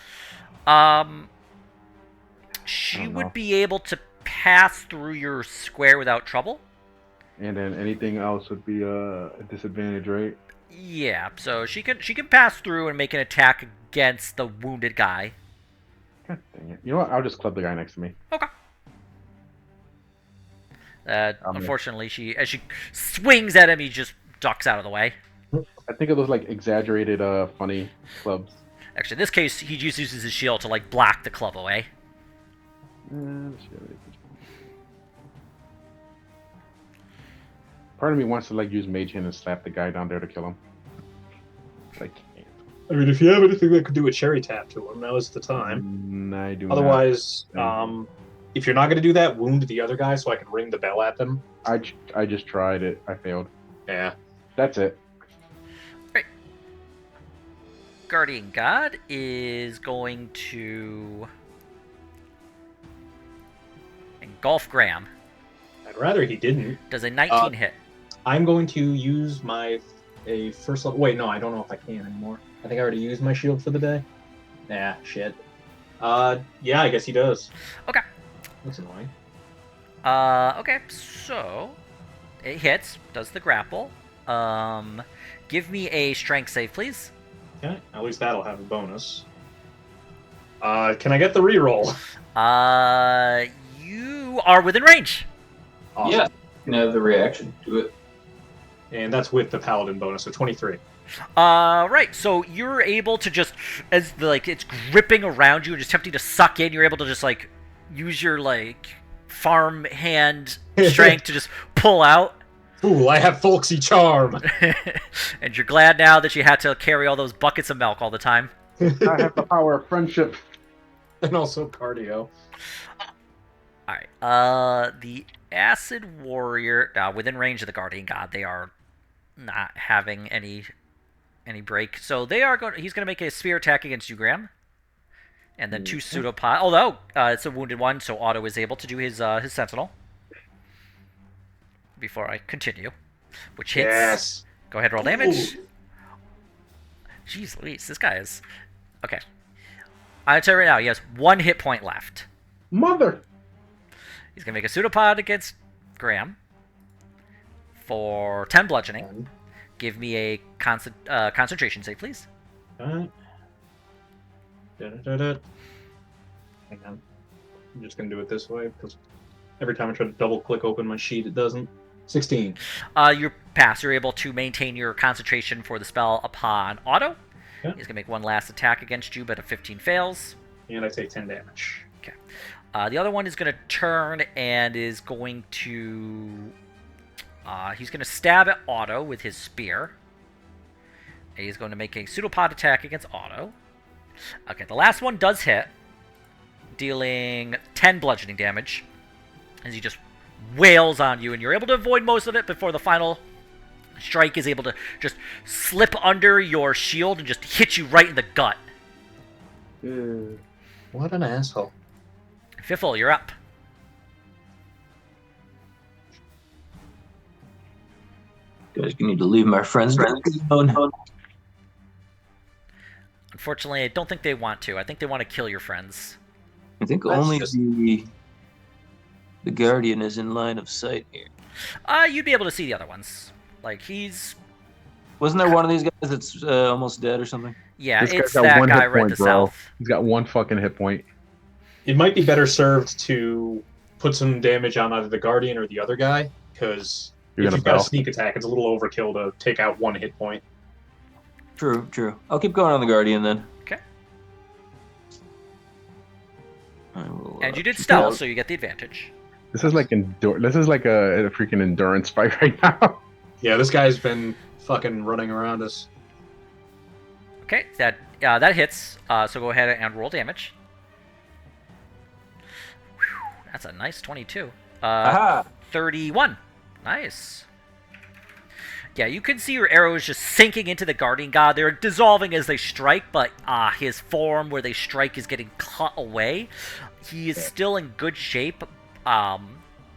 She don't would know. be able to pass through your square without trouble. And then anything else would be a disadvantage, right? Yeah, so she can pass through and make an attack against the wounded guy. God dang it. You know what? I'll just club the guy next to me. Okay. Unfortunately, as she swings at him, he just ducks out of the way. I think of those like exaggerated, funny clubs. Actually, in this case, he just uses his shield to like block the club away. Part of me wants to like use Mage Hand and slap the guy down there to kill him. But I can't. I mean, if you have anything that could do a cherry tap to him, now is the time. I do Otherwise, not. if you're not going to do that, wound the other guy so I can ring the bell at them. I just tried it. I failed. Yeah. That's it. Guardian God is going to engulf Graham. I'd rather he didn't. Does a 19 hit? I'm going to use a first level. Wait, no, I don't know if I can anymore. I think I already used my shield for the day. Nah, shit. Yeah, I guess he does. Okay. That's annoying. Okay, so it hits, does the grapple. Give me a strength save, please. Okay, at least that'll have a bonus. Can I get the reroll? You are within range. Awesome. Yeah, you can have the reaction to it. And that's with the paladin bonus, so 23. Right. So you're able to just, as like it's gripping around you and just attempting to suck in, you're able to just like use your like farm hand strength to just pull out. Ooh, I have folksy charm. And you're glad now that you had to carry all those buckets of milk all the time. I have the power of friendship. And also cardio. All right. The acid warrior within range of the guardian god. They are not having any break. So they are going. He's going to make a spear attack against you, Graham. And then 2 pseudopod. Although it's a wounded one, so Otto is able to do his sentinel. Before I continue, which hits. Yes. Go ahead, roll damage. Ooh. Jeez Louise, this guy is... Okay. I'll tell you right now, he has 1 hit point left. Mother! He's going to make a pseudopod against Graham for 10 bludgeoning. Give me a concentration save, please. Alright. Da-da-da-da. Hang on. I'm just going to do it this way, because every time I try to double-click open my sheet, it doesn't. 16. Your pass, you're able to maintain your concentration for the spell upon Otto. Yeah. He's going to make one last attack against you, but a 15 fails. And I take 10 damage. Okay. The other one is going to turn and is going to... he's going to stab at Otto with his spear. And he's going to make a pseudopod attack against Otto. Okay, the last one does hit, dealing 10 bludgeoning damage. As he just wails on you, and you're able to avoid most of it before the final strike is able to just slip under your shield and just hit you right in the gut. What an asshole. Fiffle, you're up. You guys need to leave my friends alone. Unfortunately, I don't think they want to. I think they want to kill your friends. I think That's only just- the Guardian is in line of sight here. You'd be able to see the other ones. Like, he's... Wasn't there one of these guys that's almost dead or something? Yeah, This guy's it's got that 1 guy hit right point, to the bro. south. He's got 1 fucking hit point. It might be better served to put some damage on either the Guardian or the other guy, because You're if gonna you've got a bell. sneak attack, it's a little overkill to take out 1 hit point. True. I'll keep going on the Guardian then. Okay. I will, And you did keep stealth, going. so you get the advantage. This is like This is like a freaking endurance fight right now. Yeah, this guy's been fucking running around us. Okay, that hits. So go ahead and roll damage. Whew, that's a nice 22. Aha! 31. Nice. Yeah, you can see your arrows just sinking into the Guardian God. They're dissolving as they strike, but his form where they strike is getting cut away. He is still in good shape, I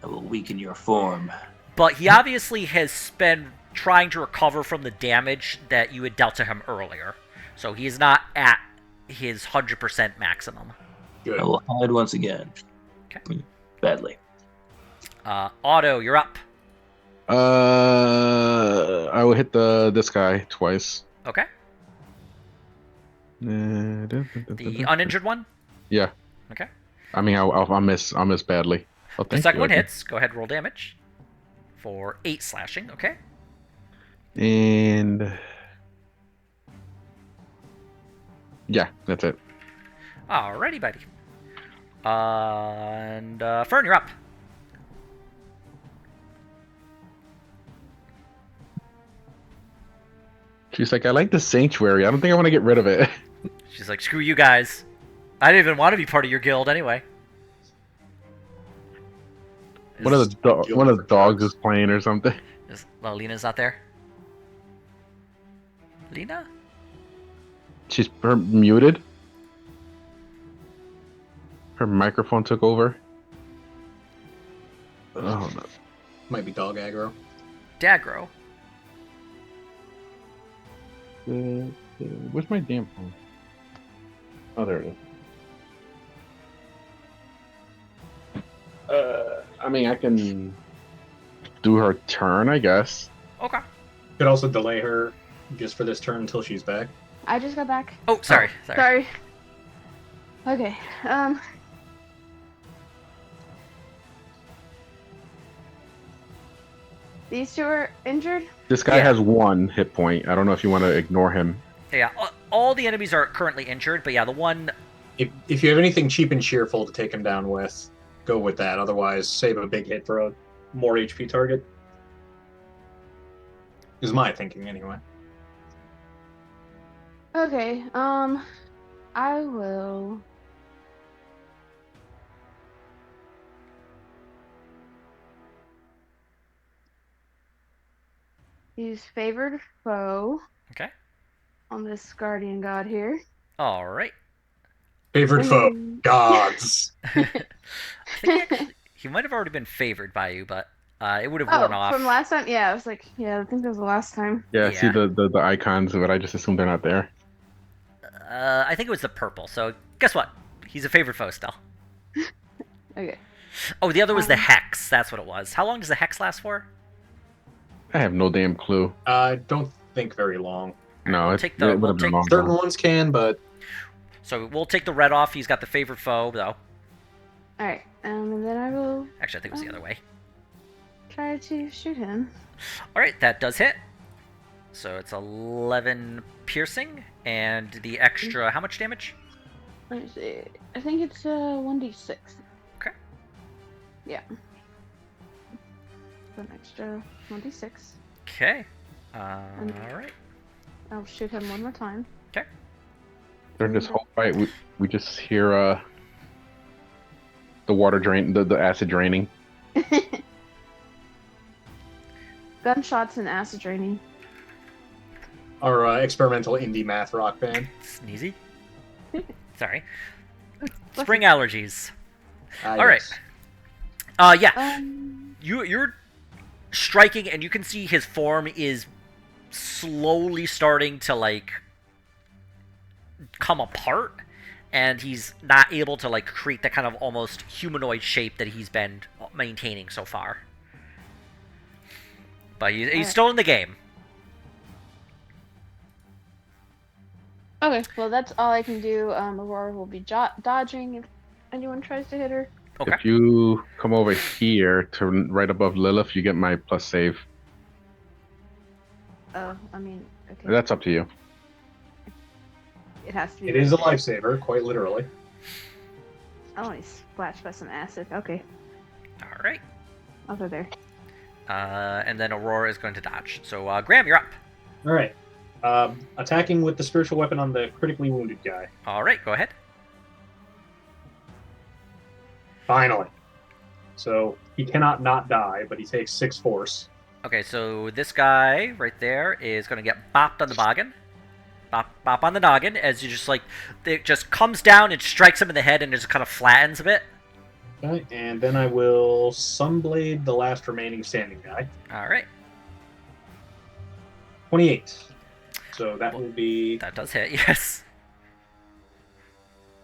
will weaken your form. but he obviously has been trying to recover from the damage that you had dealt to him earlier. So he is not at his 100% maximum. Good. I will hide once again. Okay. Badly. Otto, you're up. I will hit this guy twice. Okay. The uninjured one? Yeah. Okay. I mean, I'll miss badly. Oh, The thank second you, one okay. hits. Go ahead, roll damage. For 8 slashing, okay? And yeah, that's it. Alrighty, buddy. And Fern, you're up. She's like, I like the sanctuary. I don't think I want to get rid of it. She's like, screw you guys. I didn't even want to be part of your guild anyway. One of the dogs is playing or something. Lena's not there? Lena? She's muted. Her microphone took over. Oh no. Might be dog aggro. Dagro. Where's my damn phone? Oh, there it is. I mean, I can do her turn, I guess. Okay. Could also delay her just for this turn until she's back. I just got back. Oh, sorry. Sorry. Okay. These two are injured? This guy Yeah. has 1 hit point. I don't know if you want to ignore him. Yeah, all the enemies are currently injured, but yeah, the one. If you have anything cheap and cheerful to take him down with, go with that. Otherwise, save a big hit for a more HP target. Is my thinking anyway. Okay, I will. Use favored foe Okay. on this guardian god here. All right. Favorite And foe, then- gods. I think he might have already been favored by you, but it would have worn Oh, off. from last time? Yeah, I was like, yeah, I think that was the last time. Yeah, I see Yeah. the icons, but I just assume they're not there. I think it was the purple. So guess what? He's a favored foe still. Okay. Oh, the other was the Um, hex. That's what it was. How long does the hex last for? I have no damn clue. I don't think very long. No, we'll it, take the- it would we'll have been take long Certain gone. ones can, but So we'll take the red off. He's got the favored foe, though. Alright, and then I will Actually, I think it was the other way. try to shoot him. All right, that does hit. So it's 11 piercing, and the extra, how much damage? Let me see. I think it's 1d6. Okay. Yeah. So an extra 1d6. Okay. All And- right. I'll shoot him one more time. During this whole fight, we just hear the water drain, the acid draining. Gunshots and acid draining. our experimental indie math rock band. Sneezy. Sorry. Bless Spring allergies. Ah, All right. yes. Yeah. You're striking, and you can see his form is slowly starting to like come apart, and he's not able to like create the kind of almost humanoid shape that he's been maintaining so far. But he's Alright. still in the game. Okay, well that's all I can do. Aurora will be dodging if anyone tries to hit her. Okay. If you come over here to right above Lilith, you get my plus save. Oh, I mean, okay. That's up to you. It has to be. It is a right there. lifesaver, quite literally. Oh, he's splashed by some acid. Okay, All right. I'll go there. And then Aurora is going to dodge. So Graham, you're up. All right. Attacking with the spiritual weapon on the critically wounded guy. All right, go ahead. Finally. So he cannot not die, but he takes 6 force. Okay, so this guy right there is going to get bopped on the noggin. Bop on the noggin as you just like, it just comes down and strikes him in the head and just kind of flattens a bit. Okay, and then I will Sunblade the last remaining standing guy. All right, 28. So that will be... that does hit, yes.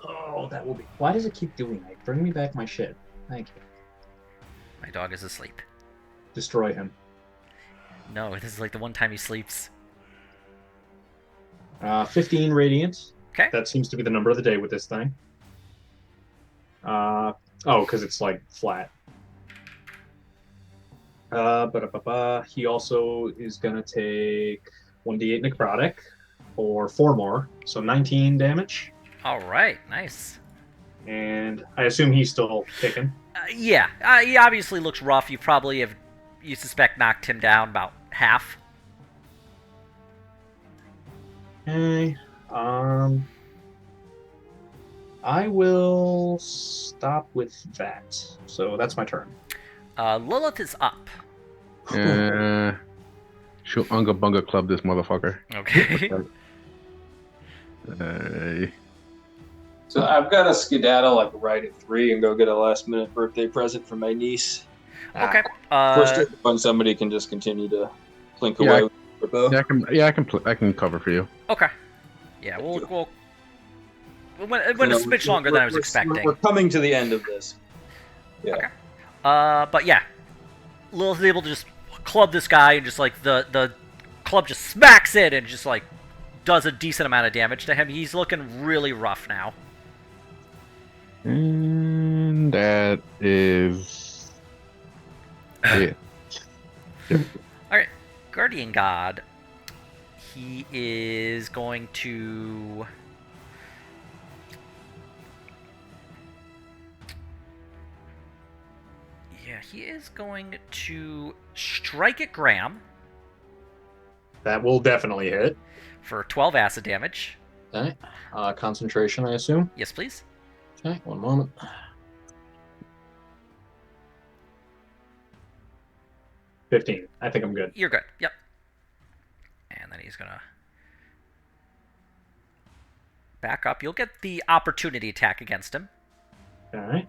Oh, that will be... Why does it keep doing that? Bring me back my shit. Thank you. My dog is asleep. Destroy him. No, this is like the one time he sleeps. 15 radiant. Okay. That seems to be the number of the day with this thing. Oh, because it's like flat. He also is gonna take 1d8 necrotic for 4 more, so 19 damage. All right, nice. And I assume he's still kicking. Yeah, he obviously looks rough. You probably have, you suspect, knocked him down about half. Okay. I will stop with that. So that's my turn. Lilith is up. She'll Unga Bunga Club this motherfucker. Okay. So I've got to skedaddle like right at 3 and go get a last minute birthday present for my niece. Okay. First, when somebody can just continue to clink Yeah, away with the bow. I can cover for you. Okay. Yeah, we'll it went a smidge longer than I was expecting. We're coming to the end of this. Yeah. Okay. But yeah, Lilith's able to just club this guy and just like the club just smacks it and just like does a decent amount of damage to him. He's looking really rough now. And that is it. Alright, Guardian God. He is going to. Yeah, he is going to strike at Graham That will definitely hit. for 12 acid damage. Okay. Concentration, I assume. Yes, please. Okay, one moment. $15. I think I'm good. You're good. Yep. And then he's gonna back up. You'll get the opportunity attack against him. All right.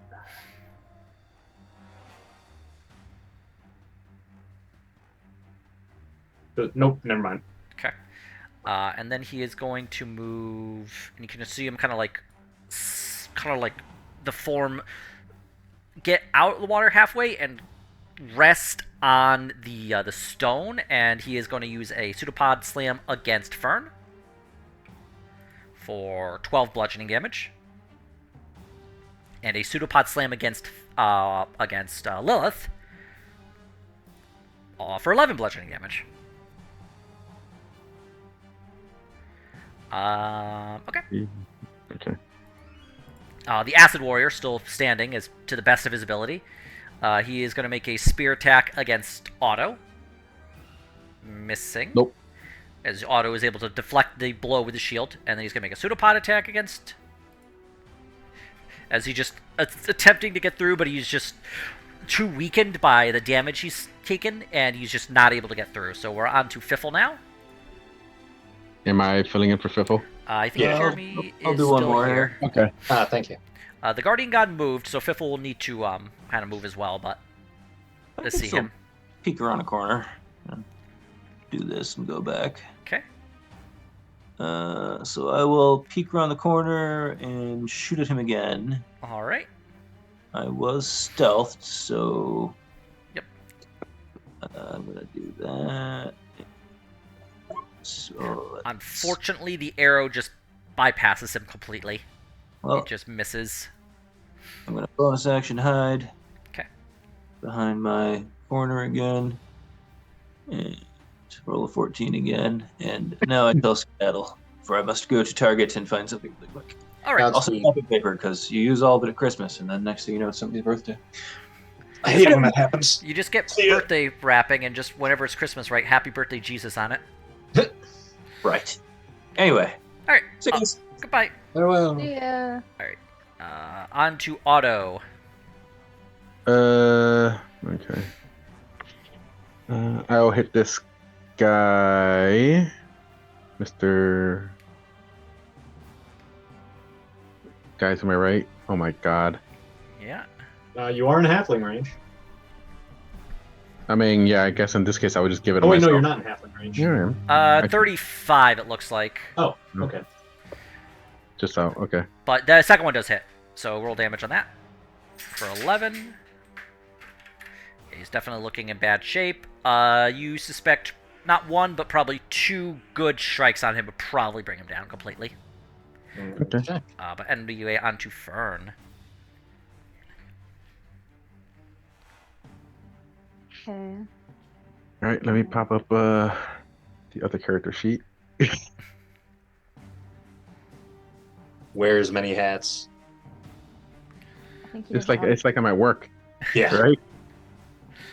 Nope, never mind. Okay. And then he is going to move, and you can see him kind of like the form get out of the water halfway and rest on the stone, and he is going to use a pseudopod slam against Fern for 12 bludgeoning damage, and a pseudopod slam against Lilith for 11 bludgeoning damage. Okay. Okay. The Acid Warrior still standing as to the best of his ability. He is going to make a spear attack against Otto. Missing. Nope. As Otto is able to deflect the blow with the shield. And then he's going to make a pseudopod attack against... As he just... attempting to get through, but he's just too weakened by the damage he's taken. And he's just not able to get through. So we're on to Fiffle now. Am I filling in for Fiffle? I think Yeah. Jeremy I'll is do one still more here. Okay. Thank you. The Guardian God moved, so Fiffle will need to kind of move as well, but let's see him. Peek around a corner. Do this and go back. Okay. So I will peek around the corner and shoot at him again. All right. I was stealthed, so. Yep. I'm gonna do that. So Unfortunately, the arrow just bypasses him completely. well, It just misses. I'm gonna bonus action hide. Okay. Behind my corner again. And roll a 14 again. And now I tell skedaddle, for I must go to target and find something really quick. All right. That's Also, sweet. topic paper, because you use all of it at Christmas, and then next thing you know, it's somebody's birthday. I hate it when that happens. You just get See ya. birthday wrapping, and just whenever it's Christmas, write "Happy Birthday, Jesus" on it. Right. Anyway. All right. See you guys. Goodbye. Farewell. Yeah. On to Otto. Okay. I'll hit this guy, Mr. Guy to my right. Oh my god. Yeah. You are in halfling range. I mean, yeah, I guess in this case I would just give it Oh to wait, no, myself. you're not in halfling range. Yeah, I am. 35. It looks like, Oh, okay. Just out. Okay. but the second one does hit. So roll damage on that for 11. He's definitely looking in bad shape. You suspect not one, but probably 2 good strikes on him would probably bring him down completely. Okay. But anyway, on to Fern. Okay. All right. Let me pop up the other character sheet. Wears many hats. I think It's like I'm at work, Yeah. right?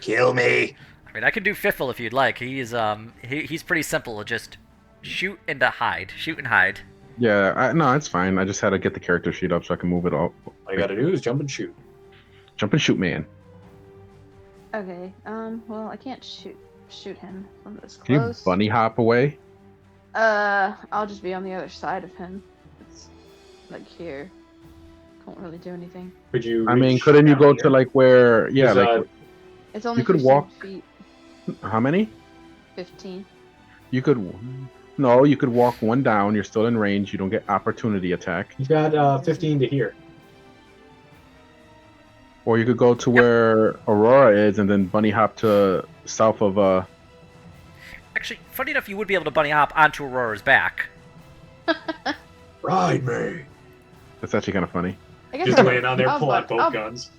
Kill me. I mean, I can do Fiffle if you'd like. He's pretty simple. Just shoot and hide. Shoot and hide. Yeah. No, it's fine. I just had to get the character sheet up so I can move it all. All you gotta do is jump and shoot. Jump and shoot, man. Okay. Well, I can't shoot him from this Can you close. bunny hop away? I'll just be on the other side of him. It's like here. Can't really do anything. Could you? I mean, reach couldn't you down go here? to like where? Yeah, There's, like It's only could 15 walk- feet. how many? 15. You could. No, you could walk one down. You're still in range. You don't get opportunity attack. You've got 15 to here. Or you could go to where Aurora is and then bunny hop to south of Actually, funny enough, you would be able to bunny hop onto Aurora's back. Ride me. That's actually kind of funny. I guess Just laying on there, I'll pull out bun- both I'll- guns.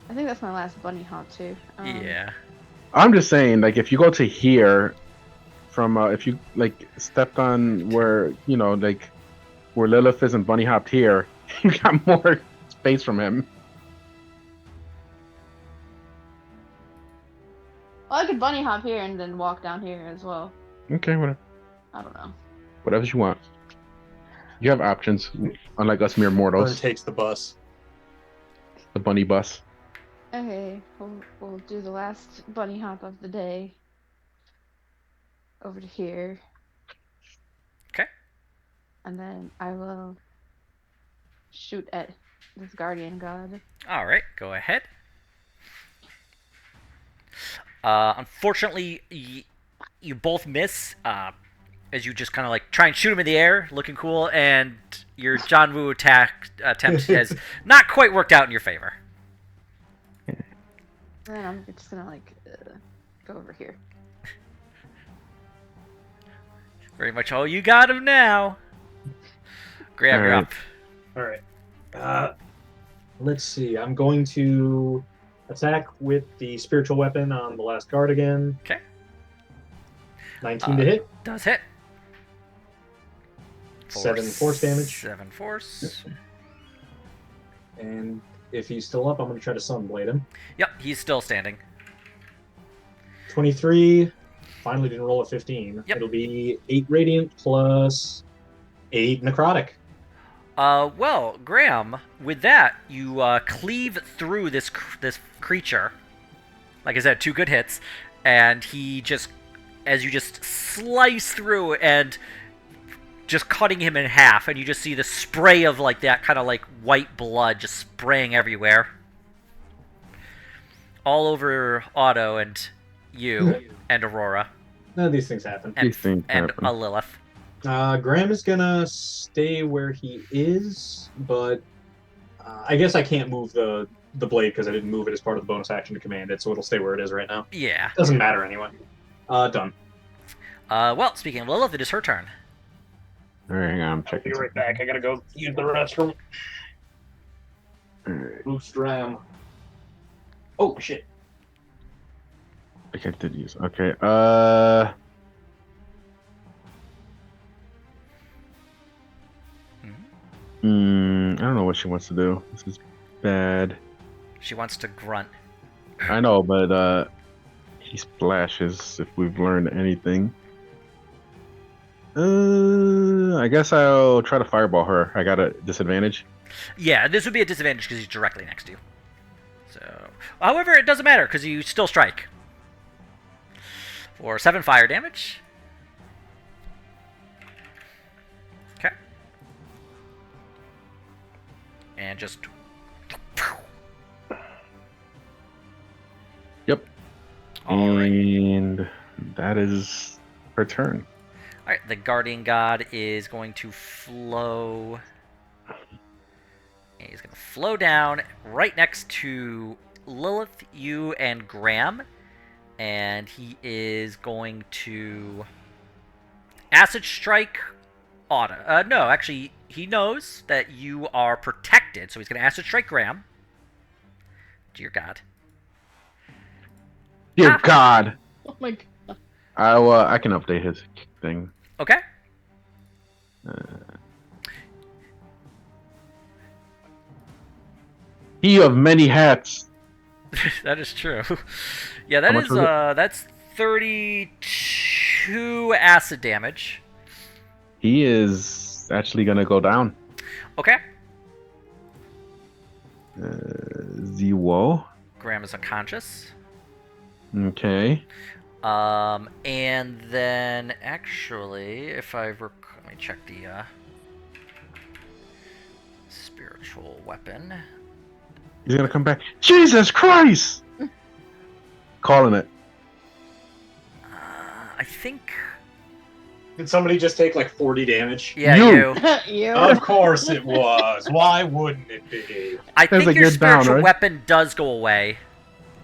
I think that's my last bunny hop too. Yeah. I'm just saying, like, if you go to here, from if you like stepped on where like where Lilith is and bunny hopped here, you got more space from him. Well, I could bunny hop here and then walk down here as well. Okay, whatever. I don't know. Whatever you want. You have options, unlike us mere Or mortals. takes the bus. The bunny bus. Okay, we'll do the last bunny hop of the day. Over to here. Okay. And then I will shoot at this guardian god. All right, go ahead. Unfortunately, you both miss as you just kind of like try and shoot him in the air, looking cool, and your John Woo attempt has not quite worked out in your favor. Then I'm just gonna like go over here. Very much, oh, you got him now. Grab her Alright. up. All right. Let's see. I'm going to attack with the spiritual weapon on the last guard again. Okay. 19 to hit. Does hit. 7 force damage. 7 force. And if he's still up, I'm going to try to sunblade him. Yep, he's still standing. 23. Finally didn't roll a 15. Yep. It'll be 8 radiant plus 8 necrotic. Well, Graham, with that, you cleave through this creature. Like I said, 2 good hits, and he just, as you just slice through and just cutting him in half, and you just see the spray of like that kind of like white blood just spraying everywhere, all over Otto and you and Aurora No, these things happen. and These things happen. Lilith. Graham is going to stay where he is, but I guess I can't move the blade because I didn't move it as part of the bonus action to command it, so it'll stay where it is right now. Yeah. Doesn't matter anyway. Done. Well, speaking of Lilith, it is her turn. All right, hang on, I'm I'll checking. be right back. I gotta go use the restroom. Alright, Boost ram. Oh, shit. I think I did use. Okay. I don't know what she wants to do. This is bad. She wants to grunt. I know, but he splashes. If we've learned anything. I guess I'll try to fireball her. I got a disadvantage. Yeah, this would be a disadvantage because he's directly next to you. So, however, it doesn't matter because you still strike. For 7 fire damage. Okay. And just... Yep. Alright. And that is her turn. Alright, the Guardian God is going to flow... He's going to flow down right next to Lilith, you, and Graham. And he is going to Acid Strike Otto. No, actually, he knows that you are protected, so he's going to Acid Strike Graham. Dear God. Dear God. Oh my god. I can update his thing. Okay. He of many hats. That is true. Yeah, that How much is was it? that's 32 acid damage. He is actually gonna go down. Okay. Zwo. Graham is unconscious. Okay. And then actually, if let me check the spiritual weapon. He's gonna come back. Jesus Christ! Calling it. I think. Did somebody just take like 40 damage? Yeah, You. You. Of course it was. Why wouldn't it be? I There's think a your good down, spiritual right? weapon does go away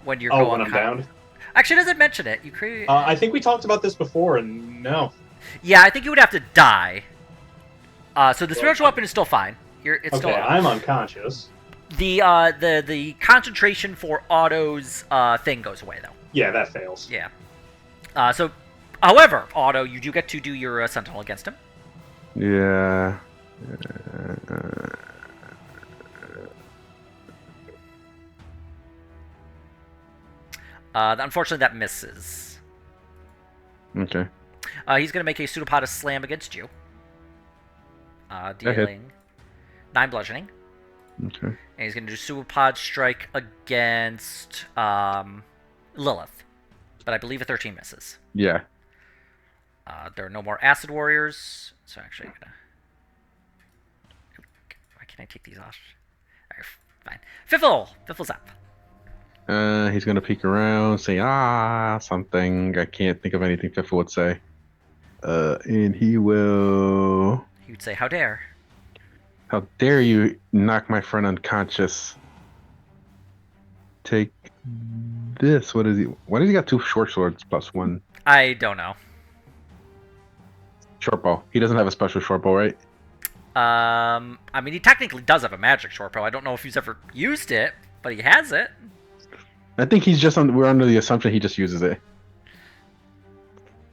when you're Oh, going. when I'm down? Actually, it doesn't mention it. You create. I think we talked about this before, and no. Yeah, I think you would have to die. So the spiritual weapon is still fine. It's Okay, still I'm unconscious. the concentration for Otto's thing goes away though. Yeah, that fails. Yeah. So, however, Otto, you do get to do your Sentinel against him. Yeah. Unfortunately, that misses. Okay. He's going to make a pseudopod slam against you. Go ahead. Dealing 9 bludgeoning. Okay. And he's going to do pseudopod strike against Lilith. But I believe a 13 misses. Yeah. There are no more acid warriors. So actually, I'm gonna. Why can't I take these off? Alright, fine. Fiffle's up. He's gonna peek around, say something. I can't think of anything Fiffle would say. And he will. He would say, "How dare!" How dare you knock my friend unconscious? Take this. What is he? Why does he got 2 short swords plus 1 I don't know. short bow? He doesn't have a special short bow, right? I mean, he technically does have a magic short bow. I don't know if he's ever used it, but he has it. I think he's just we're under the assumption he just uses it.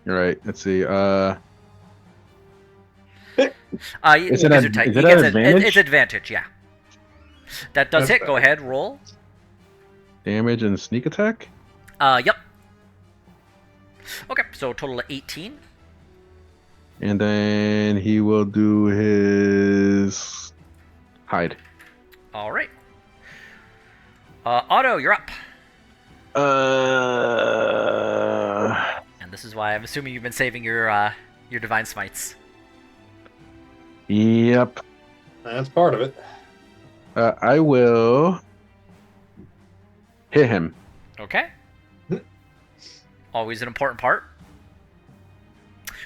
You're right. Let's see. Is it an advantage? It's advantage, yeah. That does That's hit. Go better. ahead, roll. Damage and sneak attack? Yep. Okay, so a total of 18. And then he will do his hide. All right. Otto, you're up. And this is why I'm assuming you've been saving your divine smites. Yep. That's part of it. I will hit him. Okay. Always an important part.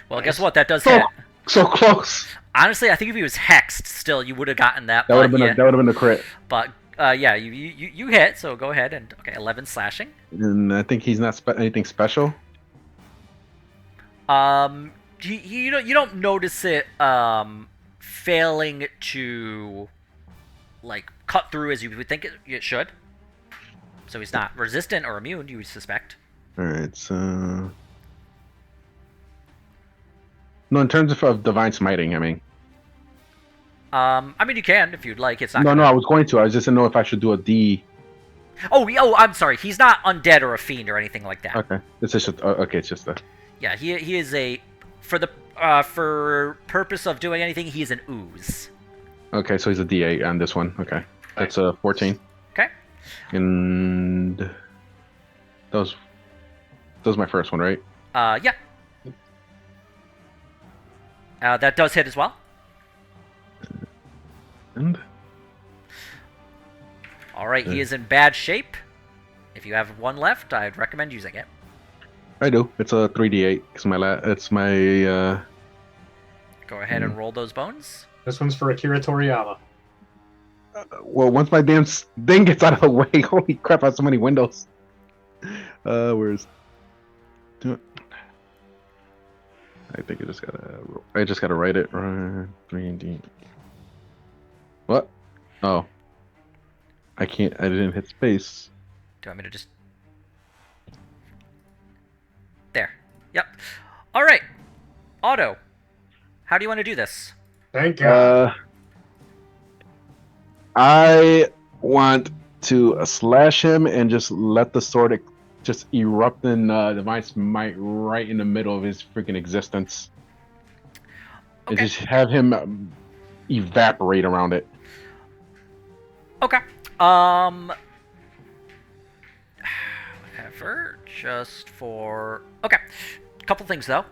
Well, Nice. guess what? That does Oh. hit. So close. Honestly, I think if he was hexed, still you would have gotten that. That would have but been yeah. that would have been a crit. But yeah, you hit. So go ahead and okay, 11 slashing. And I think he's not anything special. You don't notice it failing to like cut through as you would think it should. So he's not resistant or immune, you would suspect. All right. So no, in terms of divine smiting, I mean. I mean you can if you'd like. It's not. No, gonna... I was going to. I just didn't know if I should do a D. Oh, I'm sorry. He's not undead or a fiend or anything like that. Okay. It's just okay. It's just a. Yeah, he is a for purpose of doing anything. He is an ooze. Okay, so he's a D8 on this one. Okay, that's a 14. Okay. And that was my first one, right? Yeah. That does hit as well. And All right, he is in bad shape. If you have one left, I'd recommend using it. I do. It's a 3D8. It's my. Go ahead and roll those bones. This one's for Akira Toriyama. Well, once my damn thing gets out of the way, holy crap! I have so many windows. Where's? I think I just gotta write it. 3D. What? Oh. I can't. I didn't hit space. Do you want me to just... There. Yep. All right. Otto, how do you want to do this? Thank God. I want to slash him and just let the sword just erupt in divine smite right in the middle of his freaking existence. And Okay. just have him evaporate around it. Okay. Whatever. Just for... Okay. Couple things, though.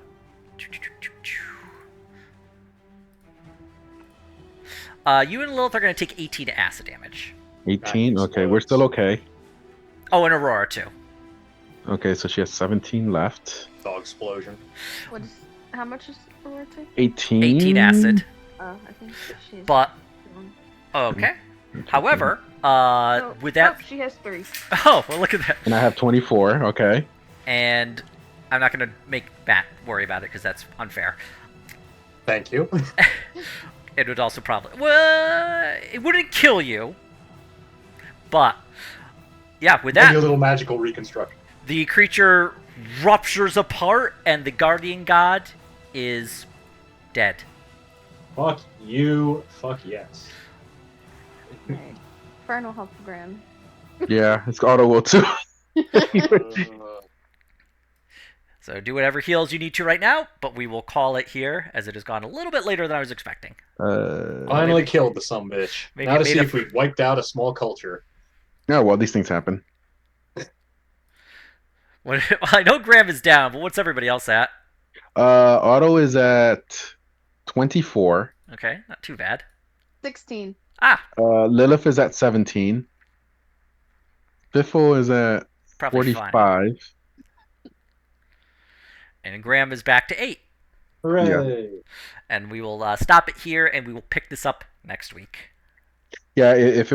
You and Lilith are going to take 18 acid damage. 18? Nice. Okay, we're still okay. Oh, and Aurora, too. Okay, so she has 17 left. Dog explosion. How much is Aurora take? 18? 18 acid. Oh, I think she's. But, one. okay. However, Oh, with that... oh, she has 3. Oh, well, look at that. And I have 24, okay. And I'm not going to make Matt worry about it because that's unfair. Thank you. It would also probably... Well, it wouldn't kill you. But, yeah, with Maybe a that... little magical reconstruction. The creature ruptures apart, and the guardian god is dead. Fuck you. Fuck yes. Alright. Fern will help Graham. Yeah, it's auto will too. So do whatever heals you need to right now, but we will call it here, as it has gone a little bit later than I was expecting. Finally maybe- killed the sumbitch. maybe Now it to made see a- if we've wiped out a small culture. Yeah, well, these things happen. I know Graham is down, but what's everybody else at? Auto is at 24. Okay, not too bad. 16. Ah, Lilith is at 17. Biffle is at probably fine. 45. And Graham is back to 8. Hooray! And we will stop it here, and we will pick this up next week. Yeah, if